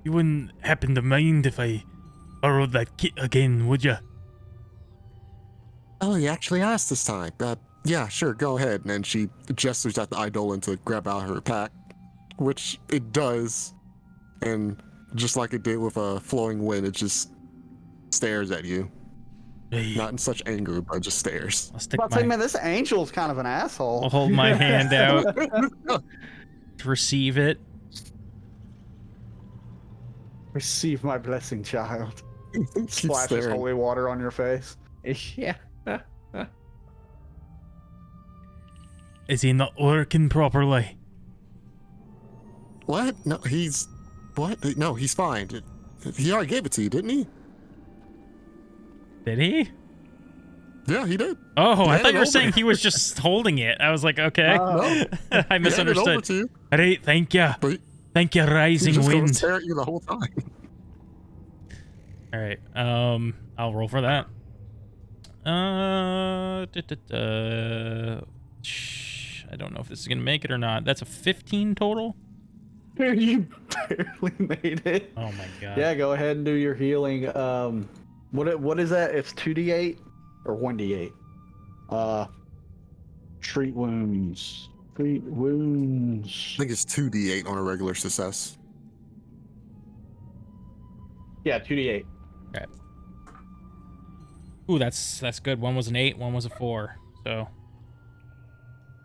You wouldn't happen to mind if I borrowed that kit again, would ya? Oh, he actually asked this time. Yeah, sure, go ahead. And then she gestures at the Eidolon to grab out her pack, which it does. And just like it did with a flowing wind, it just stares at you. Hey, Not in such anger, but just stares. I'll stick I'll say, my... man, this angel's kind of an asshole. I'll hold my hand out to receive it. Receive my blessing, child. Keep Splashes staring. holy water on your face. Yeah. Is he not working properly? What? No, he's... What? No, he's fine. He already gave it to you, didn't he? Did he? Yeah, he did. Oh, I handed thought you were over. saying he was just holding it. I was like, okay. No, I he handed it over misunderstood. to you, All right, thank ya. but Thank you, he's Rising just gonna Wind. stare at you the whole time. All right, I'll roll for that. I don't know if this is gonna make it or not. That's a 15 total. You barely made it. Oh my god. Yeah, go ahead and do your healing. What is that? It's 2d8 or 1d8. Treat wounds. Treat wounds. I think it's 2d8 on a regular success. Yeah, 2d8. Okay. Ooh, that's good. One was an 8, one was a 4. So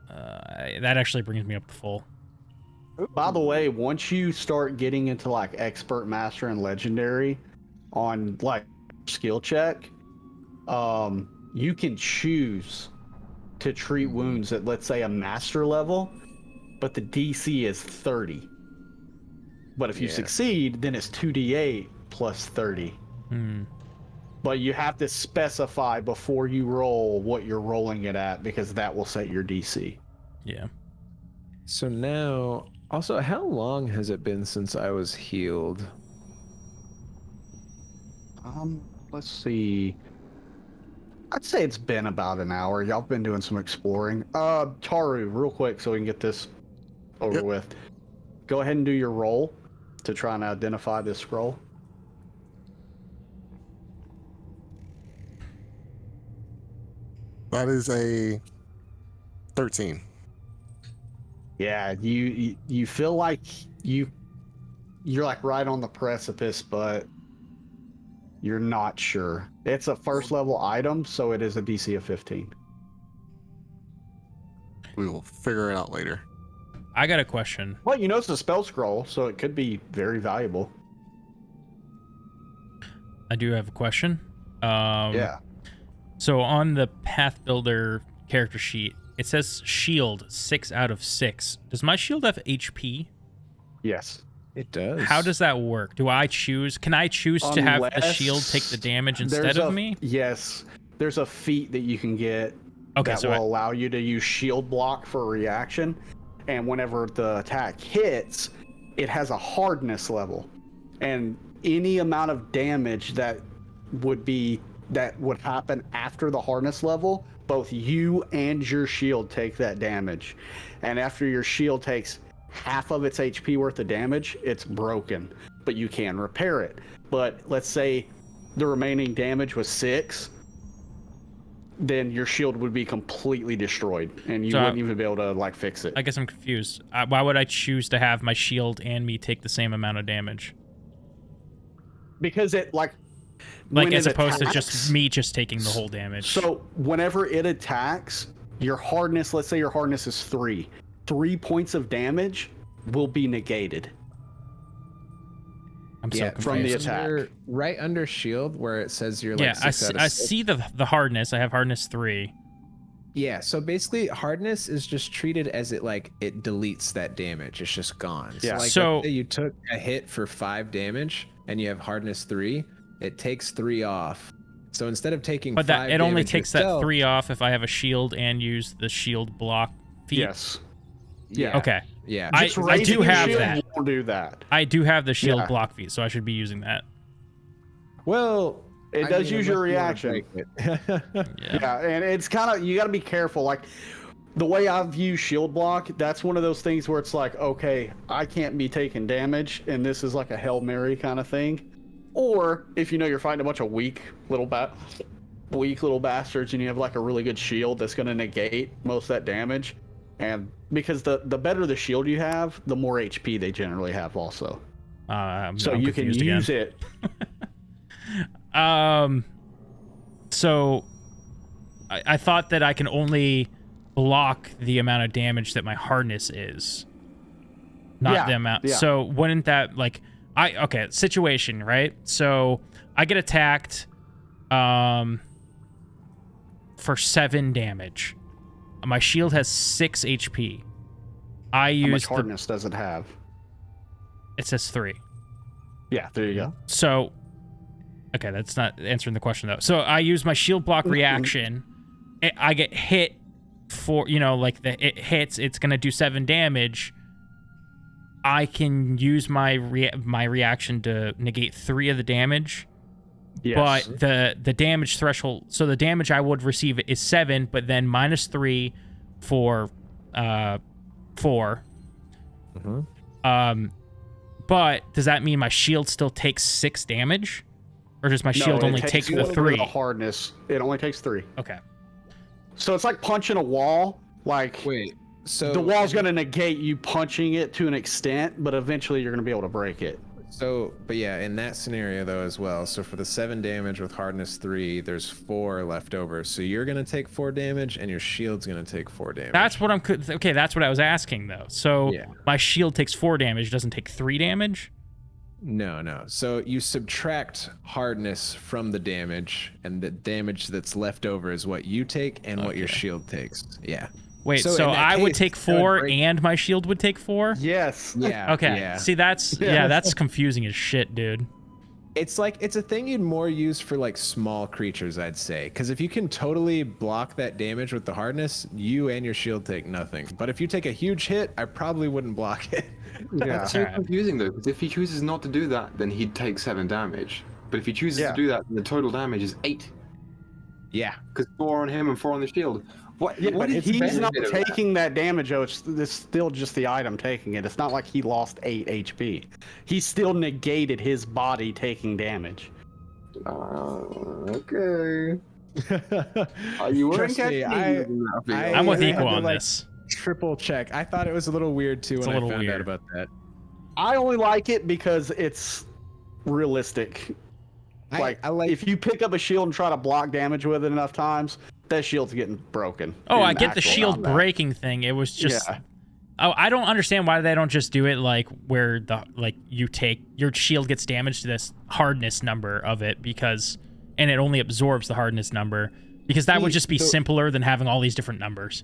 that actually brings me up to full. By the way, once you start getting into like expert, master, and legendary on like skill check, you can choose to treat wounds at, let's say, a master level, but the DC is 30. But if you succeed, then it's 2d8 plus 30. But you have to specify before you roll what you're rolling it at, because that will set your DC. Yeah. So now, also, how long has it been since I was healed? Let's see. I'd say it's been about an hour. Y'all been doing some exploring. Taru, real quick, so we can get this over with. Go ahead and do your roll to try and identify this scroll. That is a 13. Yeah, you feel like you're like right on the precipice, but you're not sure. It's a first level item, so it is a DC of 15. We will figure it out later. I got a question. Well, you know it's a spell scroll, so it could be very valuable. I do have a question. Yeah. So on the Path Builder character sheet, it says shield 6 out of 6. Does my shield have HP? Yes. It does. How does that work? Do I choose? Can I choose to have the Unless shield take the damage there's instead of a- me? Yes. There's a feat that you can get Okay, that so will allow you to use shield block for a reaction. And whenever the attack hits, it has a hardness level. And any amount of damage that would happen after the hardness level, both you and your shield take that damage. And after your shield takes half of its HP worth of damage, it's broken, but you can repair it. But let's say the remaining damage was 6, then your shield would be completely destroyed, and you So, wouldn't even be able to like fix it. I guess I'm confused. Why would I choose to have my shield and me take the same amount of damage? Because it Like when as it opposed to attacks- just me just taking the whole damage. So whenever it attacks, your hardness, let's say your hardness is 3 points of damage will be negated. I'm so Yeah, confused. from the attack. Right under shield where it says you're like Yeah, I 6 out of I 6. see the hardness. I have hardness 3. Yeah, so basically hardness is just treated as it deletes that damage. It's just gone. Yeah. So- let's say you took a hit for 5 damage and you have hardness 3, it takes 3 off. So instead of taking But 5 that it only damage takes yourself, that 3 off if I have a shield and use the shield block feat. Yes. Yeah. Okay. Yeah. I Just raising do your have shield that. won't do that. I do have the shield Yeah. block feat, so I should be using that. Well, It does use your reaction. Yeah. Yeah, and it's kind of, you got to be careful. Like the way I've used shield block, that's one of those things where it's like, okay, I can't be taking damage, and this is like a Hail Mary kind of thing. Or if you know you're fighting a bunch of weak little bastards, and you have like a really good shield that's going to negate most of that damage. And because the better the shield you have, the more HP they generally have also. So I'm you can confused use again. it. So I thought that I can only block the amount of damage that my hardness is, not Yeah, the amount. yeah. So wouldn't that okay, situation, right? So I get attacked for 7 damage. My shield has 6 HP. I How much use hardness does it have? it says 3. Yeah, there you go. So, okay, that's not answering the question though. So I use my shield block reaction. I get hit for, it hits. It's gonna do 7 damage. I can use my reaction to negate 3 of the damage. Yes. But the damage threshold. So the damage I would receive is 7, but then -3 for 4. Mhm. But does that mean my shield still takes 6 damage, or does my shield only take the 3? The hardness. It only takes 3. Okay. So it's like punching a wall. Like Wait. So the wall's gonna negate you punching it to an extent, but eventually you're gonna be able to break it. but yeah, in that scenario though as well. So for the 7 damage with hardness 3, there's 4 left over. So you're gonna take 4 damage, and your shield's gonna take 4 damage. That's what okay, that's what I was asking though. So Yeah. my shield takes 4 damage, doesn't take 3 damage? No. So you subtract hardness from the damage, and the damage that's left over is what you take and what your Okay. shield takes. Yeah. Wait, So so in that I would case, take that would 4 break- and my shield would take 4? Yes. Yeah. Okay. Yeah. See, that's that's confusing as shit, dude. It's a thing you'd more use for like small creatures, I'd say. Because if you can totally block that damage with the hardness, you and your shield take nothing. But if you take a huge hit, I probably wouldn't block it. Yeah. That's so Alright. confusing though, because if he chooses not to do that, then he'd take 7 damage. But if he chooses Yeah. to do that, then the total damage is 8. Yeah. Because 4 on him and 4 on the shield. What? Yeah, what but is the he's not benefit of that? taking that damage, though. It's still just the item taking it. It's not like he lost 8 HP. He still negated his body taking damage. Okay. You weren't Trust me, catching I'm with I Equal had to, on like, this. Triple check. I thought it was a little weird too It's when a I little found weird. out about that. I only like it because it's realistic. Like, I like if you pick up a shield and try to block damage with it enough times, that shield's getting broken. Oh, in I get the actual shield combat. breaking thing. It was just Yeah. Oh, I don't understand why they don't just do it like where you take your shield gets damaged to this hardness number of it, because and it only absorbs the hardness number, because that would just be So- simpler than having all these different numbers.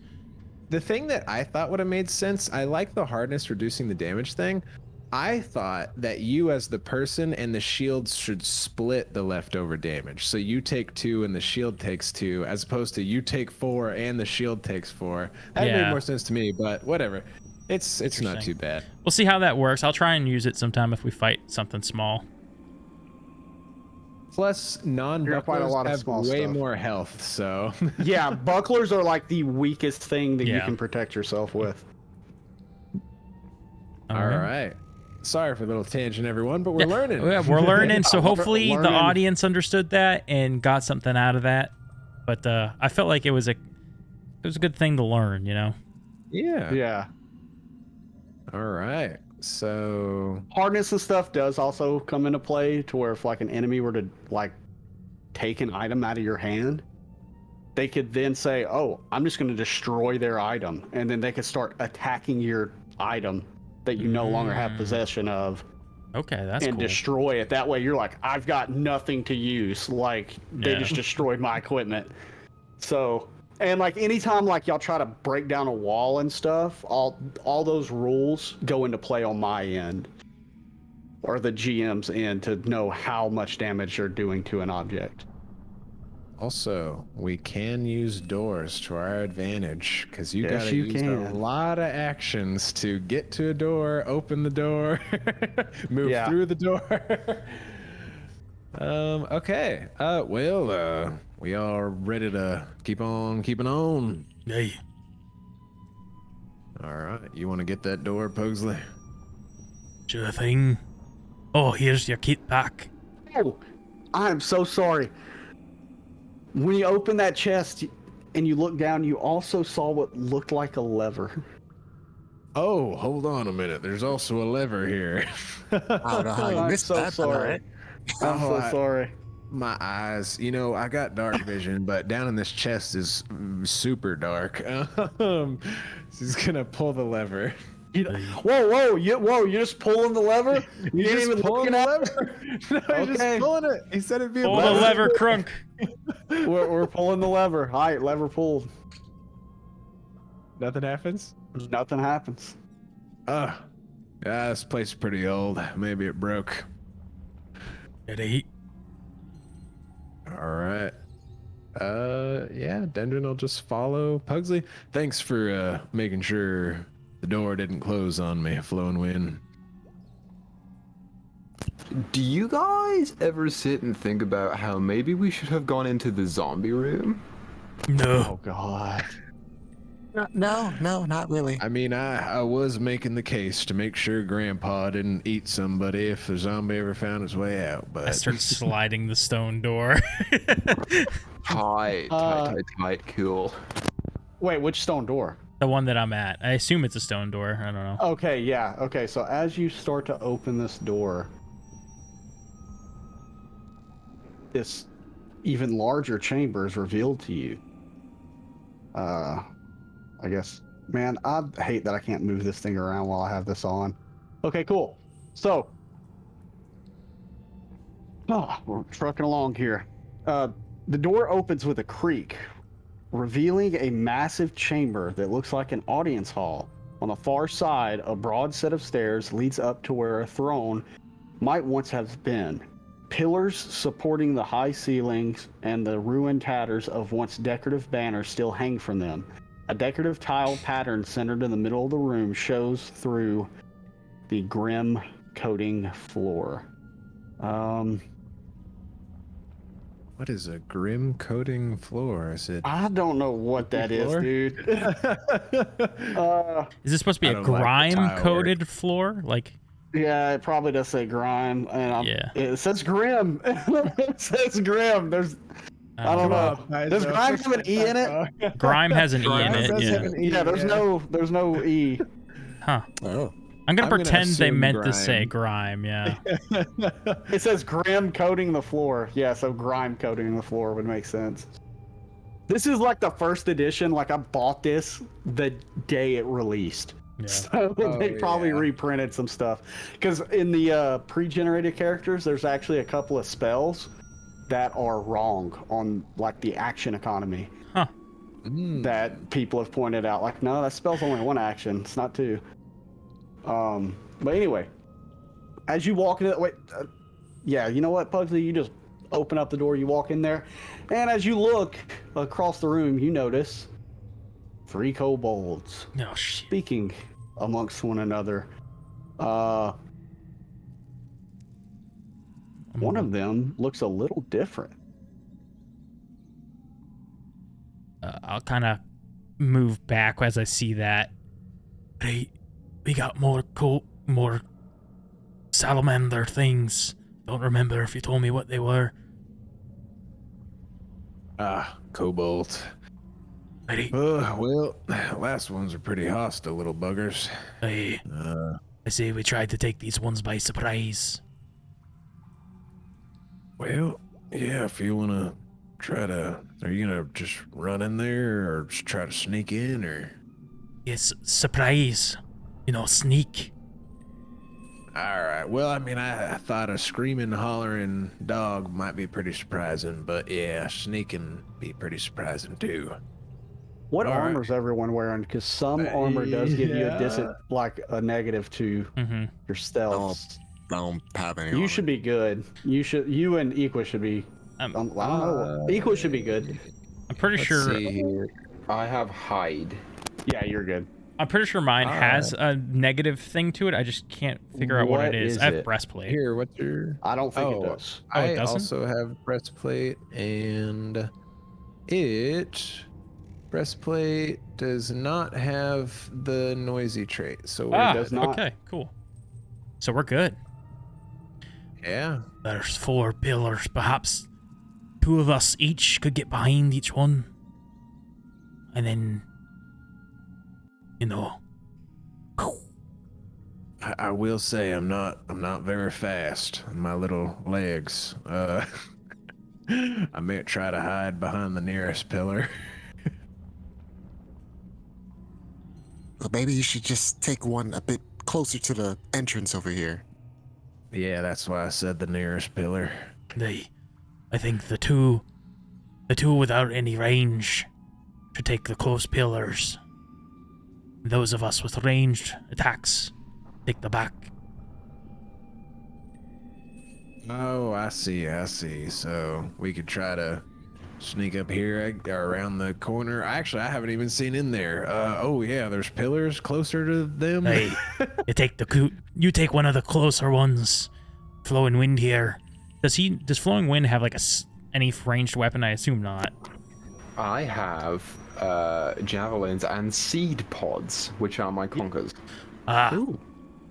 The thing that I thought would have made sense, I like the hardness reducing the damage thing. I thought that you as the person and the shields should split the leftover damage. So you take 2 and the shield takes 2, as opposed to you take 4 and the shield takes 4. That Yeah. made more sense to me, but whatever. It's not too bad. We'll see how that works. I'll try and use it sometime if we fight something small. Plus, You're gonna find a non-bucklers lot of have small way stuff. more health, so... Yeah, bucklers are like the weakest thing that you Yeah. can protect yourself with. All right. Sorry for the little tangent, everyone, but we're learning. Yeah, we're learning, so We're hopefully the learning. audience understood that and got something out of that. But I felt like it was a good thing to learn, you know? Yeah. Yeah. All right. So... Hardness and stuff does also come into play to where if like an enemy were to like take an item out of your hand, they could then say, oh, I'm just going to destroy their item. And then they could start attacking your item that you no longer have possession of Okay, that's and cool. destroy it. That way you're like, I've got nothing to use. Like they Yeah. just destroyed my equipment. So, and like anytime like y'all try to break down a wall and stuff, all those rules go into play on my end or the GM's end to know how much damage you're doing to an object. Also, we can use doors to our advantage because you Yes, gotta you use a can. lot of actions to get to a door, open the door, move Yeah. through the door. Okay. We are ready to keep on keeping on. Hey, All right. You want to get that door, Pugsley? sure thing. Oh, here's your kit back. Oh, I am so sorry. When you open that chest and you look down, you also saw what looked like a lever. Oh, hold on a minute. There's also a lever here. I don't know how you I'm missed so that, but sorry. alright. I'm so sorry. My eyes, I got dark vision, but down in this chest is super dark. She's gonna pull the lever. Whoa, you're just pulling the lever? You ain't even pulling looking the at it? lever. No, he's Okay. just pulling it. He said it'd be a Pull the lever, crunk. We're pulling the lever. All right, lever pulled. Nothing happens. Nothing happens. Yeah, this place is pretty old. Maybe it broke. Ready? All right. Yeah, Dendron will just follow Pugsley. Thanks for making sure the door didn't close on me, Flowing Wind. Do you guys ever sit and think about how maybe we should have gone into the zombie room? No. Oh God. No, not really. I mean, I was making the case to make sure Grandpa didn't eat somebody if the zombie ever found his way out, but I start sliding the stone door. Tight, cool. Wait, which stone door? The one that I'm at. I assume it's a stone door. I don't know. Okay, yeah. Okay, so as you start to open this door, this even larger chamber is revealed to you. I guess, man, I hate that I can't move this thing around while I have this on. Okay, cool. So, we're trucking along here. The door opens with a creak, revealing a massive chamber that looks like an audience hall. On the far side, a broad set of stairs leads up to where a throne might once have been. Pillars supporting the high ceilings and the ruined tatters of once decorative banners still hang from them. A decorative tile pattern centered in the middle of the room shows through the grim coating floor. what is a grim coating floor? Is it? I don't know what that is, Floor? dude. Is this supposed to be I a don't like the tile grime-coated floor? Like, Yeah, it probably does say grime, and Yeah. it says grim. It says grim. There's, I don't know. Does grime have an E in it? Grime has an E in Grime it. does Yeah. have an E, Yeah, there's no E. Huh. Oh. I'm gonna I'm gonna pretend they assume meant to say grime. grime. Yeah. It says grim coating the floor. Yeah, so grime coating the floor would make sense. This is like the first edition. Like I bought this the day it released. Yeah. So Oh, they probably yeah. reprinted some stuff. Because in the pre-generated characters, there's actually a couple of spells that are wrong on like the action economy. Huh. That people have pointed out. Like, no, that spell's only 1 action. It's not 2. But anyway, as you walk into yeah, you know what, Pugsley? You just open up the door, you walk in there, and as you look across the room, you notice 3 kobolds speaking amongst one another. One of them looks a little different. I'll kind of move back as I see that. Hey, we got more salamander things. Don't remember if you told me what they were. Kobold. Ready? Well, last ones are pretty hostile, little buggers. Hey, I say we tried to take these ones by surprise. Well, yeah, if you want to try to... Are you going to just run in there or just try to sneak in or... Yes, surprise. You know, sneak. Alright, well, I mean, I thought a screaming, hollering dog might be pretty surprising, but yeah, sneaking be pretty surprising too. What All right. armor's everyone wearing? Because some armor does give you a negative to your stealth. I don't have any. You should be good. You and Equa should be. I don't know. Equa should be good. I'm pretty Let's sure. see here. I have hide. Yeah, you're good. I'm pretty sure mine has a negative thing to it. I just can't figure out what it is. I have breastplate. Here, what's your... I don't think it does. Oh, it I doesn't? also have breastplate, and breastplate does not have the noisy trait, so it does not. Okay, cool. So we're good. Yeah. There's 4 pillars. Perhaps 2 of us each could get behind each one. And then, you know. I will say I'm not very fast on my little legs. I may try to hide behind the nearest pillar. Well, maybe you should just take one a bit closer to the entrance over here. Yeah, that's why I said the nearest pillar. I think the two without any range should take the close pillars. Those of us with ranged attacks take the back. Oh, I see. So we could try to sneak up here or around the corner. Actually, I haven't even seen in there. Oh yeah, there's pillars closer to them. Hey, you take one of the closer ones. Flowing Wind here. Does Flowing Wind have like any ranged weapon? I assume not. I have javelins and seed pods, which are my conkers. Ooh.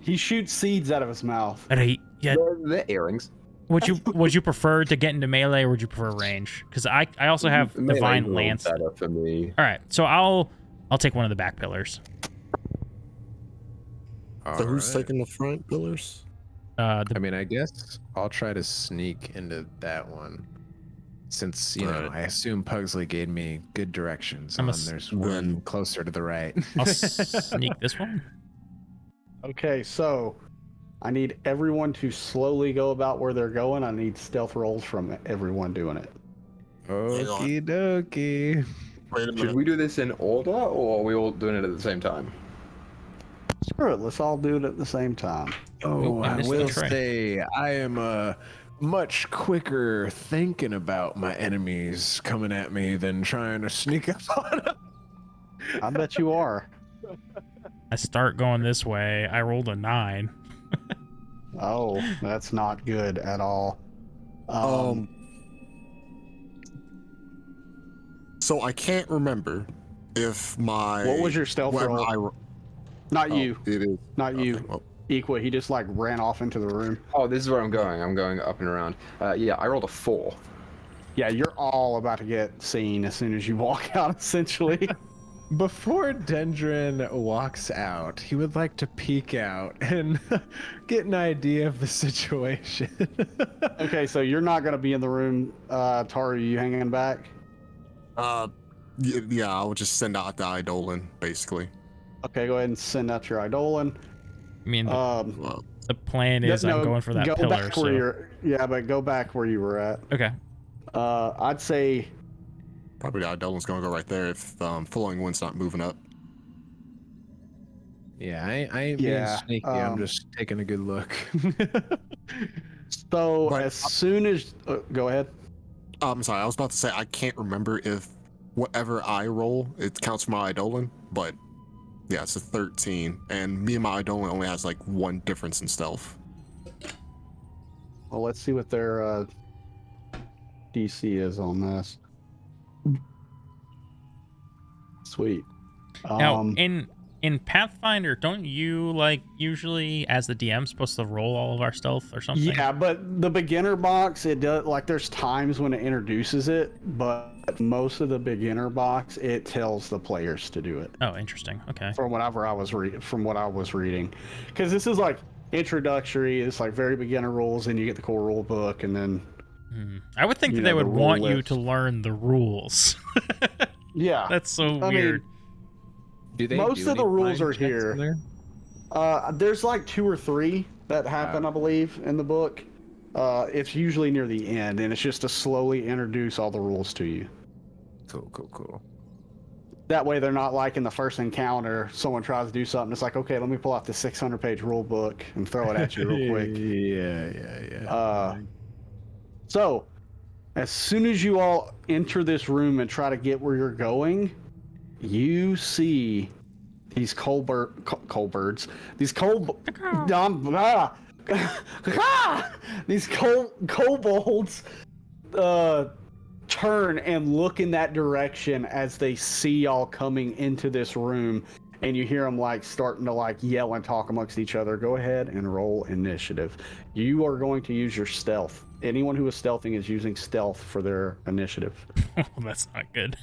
He shoots seeds out of his mouth. Right. Yeah. They're earrings. Would you prefer to get into melee or would you prefer range? Because I also have Divine Lance. Better for me. All right, so I'll take one of the back pillars. So who's taking the front pillars? I mean, I guess I'll try to sneak into that one. Since, you know, I assume Pugsley gave me good directions. There's one closer to the right. I'll sneak this one. Okay, so I need everyone to slowly go about where they're going. I need stealth rolls from everyone doing it. Okie dokie. Wait a minute. Should we do this in order, or are we all doing it at the same time? Screw it, let's all do it at the same time. Oh, I I missed will the tray. say I am much quicker thinking about my enemies coming at me than trying to sneak up on them. I bet you are. I start going this way. I rolled a 9. Oh, that's not good at all. So I can't remember if my... What was your stealth roll? Not you. It is. Not you. Okay, well, Equa, he just like ran off into the room. Oh, this is where I'm going. I'm going up and around. Yeah, I rolled a 4. Yeah, you're all about to get seen as soon as you walk out, essentially. Before Dendron walks out, he would like to peek out and get an idea of the situation. Okay, so you're not going to be in the room. Taru, you hanging back? yeah, I will just send out the Eidolon, basically. Okay, go ahead and send out your Eidolon. I mean, Well, the plan is I'm going for that go pillar. Back where you're, yeah, but go back where you were at. Okay. I'd say Probably the Eidolon's gonna go right there if Flowing Wind's not moving up. Yeah, I ain't being Yeah, sneaky. I'm just taking a good look. so. But- As soon as go ahead. I'm sorry, I was about to say I can't remember if whatever I roll, it counts for my Eidolon, but yeah, it's a 13, and me and my Eidolon only has like 1 difference in stealth. Well, let's see what their DC is on this. Sweet. Now, in Pathfinder, don't you like usually, as the DM, supposed to roll all of our stealth or something? Yeah, but the beginner box, it does like there's times when it introduces it, but most of the beginner box, it tells the players to do it. Oh, interesting. Okay. From whatever I was reading, because this is like introductory. It's like very beginner rules, and you get the core rule book, and then I would think that they would want you to learn the rules. yeah, That's so I weird. mean, Do they most do of the any rules blind are checks here. in there? There's like 2 or 3 that happen, I believe, in the book. It's usually near the end, and it's just to slowly introduce all the rules to you. Cool. That way, they're not like in the first encounter, someone tries to do something. It's like, okay, let me pull out the 600-page rule book and throw it at you real quick. Yeah. So, as soon as you all enter this room and try to get where you're going, you see these Colbirds, these these kobolds turn and look in that direction as they see y'all coming into this room, and you hear them like starting to like yell and talk amongst each other. Go ahead and roll initiative. You are going to use your stealth. Anyone who is stealthing is using stealth for their initiative. Well, that's not good.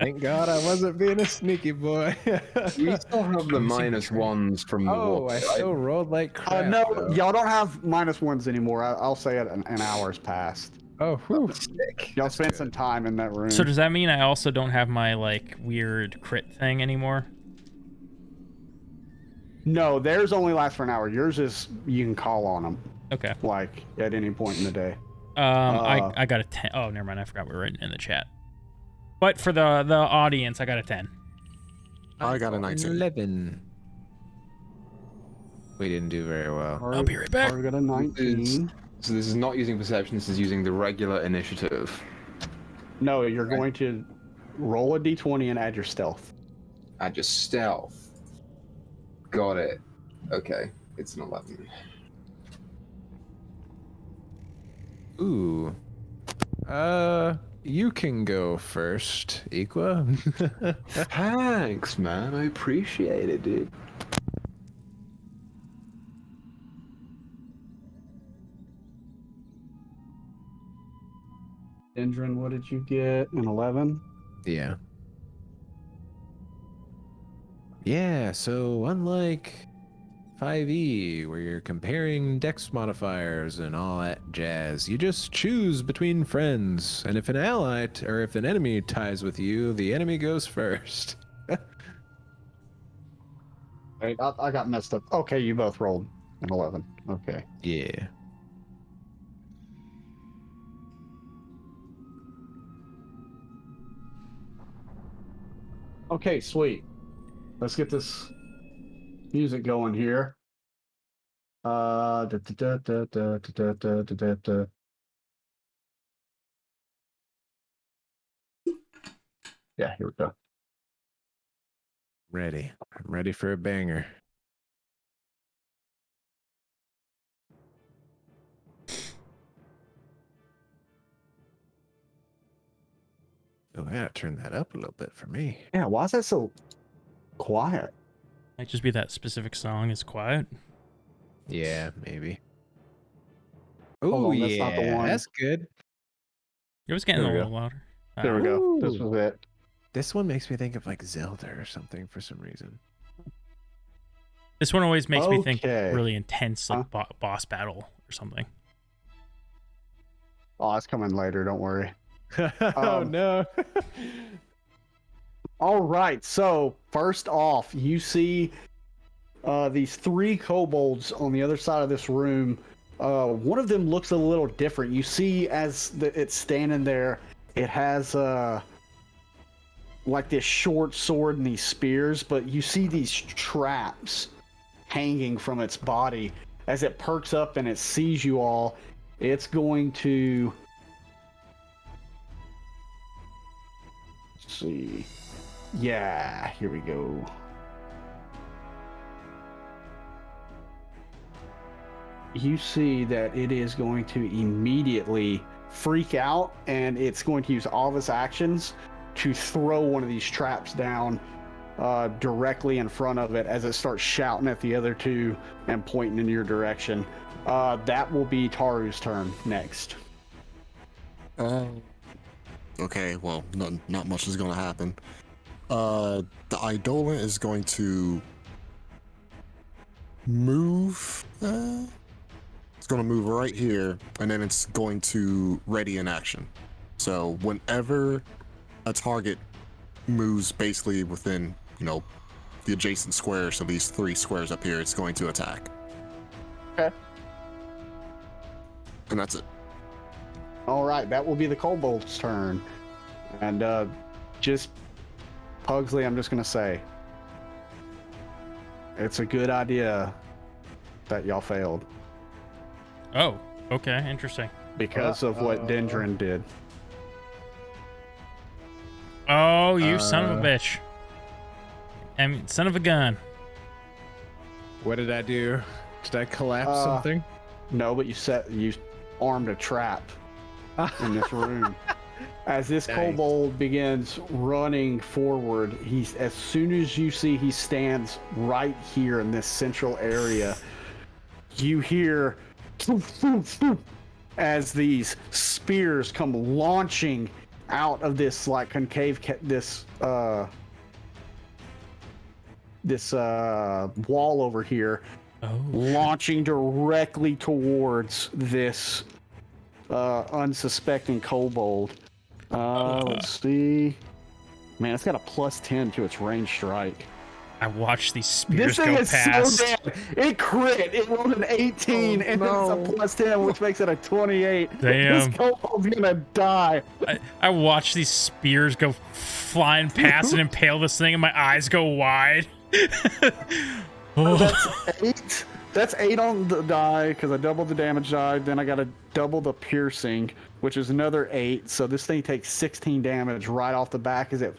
Thank God I wasn't being a sneaky boy. We still have the -1s from the Oh, I still rolled like crap. No, though. y'all don't have -1s anymore. I'll say it an hour's passed. Oh, whew. Y'all spent some time in that room. So does that mean I also don't have my like weird crit thing anymore? No, theirs only lasts for an hour. Yours is you can call on them Okay. like at any point in the day. I got a 10. Oh, never mind. I forgot we were written in the chat. But for the audience, I got a 10. I got a 19. 11. We didn't do very well. I'll be right back. I got a 19. So this is not using perception, this is using the regular initiative. No, you're going to roll a d20 and add your stealth. Add your stealth. Got it. Okay, it's an 11. Ooh. You can go first, Equa. Thanks, man. I appreciate it, dude. Dendron, what did you get? An 11? Yeah. Yeah, so unlike 5e, where you're comparing dex modifiers and all that jazz, you just choose between friends, and if an ally or if an enemy ties with you, the enemy goes first. Wait, I got messed up. Okay, you both rolled an 11. Okay. Yeah. Okay, sweet. Let's get this music going here. Da, da, da, da, da, da, da, da, da, da. Yeah, here we go. Ready. I'm ready for a banger. Oh, I gotta turn that up a little bit for me. Yeah, why is that so quiet? Might just be that specific song is quiet. Yeah, maybe. Hold Oh, on, that's not the yeah, one. that's good. It was getting There a we little louder. There we go. This Ooh. was it. This one makes me think of like Zelda or something for some reason. This one always makes me think Okay. really intense, like boss battle or something. Oh, it's coming later. Don't worry. Oh no. All right. So first off, you see these 3 kobolds on the other side of this room One of them looks a little different. You see, as it's standing there, it has like this short sword and these spears, but you see these traps hanging from its body. As it perks up and it sees you all, it's going to... Let's see. Yeah, here we go. You see that it is going to immediately freak out, and it's going to use all of its actions to throw one of these traps down directly in front of it as it starts shouting at the other two and pointing in your direction. That will be Taru's turn next. Okay, well, not much is going to happen. The Eidolon is going to move. It's going to move right here, and then it's going to ready in action. So whenever a target moves basically within, the adjacent squares, so these 3 squares up here, it's going to attack. Okay. And that's it. All right, that will be the kobold's turn. And just Pugsley, I'm just going to say, it's a good idea that y'all failed. Oh, okay, interesting. Because of what Dendron did. Oh, you son of a bitch. I mean, son of a gun. What did I do? Did I collapse something? No, but you armed a trap in this room. As this kobold begins running forward, as soon as you see he stands right here in this central area, you hear as these spears come launching out of this like concave this wall over here, launching directly towards this unsuspecting kobold. Let's see. Man, it's got a +10 to its range strike. I watched these spears This thing go is past. so damn. It crit. It rolled an 18, and it's a +10, which makes it a 28. Damn. This kobold's gonna die. I watched these spears go flying past and impale this thing, and my eyes go wide. That's 8. That's 8 on the die because I doubled the damage die. Then I got to double the piercing, which is another 8. So this thing takes 16 damage right off the back as it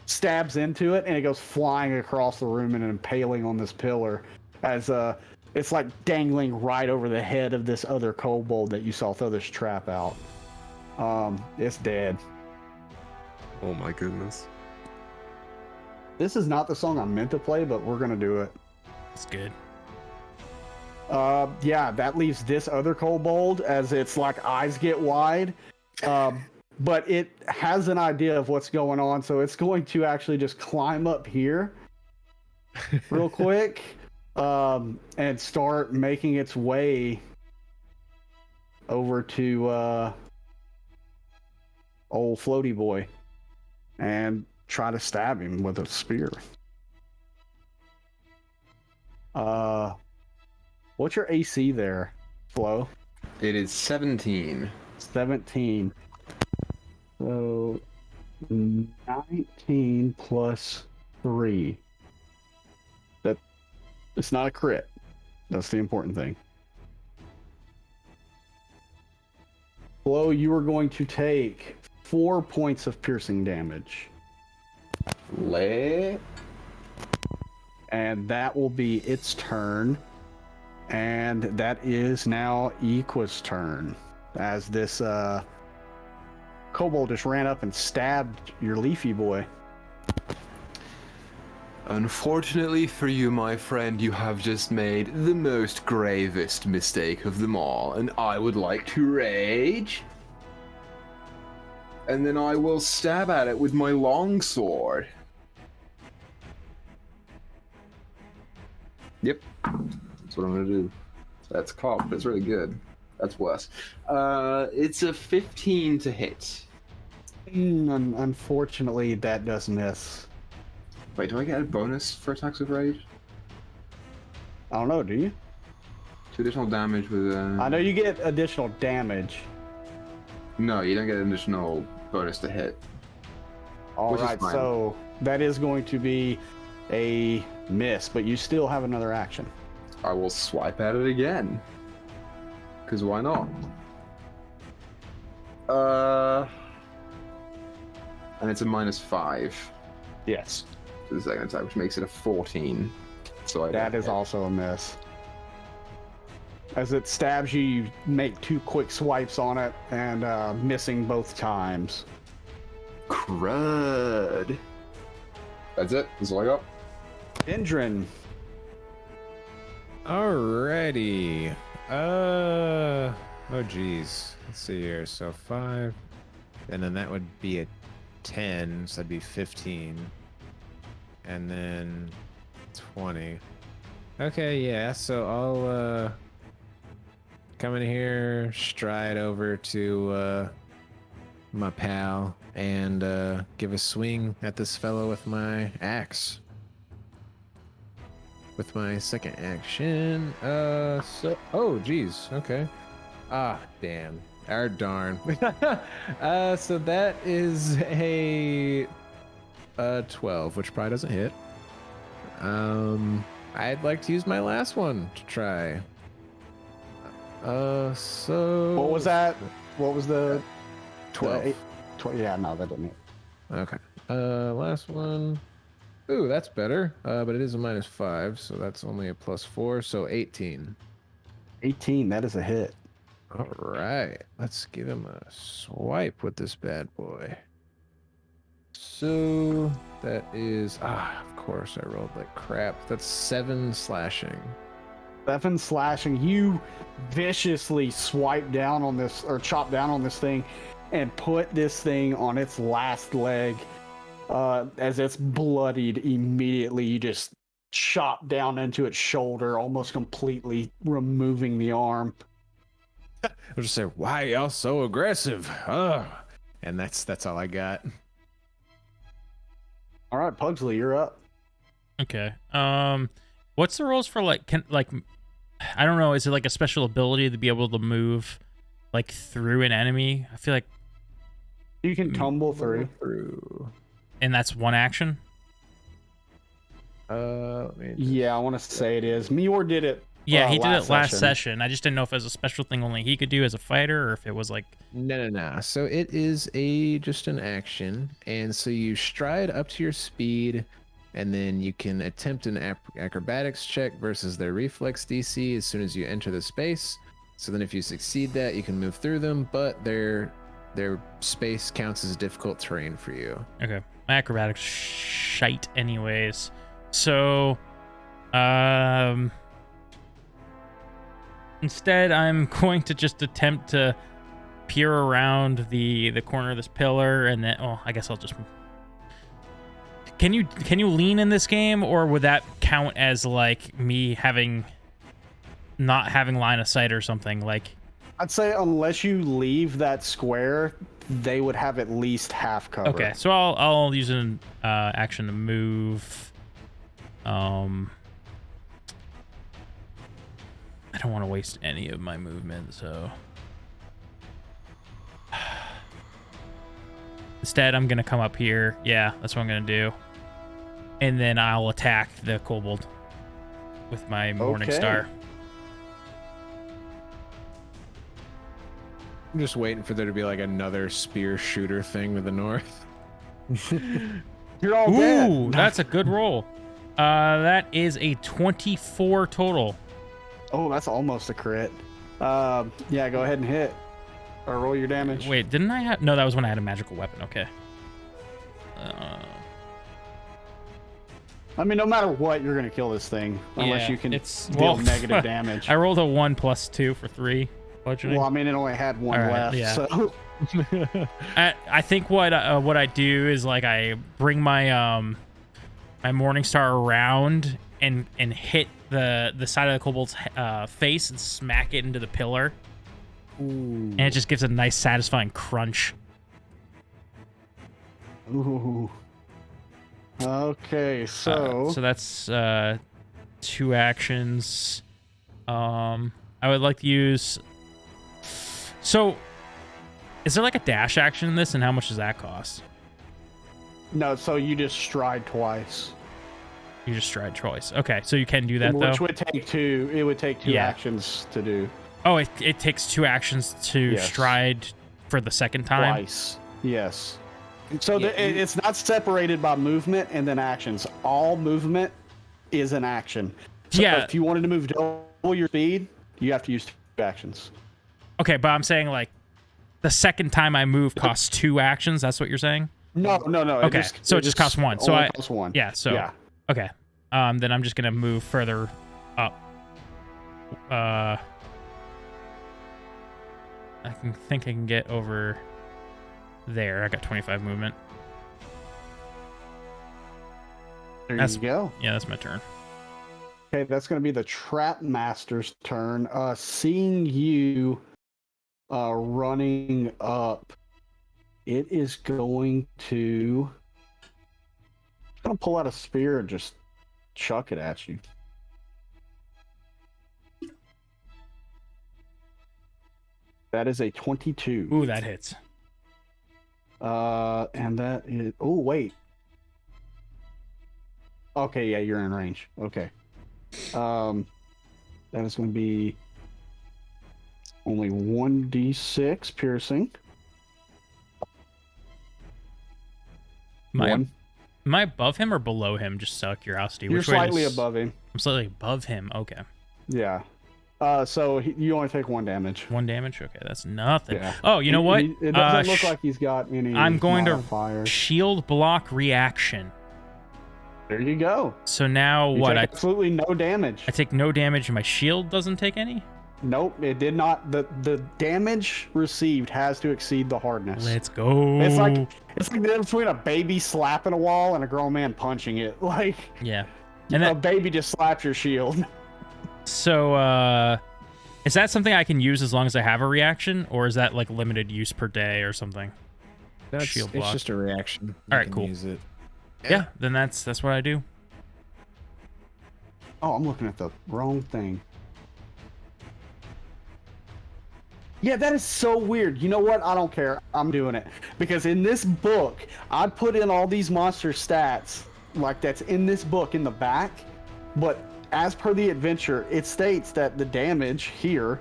stabs into it, and it goes flying across the room and impaling on this pillar as it's like dangling right over the head of this other kobold that you saw throw this trap out. It's dead. Oh my goodness. This is not the song I meant to play, but we're gonna do it. It's good. Yeah, that leaves this other kobold as its like eyes get wide. But it has an idea of what's going on, so it's going to actually just climb up here real quick and start making its way over to old floaty boy and try to stab him with a spear. What's your AC there, Flo? It is 17. 17. So 19 plus 3. That it's not a crit. That's the important thing. Flo, you are going to take 4 points of piercing damage. And that will be its turn. And that is now Equa's turn. As this kobold just ran up and stabbed your leafy boy. Unfortunately for you, my friend, you have just made the most gravest mistake of them all, and I would like to rage. And then I will stab at it with my longsword. Yep, that's what I'm gonna do. That's cocked, but it's really good. That's worse. It's a 15 to hit. Unfortunately, that does miss. Wait, do I get a bonus for attacks with rage? I don't know, do you? 2 additional damage with. I know you get additional damage. No, you don't get an additional bonus to hit. All Which is right, fine. so that is going to be a miss, but you still have another action. I will swipe at it again. Because why not? And it's a -5 Yes. to the second attack, which makes it a 14. So That is also a miss. As it stabs you, you make 2 quick swipes on it, and missing both times. Crud. That's it. That's all I got. Indrin. Alrighty. Oh geez. Let's see here. So 5, and then that would be a 10, so that'd be 15, and then 20. Okay, yeah. So I'll come in here, stride over to my pal, and give a swing at this fellow with my axe. With my second action. Oh geez, okay. Ah, damn. Darn. So that is a 12, which probably doesn't hit. I'd like to use my last one to try. So What was that? What was the 12. Yeah, no, that didn't hit. Okay. Last one. Ooh, that's better. But it is a -5, so that's only a +4, so 18. 18, that is a hit. All right, let's give him a swipe with this bad boy. So that is, of course I rolled like crap. That's 7 slashing. 7 slashing. You viciously swipe down on this, or chop down on this thing, and put this thing on its last leg. As it's bloodied immediately, you just chop down into its shoulder, almost completely removing the arm. I'll just say, why y'all so aggressive? And that's all I got. All right, Pugsley, you're up. Okay. What's the rules for like I don't know, is it like a special ability to be able to move like through an enemy? I feel like You can tumble through. and that's one action? Let me just- Yeah, I want to say it is. Mior did it. Yeah, he did it last session. I just didn't know if it was a special thing only he could do as a fighter or if it was like No. So it is just an action, and so you stride up to your speed, and then you can attempt an acrobatics check versus their reflex DC as soon as you enter the space. So then if you succeed that, you can move through them, but their space counts as difficult terrain for you. okay. My acrobatics shite anyways. So instead I'm going to just attempt to peer around the corner of this pillar, and then I guess I'll just Can you lean in this game, or would that count as like me not having line of sight or something? Like, I'd say unless you leave that square, they would have at least half cover. okay, so I'll use an action to move. I don't want to waste any of my movement, so instead I'm gonna come up here. Yeah, that's what I'm gonna do, and then I'll attack the kobold with my Morning Okay. Star. I'm just waiting for there to be like another spear shooter thing to the north. You're all Ooh, dead. that's a good roll. That is a 24 total. Oh, that's almost a crit. Yeah, go ahead and hit. Or roll your damage. Wait, didn't I have? No, that was when I had a magical weapon. Okay. I mean, no matter what, you're going to kill this thing. Unless Yeah, you can it's- deal well, negative damage. I rolled a 1 + 2 for 3 bludgeoning. Well, I mean, it only had one All right, left. yeah. So I think what I do is like I bring my my Morning Star around and hit the side of the kobold's face and smack it into the pillar, and it just gives a nice satisfying crunch. Ooh. Okay, so So that's 2 actions. I would like to use... So, is there like a dash action in this, and how much does that cost? No, so you just stride twice. You just stride twice. Okay, so you can do that, though? Which would take two. It would take two Yeah. actions to do. Oh, it takes 2 actions to Yes. stride for the second time? Twice. Yes. So Yeah, it's not separated by movement and then actions. All movement is an action. So Yeah. if you wanted to move double your speed, you have to use 2 actions. Okay, but I'm saying, like, the second time I move costs 2 actions? That's what you're saying? No. Okay, so it just costs 1. So only costs 1. Yeah, so... Yeah. Okay. Then I'm just going to move further up. I think I can get over there. I got 25 movement. There That's- you go. Yeah, that's my turn. Okay, that's going to be the Trap Master's turn. Seeing you running up, it is going to pull out a spear and just chuck it at you. That is a 22. Ooh, that hits. And that is... Oh, wait. Okay, yeah, you're in range. Okay. That is going to be only 1d6 piercing. Am I above him or below him? Just out of curiosity. You're Which way slightly does- above him. I'm slightly above him. Okay. Yeah. So you only take 1 damage. 1 damage? Okay, that's nothing. Yeah. Oh, you know what? It doesn't look like he's got any I'm going to modifiers. shield block reaction. There you go. So now You what? take absolutely no damage. I take no damage and my shield doesn't take any? Nope, it did not. The damage received has to exceed the hardness. Let's go. It's like the difference between a baby slapping a wall and a grown man punching it. Like Yeah. And a that, baby just slaps your shield. so, is that something I can use as long as I have a reaction? Or is that like limited use per day or something? That's Shield it's block. just a reaction. You All right, can cool. Use it. Yeah, then that's what I do. Oh, I'm looking at the wrong thing. Yeah, that is so weird. You know what? I don't care. I'm doing it. Because in this book, I put in all these monster stats, like that's in this book in the back. But as per the adventure, it states that the damage here,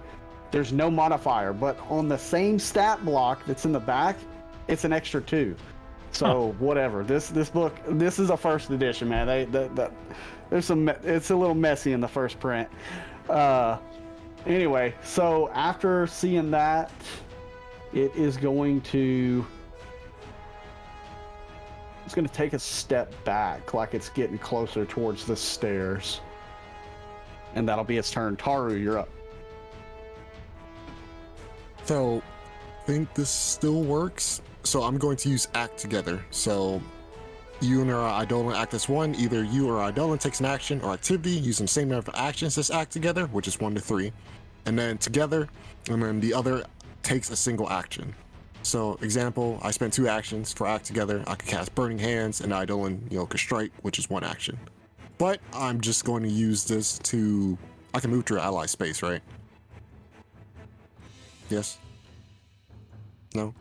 there's no modifier. But on the same stat block that's in the back, it's an extra 2. So whatever. This book, this is a first edition, man. There's some. It's a little messy in the first print. Anyway, so after seeing that, it is going to. It's going to take a step back, like it's getting closer towards the stairs, and that'll be its turn. Taru, you're up. So, I think this still works. So I'm going to use act together. So you and Eidolon act as one. Either you or Eidolon takes an action or activity using the same number of actions as act together, which is 1 to 3. And then together, and then the other takes a single action. So example, I spent 2 actions for act together. I could cast Burning Hands and Eidolon, could strike, which is 1 action. But I'm just going to use this to, I can move to your ally space, right? Yes? No?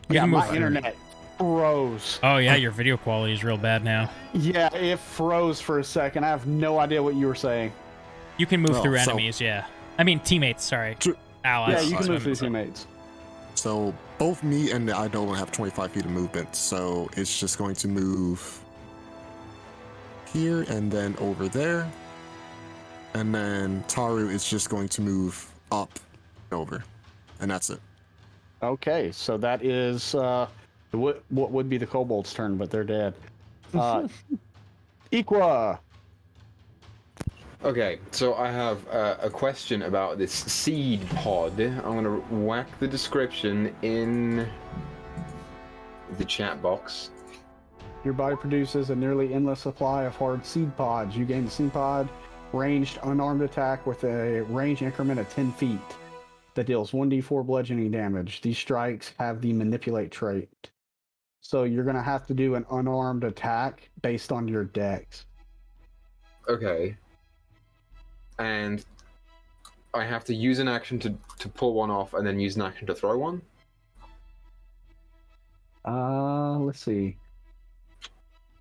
You Yeah, can move my further. internet froze. Oh yeah, your video quality is real bad now. Yeah, it froze for a second. I have no idea what you were saying. You can move Oh, through so- enemies, yeah. I mean teammates, sorry. True. Allies. Yeah, you can that's move what I through meant. teammates. So both me and the Eidolon have 25 feet of movement. So it's just going to move here and then over there. And then Taru is just going to move up and over. And that's it. Okay, so that is what would be the kobold's turn, but they're dead. Equa. Okay, so I have a question about this seed pod. I'm gonna whack the description in the chat box. Your body produces a nearly endless supply of hard seed pods. You gain the seed pod ranged unarmed attack with a range increment of 10 feet that deals 1d4 bludgeoning damage. These strikes have the manipulate trait. So you're going to have to do an unarmed attack based on your dex. Okay. And I have to use an action to pull one off, and then use an action to throw one. Let's see.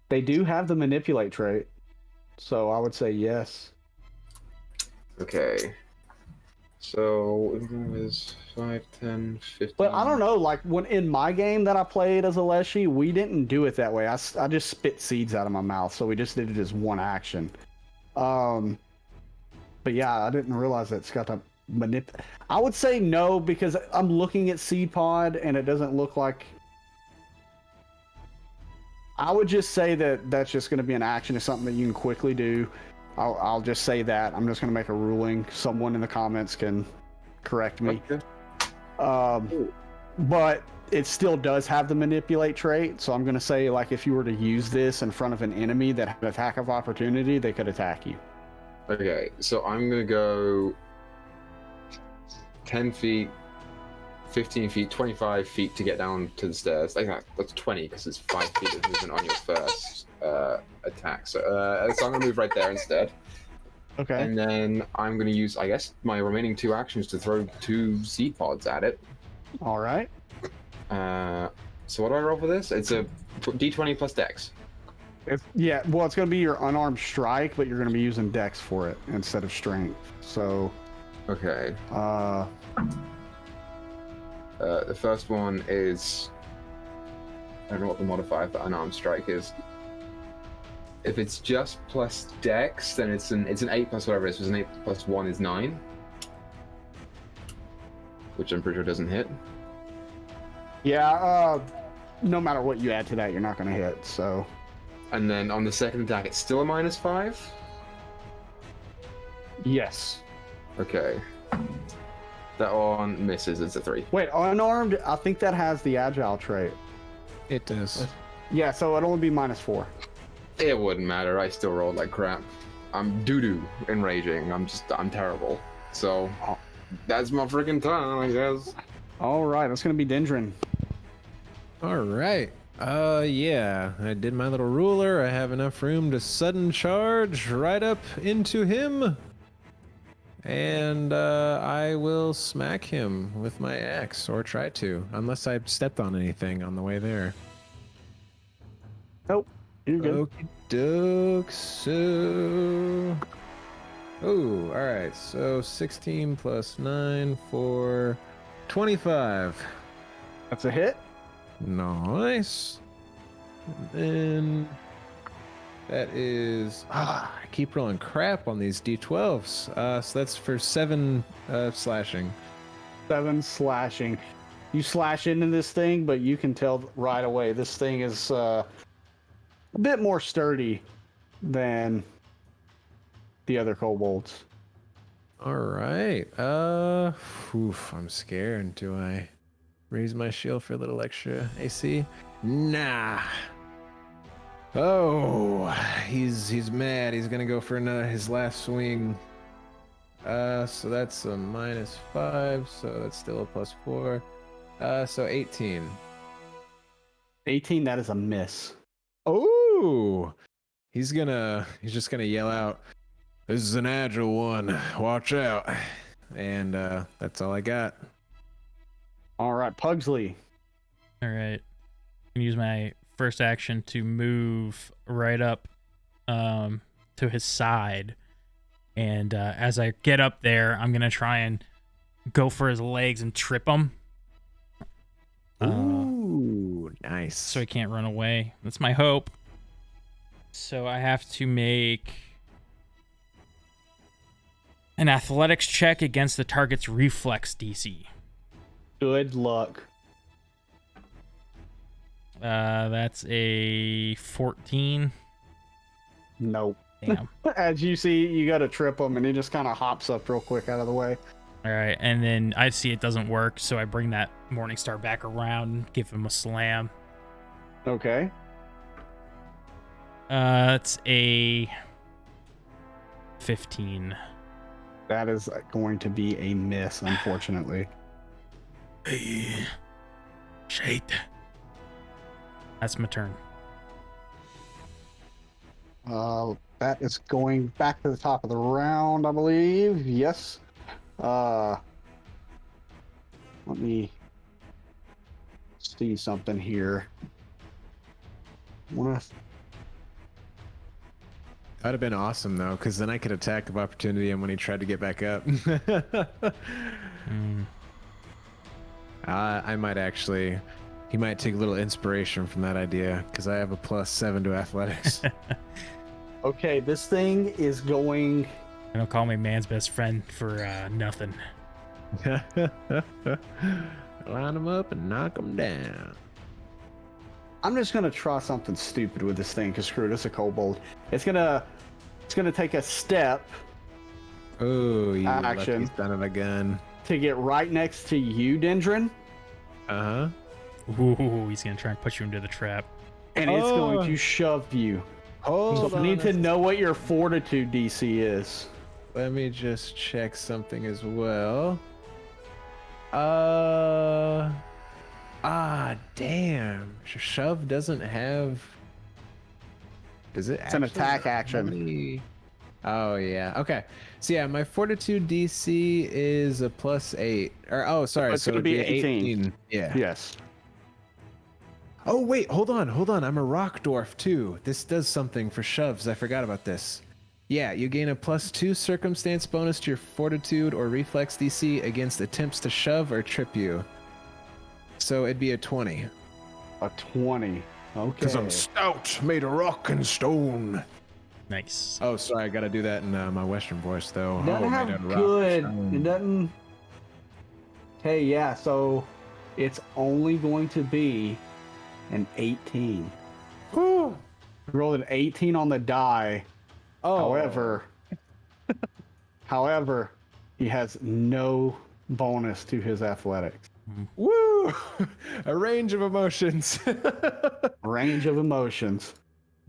They do have the manipulate trait, so I would say yes. Okay. So it was 5, 10, 15. But I don't know, like when in my game that I played as a Leshy, we didn't do it that way. I just spit seeds out of my mouth, so we just did it as one action. But yeah, I didn't realize that it's got the I would say no, because I'm looking at Seed Pod and it doesn't look like. I would just say that that's just going to be an action. It's something that you can quickly do. I'll just say that. I'm just going to make a ruling. Someone in the comments can correct me. Okay. But it still does have the manipulate trait. So I'm going to say, like, if you were to use this in front of an enemy that had an attack of opportunity, they could attack you. Okay, so I'm going to go 10 feet, 15 feet, 25 feet to get down to the stairs. Like that's 20 because it's 5 feet of movement on your first attack. So I'm going to move right there instead. Okay. And then I'm going to use, I guess, my remaining 2 actions to throw 2 seed pods at it. All right. So what do I roll for this? It's a d20 plus dex. It's going to be your unarmed strike, but you're going to be using dex for it instead of strength. So. Okay. The first one is, I don't know what the modifier for unarmed strike is. If it's just plus dex, then it's an 8 plus whatever it is. So it's an 8 plus 1 is 9. Which I'm pretty sure doesn't hit. Yeah, no matter what you add to that, you're not going to hit, so. And then on the second attack, it's still a -5? Yes. Okay. That one misses, it's a 3. Wait, unarmed, I think that has the agile trait. It does. Yeah, so it'll only be -4. It wouldn't matter, I still rolled like crap. I'm doo-doo enraging, I'm terrible. So, that's my freaking time, I guess. All right, that's going to be Dendron. All right. Yeah, I did my little ruler. I have enough room to sudden charge right up into him. And I will smack him with my axe, or try to, unless I stepped on anything on the way there. Nope, you're good. Okie doke. So, oh, all right. So 16 plus 9 for 25. That's a hit. Nice. And then that is I keep rolling crap on these d12s. So that's for 7 slashing. 7 slashing. You slash into this thing, but you can tell right away this thing is a bit more sturdy than the other kobolds. All right. I'm scared. Do I raise my shield for a little extra AC? Nah. Oh, he's mad. He's gonna go for his last swing. So that's a -5. So that's still a +4. So 18. 18. That is a miss. Oh, he's just gonna yell out, "This is an agile one. Watch out!" And that's all I got. All right, Pugsley. All right. I'm gonna use my first action to move right up to his side. And as I get up there, I'm going to try and go for his legs and trip him. Ooh, nice. So he can't run away. That's my hope. So I have to make an athletics check against the target's reflex DC. Good luck. That's a 14. Nope. Damn. As you see, you got to trip him, and he just kind of hops up real quick out of the way. All right, and then I see it doesn't work, so I bring that Morningstar back around and give him a slam. Okay. It's a 15. That is going to be a miss, unfortunately. Hey, shit. That's my turn. That is going back to the top of the round, I believe. Yes. Let me see something here. That'd have been awesome though, because then I could attack of opportunity him when he tried to get back up. I might actually. He might take a little inspiration from that idea, because I have a +7 to athletics. Okay, this thing is going. Don't call me man's best friend for nothing. Line him up and knock him down. I'm just gonna try something stupid with this thing, because screw it, it's a kobold. It's gonna take a step Oh, you Action. lucky son of a gun. to get right next to you, Dendron, Uh-huh. Ooh, he's gonna try and put you into the trap. and it's Oh. going to shove you. Hold So I on need a to know what your fortitude DC is. Let me just check something as well. Damn. Shove doesn't have. Does it? It's an actually attack have action. any- Oh yeah. Okay. So yeah, my fortitude DC is a +8. Or sorry, It's so gonna it'd be 18. Yeah. Yes. Oh wait, hold on. I'm a rock dwarf too. This does something for shoves. I forgot about this. Yeah, you gain a +2 circumstance bonus to your fortitude or reflex DC against attempts to shove or trip you. So it'd be a 20. A 20. Okay. Because I'm stout, made of rock and stone. Nice. Oh, sorry, I gotta do that in my Western voice though. It doesn't made have out of rock good. and stone. It doesn't. Hey, yeah. So it's only going to be an 18. Whew. You rolled an 18 on the die. Oh, However, he has no bonus to his athletics. woo! A range of emotions. Range of emotions.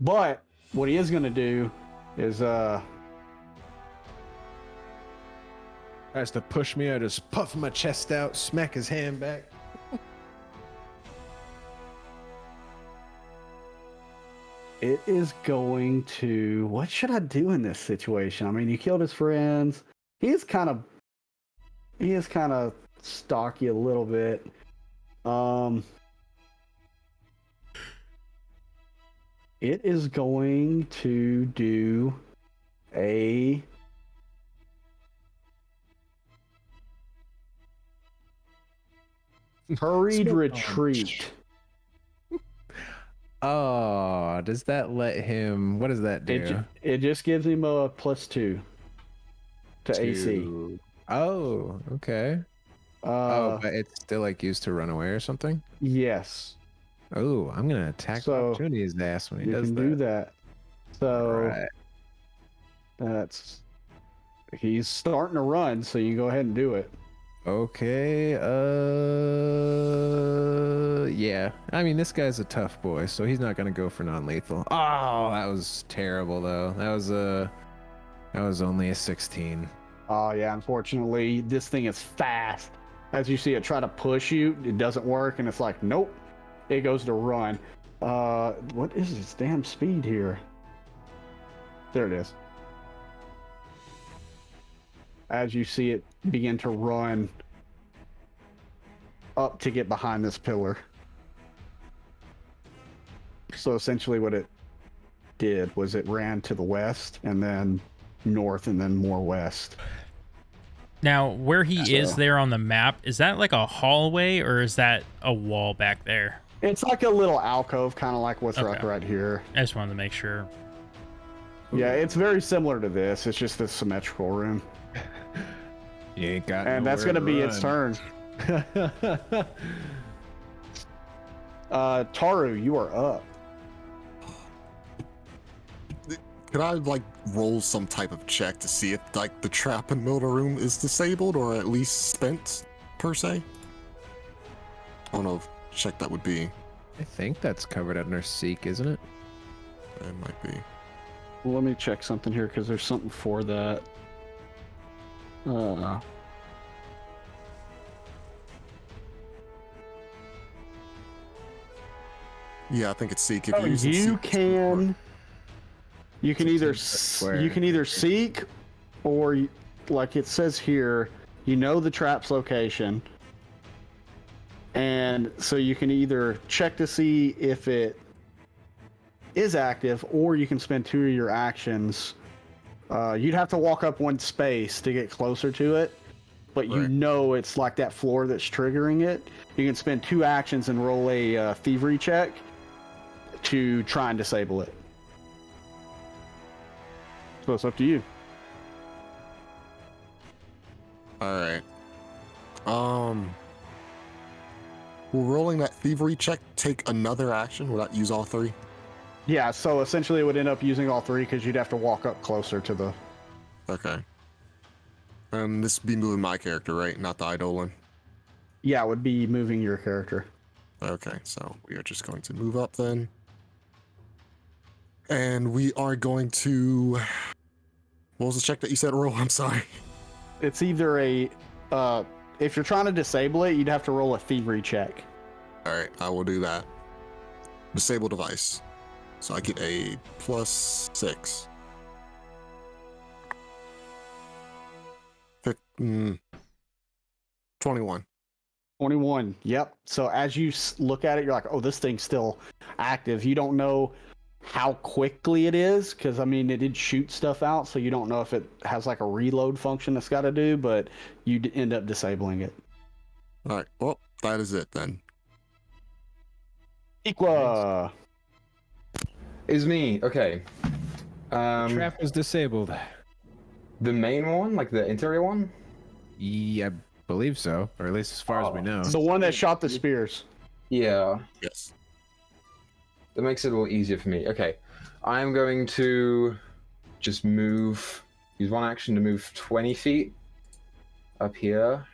But what he is going to do is Tries to push me. I just puff my chest out, smack his hand back. it is going to. What should I do in this situation? I mean, he killed his friends. He is kind of stocky a little bit. It is going to do a hurried Smoke retreat. Oh, does that let him? What does that do? It just gives him a +2 to AC. To- Oh, okay. But it's still like used to run away or something. Yes, Oh, I'm gonna attack So, opportunity his ass when he you does can that. do that. So Right. he's starting to run, so you go ahead and do it. Okay. Yeah. I mean, this guy's a tough boy, so he's not gonna go for non-lethal. Oh, that was terrible though. That was only a 16. Oh yeah, unfortunately, this thing is fast. As you see it try to push you, it doesn't work, and it's like, nope. It goes to run. What is its damn speed here? There it is. As you see it begin to run up to get behind this pillar. So essentially what it did was it ran to the west and then north and then more west. Now, where he is So- there on the map, is that like a hallway or is that a wall back there? It's like a little alcove, kind of like what's Okay. right here. I just wanted to make sure. Yeah, it's very similar to this. It's just this symmetrical room. You ain't got. And that's nowhere going to be its run. turn. Taru, you are up. Could I like roll some type of check to see if like the trap in the middle of the room is disabled or at least spent per se? I don't know if check that would be. I think that's covered under Seek, isn't it? It might be. Well, let me check something here because there's something for that. Yeah, I think it's seek. If Oh, you're using you seek, it's more. can. You can 16 either foot square. you can either seek, or like it says here, you know the trap's location, and so you can either check to see if it is active, or you can spend 2 of your actions. You'd have to walk up 1 space to get closer to it, but you Right. know it's like that floor that's triggering it. You can spend 2 actions and roll a thievery check to try and disable it. So it's up to you. All right. Will rolling that thievery check take another action? Will that use all 3? Yeah, so essentially it would end up using all 3 because you'd have to walk up closer to the... Okay. And this would be moving my character, right? Not the Eidolon. Yeah, it would be moving your character. Okay, so we are just going to move up then. And we are going to... What was the check that you said roll? I'm sorry. It's either a... if you're trying to disable it, you'd have to roll a thievery check. All right, I will do that. Disable device. So I get a +6. 21. 21. Yep. So as you look at it, you're like, oh, this thing's still active. You don't know how quickly it is, because, I mean, it did shoot stuff out, so you don't know if it has, like, a reload function it's got to do, but you end up disabling it. All right, well, that is it then. Equa. Is me. Okay. Trap is disabled. The main one, like the interior one? Yeah, I believe so, or at least as far as we know. The one that shot the spears. Yeah. Yes. That makes it a little easier for me. Okay. I'm going to just use 1 action to move 20 feet up here.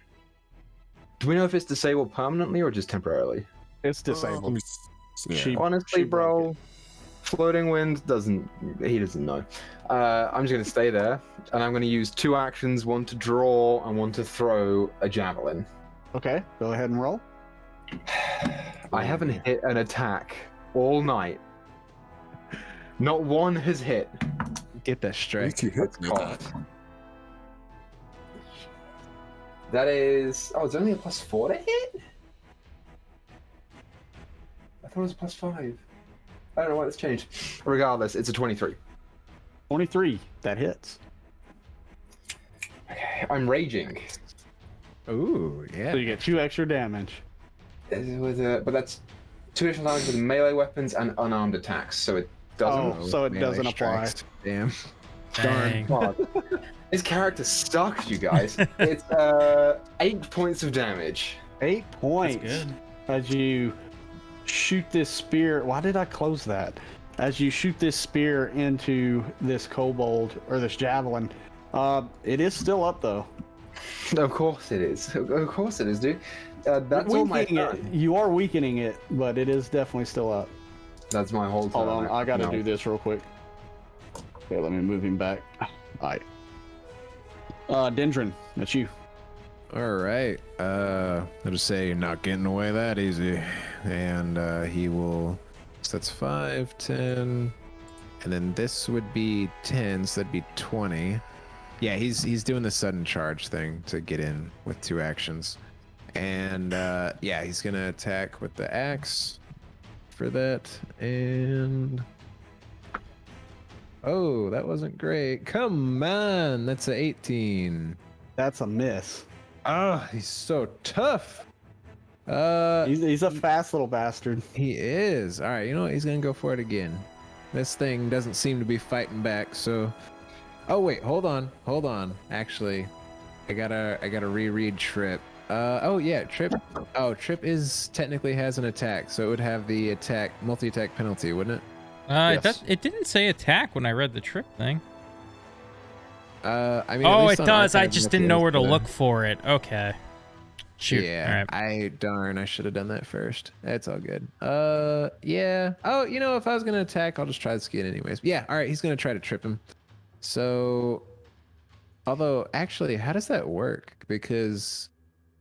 Do we know if it's disabled permanently or just temporarily? It's disabled. She- Honestly, she broke bro, floating wind doesn't know. I'm just going to stay there, and I'm going to use 2 actions, 1 to draw and 1 to throw a javelin. Okay, go ahead and roll. I haven't hit an attack all night. Not one has hit. Get that strike. hit me God. That is... Oh, it's only a +4 to hit? I thought it was +5. I don't know why that's changed. Regardless, it's a 23. 23. That hits. Okay, I'm raging. Ooh, yeah. So you get 2 extra damage. But that's 2 additional damage with melee weapons and unarmed attacks, so it doesn't... Oh, so it Melee doesn't apply. strikes. Damn. Dang. God. This character sucks, you guys. It's 8 points of damage. 8 points. That's good. As you shoot this spear. Why did I close that? As you shoot this spear into this kobold, or this javelin, it is still up though. Of course it is. Of course it is, dude. That's all my Weakening it. turn. You are weakening it, but it is definitely still up. That's my whole turn. Hold on, I gotta No. do this real quick. Okay, let me move him back. Alright. Dendron, that's you. All right. I'll just say you're not getting away that easy. And he will... So that's 5, 10. And then this would be 10, so that'd be 20. Yeah, he's doing the sudden charge thing to get in with 2 actions. And yeah, he's going to attack with the axe for that. And... Oh, that wasn't great. Come on, that's a 18. That's a miss. Oh, he's so tough. He's a fast little bastard. He is. All right, you know what? He's gonna go for it again. This thing doesn't seem to be fighting back. So, oh wait, hold on. Actually, I gotta reread Trip. Oh yeah, Trip. Oh, Trip is technically has an attack, so it would have the multi-attack penalty, wouldn't it? Yes. It didn't say attack when I read the Trip thing. I mean. at Oh, least it on does. I Archive just it didn't know is, where to but, look for it. Okay. Shoot. Yeah, All right. I should have done that first. It's all good. Yeah. Oh, you know, if I was gonna attack, I'll just try the skin anyways. Yeah. All right, he's gonna try to trip him. So, although actually, how does that work? Because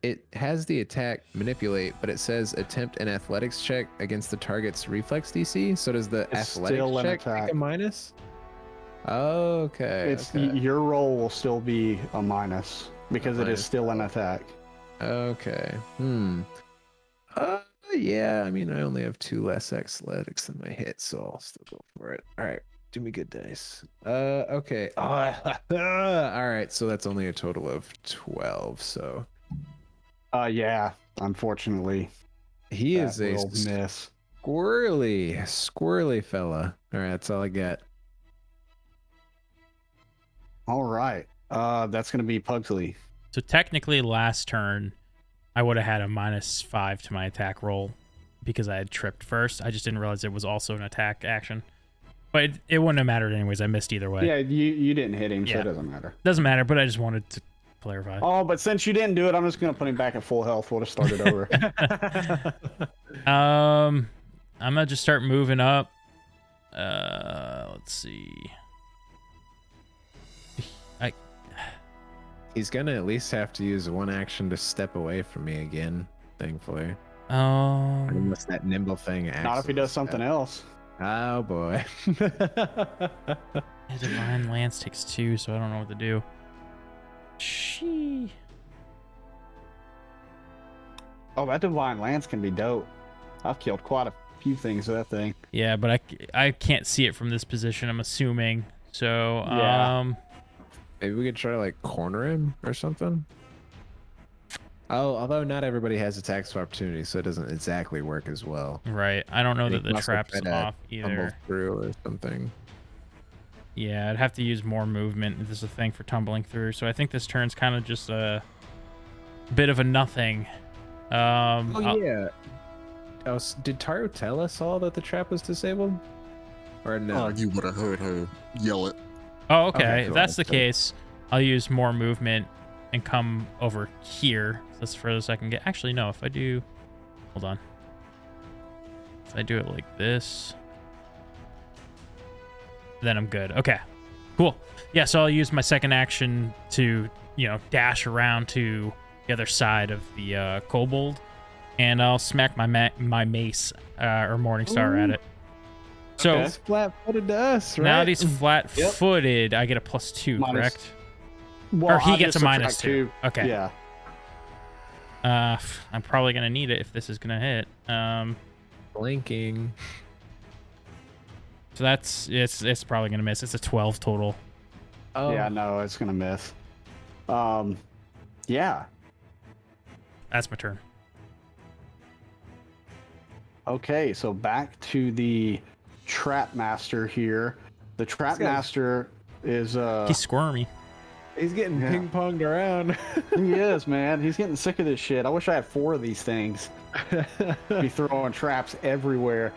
it has the attack manipulate, but it says attempt an athletics check against the target's reflex DC. So does the It's still athletics an check attack. take a minus? Okay. It's okay. your roll will still be a minus. because it is still an attack. Okay. Yeah, I mean, I only have 2 less athletics than my hit, so I'll still go for it. All right, do me good dice. Okay. All right, so that's only a total of 12, so. Yeah, unfortunately. He is a will miss. squirrely fella. All right, that's all I get. All right. That's going to be Pugsley. So technically, last turn, I would have had a -5 to my attack roll because I had tripped first. I just didn't realize it was also an attack action. But it wouldn't have mattered anyways. I missed either way. Yeah, you didn't hit him, so Yeah. it doesn't matter. Doesn't matter, but I just wanted to clarify. Oh, but since you didn't do it, I'm just going to put him back at full health. We'll just start it over. I'm gonna just start moving up. Let's see. He's gonna at least have to use 1 action to step away from me again, thankfully. Unless that nimble thing acts. Not if he does something else. Oh boy. Divine Lance takes 2, so I don't know what to do. Oh, that Divine Lance can be dope. I've killed quite a few things with that thing. Yeah, but I can't see it from this position, I'm assuming. So, Yeah. Maybe we could try to like corner him or something. Oh, although not everybody has attacks of opportunity, so it doesn't exactly work as well. Right. I don't know that the Must trap's have tried to off tumble either. through or something. Yeah, I'd have to use more movement. This is a thing for tumbling through. So I think this turn's kind of just a bit of a nothing. Yeah. Oh, did Taro tell us all that the trap was disabled? Or no? You would have heard her yell it. Oh, okay. Okay, If cool. that's the case, I'll use more movement and come over here. That's the furthest I can get. Actually, no. If I do... Hold on. If I do it like this... Then I'm good. Okay. Cool. Yeah, so I'll use my second action to, dash around to the other side of the kobold. And I'll smack my mace or Morningstar at it. So Okay. It's flat-footed to us, right? now that he's flat-footed, I get a +2, Minus- correct? Well, Or he I'll gets just a subtract -2. Okay. Yeah. I'm probably gonna need it if this is gonna hit. Blinking. So it's probably gonna miss. It's a 12 total. Oh, Yeah, no, it's going to miss. Yeah. That's my turn. Okay, so back to the Trap Master here. The Trap This guy's- Master is He's squirmy. he's getting Yeah. ping-ponged around. he is, man. He's getting sick of this shit. I wish I had 4 of these things. Be throwing traps everywhere.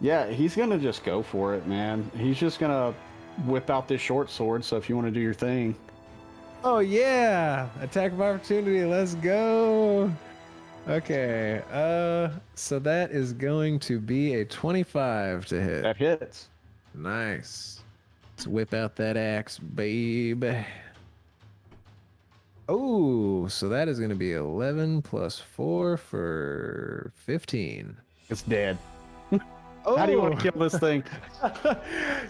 Yeah, he's gonna just go for it, man. He's just gonna whip out this short sword. So if you want to do your thing, Oh yeah, attack of opportunity. Let's go. Okay. So that is going to be a 25 to hit. that hits. Nice. Let's whip out that axe, babe. Oh, so that is going to be 11 plus 4 for 15. It's dead. Oh. How do you want to kill this thing?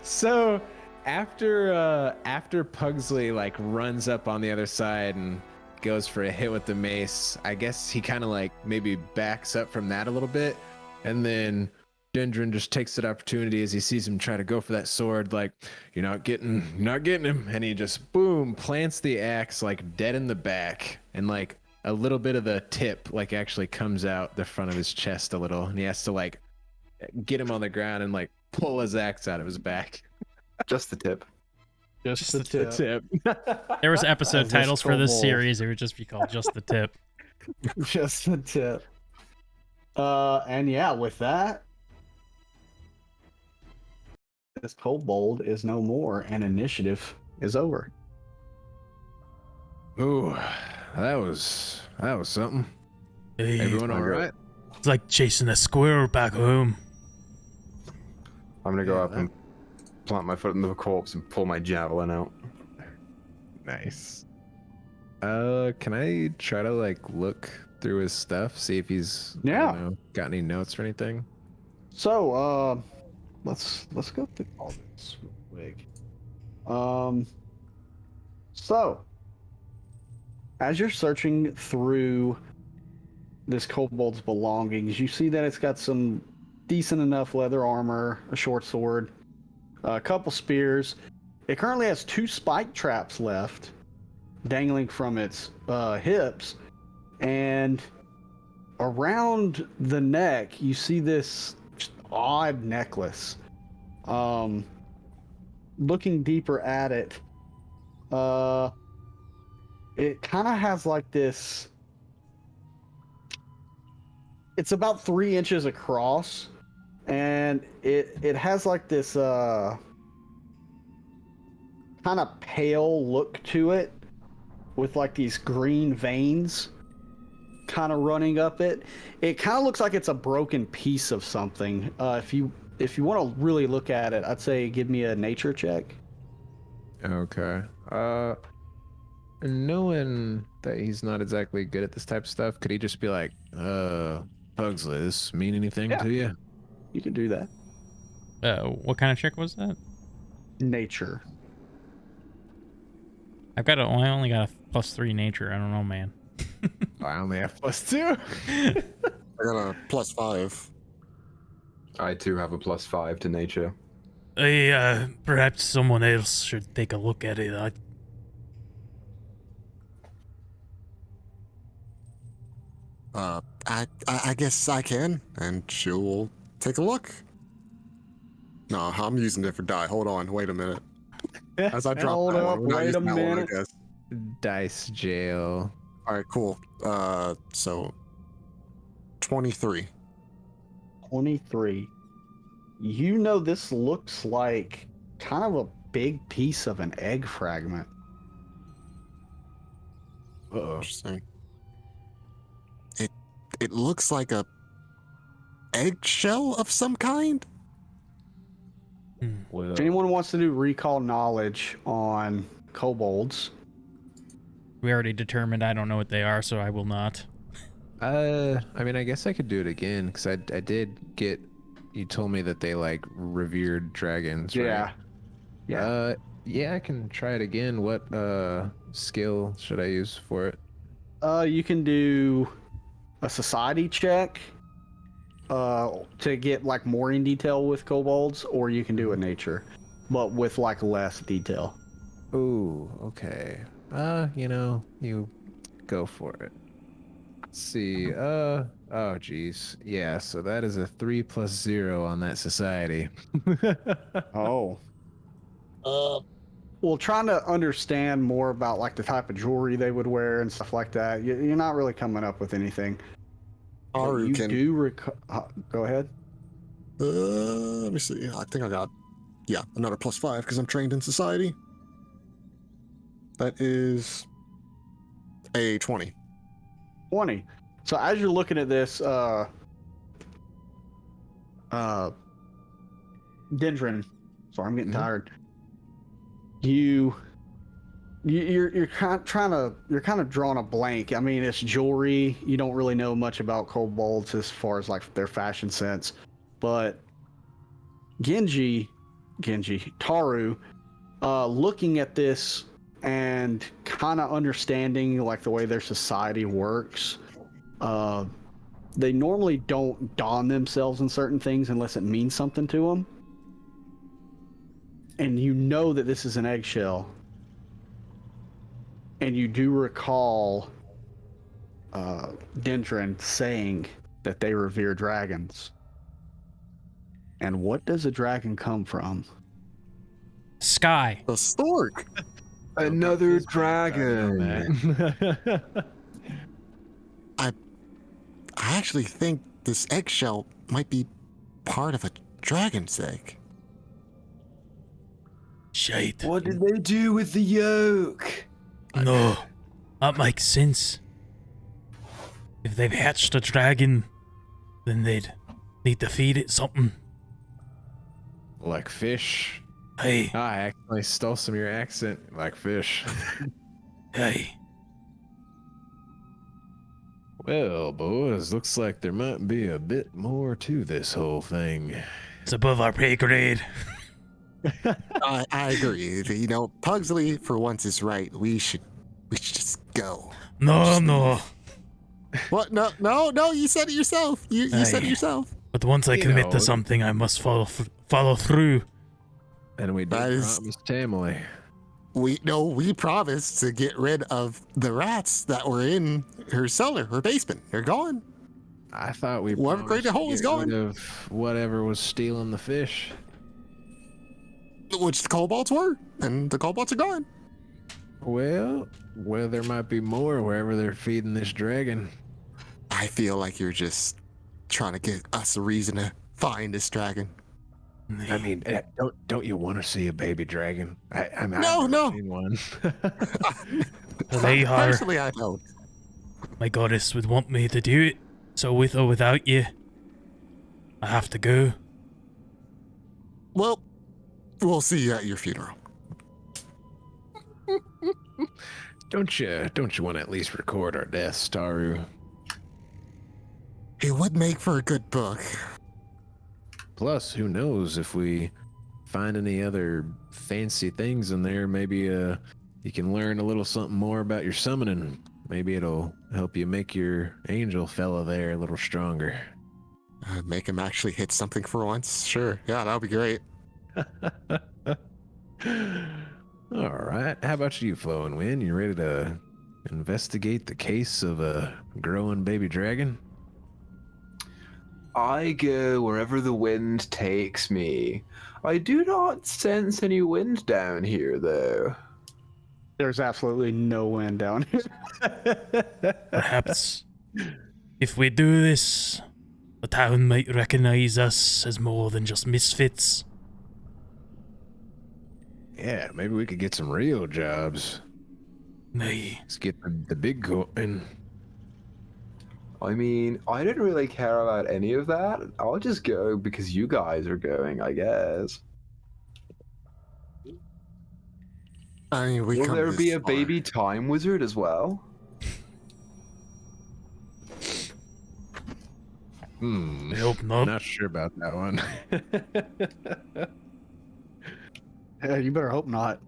So after Pugsley like runs up on the other side and goes for a hit with the mace, I guess he kind of like maybe backs up from that a little bit, and then Dendron just takes that opportunity as he sees him try to go for that sword, like, you're not getting him, and he just boom plants the axe like dead in the back, and like a little bit of the tip like actually comes out the front of his chest a little, and he has to like get him on the ground and like pull his axe out of his back. Just the tip. Just the the tip. There was episode As this titles for this kobold. series. It would just be called Just the Tip. Just the tip. And yeah, with that, this kobold is no more, and initiative is over. Ooh, that was something. Everyone all right? It's like chasing a squirrel back home. I'm gonna go Yeah, up and plant my foot in the corpse and pull my javelin out. Nice. Can I try to like look through his stuff, see if he's I Yeah. don't know, got any notes or anything? So, let's go through all this real quick. So, as you're searching through this kobold's belongings, you see that it's got some decent enough leather armor, a short sword, a couple spears. It currently has 2 spike traps left, dangling from its hips, and around the neck, you see this odd necklace. Looking deeper at it, it kind of has like this. It's about 3 inches across, and it has like this kind of pale look to it, with like these green veins kind of running up it. It kind of looks like it's a broken piece of something. If you want to really look at it, I'd say give me a nature check. Okay. Knowing that he's not exactly good at this type of stuff, could he just be like, Pugsley, this mean anything to you? You can do that. What kind of check was that? Nature. I only got a +3 nature. I don't know, man. I only have +2. I got a +5. I too have a +5 to nature. Perhaps someone else should take a look at it. I guess I can, and she'll take a look. No, I'm using different die. Hold on, wait a minute. As I drop Hold that up, one, we're not wait a using that one, I minute. guess. Dice jail. All right, cool. So 23. 23. You know this looks like kind of a big piece of an egg fragment. Interesting. It looks like a eggshell of some kind. Well, If anyone wants to do recall knowledge on kobolds, We already determined I don't know what they are, so I will not. I mean, I guess I could do it again because I did get. You told me that they like revered dragons, right? Yeah. Yeah, I can try it again. What skill should I use for it? You can do a society check to get like more in detail with kobolds, or you can do a nature, but with like less detail. Ooh, okay. You go for it. Let's see. Oh, geez. Yeah, so that is a 3 + 0 on that society. Oh. Well, trying to understand more about like the type of jewelry they would wear and stuff like that, you're not really coming up with anything. But Aru you can. do go ahead. Let me see. I think I got, another +5 because I'm trained in society. That is a 20. 20. So as you're looking at this, Dendron, sorry, I'm getting tired. You're kind of drawing a blank. I mean, it's jewelry. You don't really know much about kobolds as far as like their fashion sense, but Taru, looking at this and kind of understanding like the way their society works, they normally don't don themselves in certain things unless it means something to them. And you know that this is an eggshell. And you do recall Dendron saying that they revere dragons. And what does a dragon come from? Sky. A stork. Another dragon. I actually think this eggshell might be part of a dragon's egg. Shite. What did they do with the yolk? No, that makes sense. If they've hatched a dragon, then they'd need to feed it something. Like fish. Hey, I actually stole some of your accent. Like fish. hey. Well, boys, looks like there might be a bit more to this whole thing. It's above our pay grade. I agree. You know, Pugsley for once is right. We should just go. No. What? No! You said it yourself. You said it yourself. But once I commit to something, I must follow through. And we did promise Tamily. We promised to get rid of the rats that were in her cellar, her basement. They're gone. I thought we Whoever created the hole is gone. Of whatever was stealing the fish. Which the kobolds were, and the kobolds are gone. Well, there might be more wherever they're feeding this dragon. I feel like you're just trying to get us a reason to find this dragon. I mean, don't you want to see a baby dragon? I've No. never seen one. Personally, I don't. My goddess would want me to do it, so with or without you, I have to go. Well, we'll see you at your funeral. Don't you want to at least record our deaths, Taru? It would make for a good book. Plus, who knows if we find any other fancy things in there, maybe you can learn a little something more about your summoning. Maybe it'll help you make your angel fella there a little stronger. Make him actually hit something for once? Sure. Yeah, that'll be great. All right. How about you, Flo and Win? You ready to investigate the case of a growing baby dragon? I go wherever the wind takes me. I do not sense any wind down here, though. There's absolutely no wind down here. Perhaps if we do this, the town might recognize us as more than just misfits. Yeah, maybe we could get some real jobs. Nay. Let's get the big going. I mean, I didn't really care about any of that. I'll just go because you guys are going, I guess. I mean, Will there be a baby time wizard as well? I hope not. Not sure about that one. Yeah, you better hope not.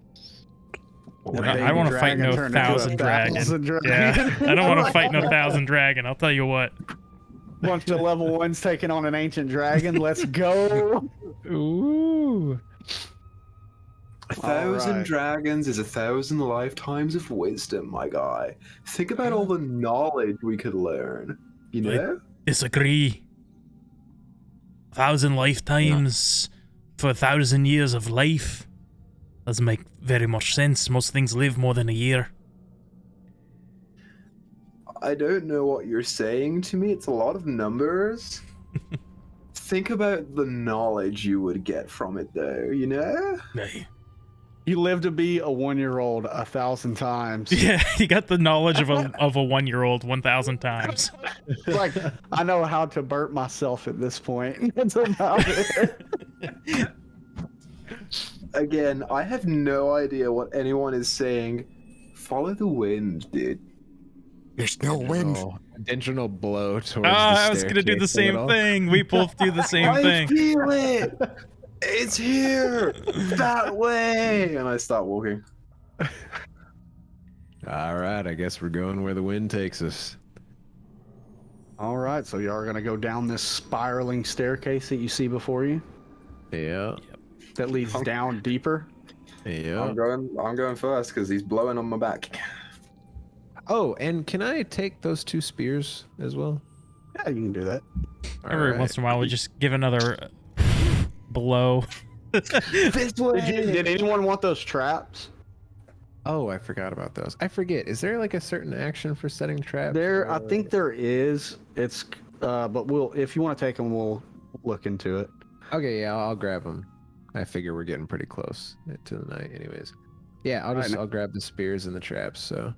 I don't want to fight no thousand dragon. Yeah, I don't want to fight no thousand dragon. I'll tell you what. Bunch of level 1s taking on an ancient dragon. Let's go. Ooh. 1,000 dragons is 1,000 lifetimes of wisdom, my guy. Think about all the knowledge we could learn. You know? Disagree. 1,000 lifetimes for 1,000 years of life doesn't make very much sense. Most things live more than a year. I don't know what you're saying to me. It's a lot of numbers. Think about the knowledge you would get from it, though, you know? Nay. You live to be a 1-year-old 1,000 times. Yeah, you got the knowledge of a 1-year-old 1,000 times. Like, I know how to burp myself at this point. That's about it. Again, I have no idea what anyone is saying. Follow the wind, dude. There's no wind. Intentional blow towards I was gonna do the same thing. We both do the same thing. I feel it! It's here! That way! And I start walking. All right, I guess we're going where the wind takes us. All right, so you are going to go down this spiraling staircase that you see before you Yeah. that leads down deeper. Yeah. I'm going first because he's blowing on my back. Oh, and can I take those 2 spears as well? Yeah, you can do that. Every once in a while, we just give another blow. This way! Did anyone want those traps? Oh, I forgot about those. I forget. Is there like a certain action for setting traps? I think there is. It's, but if you want to take them, we'll look into it. Okay, yeah, I'll grab them. I figure we're getting pretty close to the night, anyways. Yeah, I'll grab the spears and the traps. So.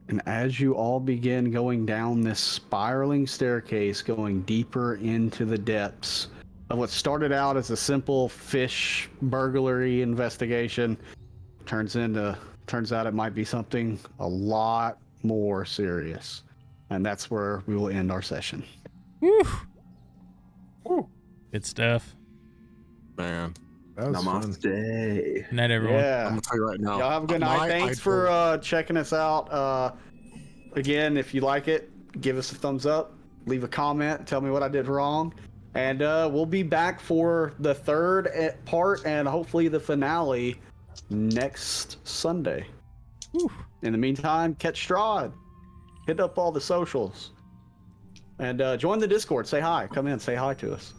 And as you all begin going down this spiraling staircase, going deeper into the depths of what started out as a simple fish burglary investigation, turns out it might be something a lot more serious. And that's where we will end our session. Woo. Good stuff. Man. That was fun. Namaste. Good night, everyone. I'm Yeah. gonna tell you right now. Y'all have a good night. Thanks for checking us out. Again, if you like it, give us a thumbs up, leave a comment, tell me what I did wrong, and we'll be back for the third part and hopefully the finale next Sunday. Whew. In the meantime, catch Strahd, hit up all the socials, and join the Discord. Say hi. Come in, say hi to us.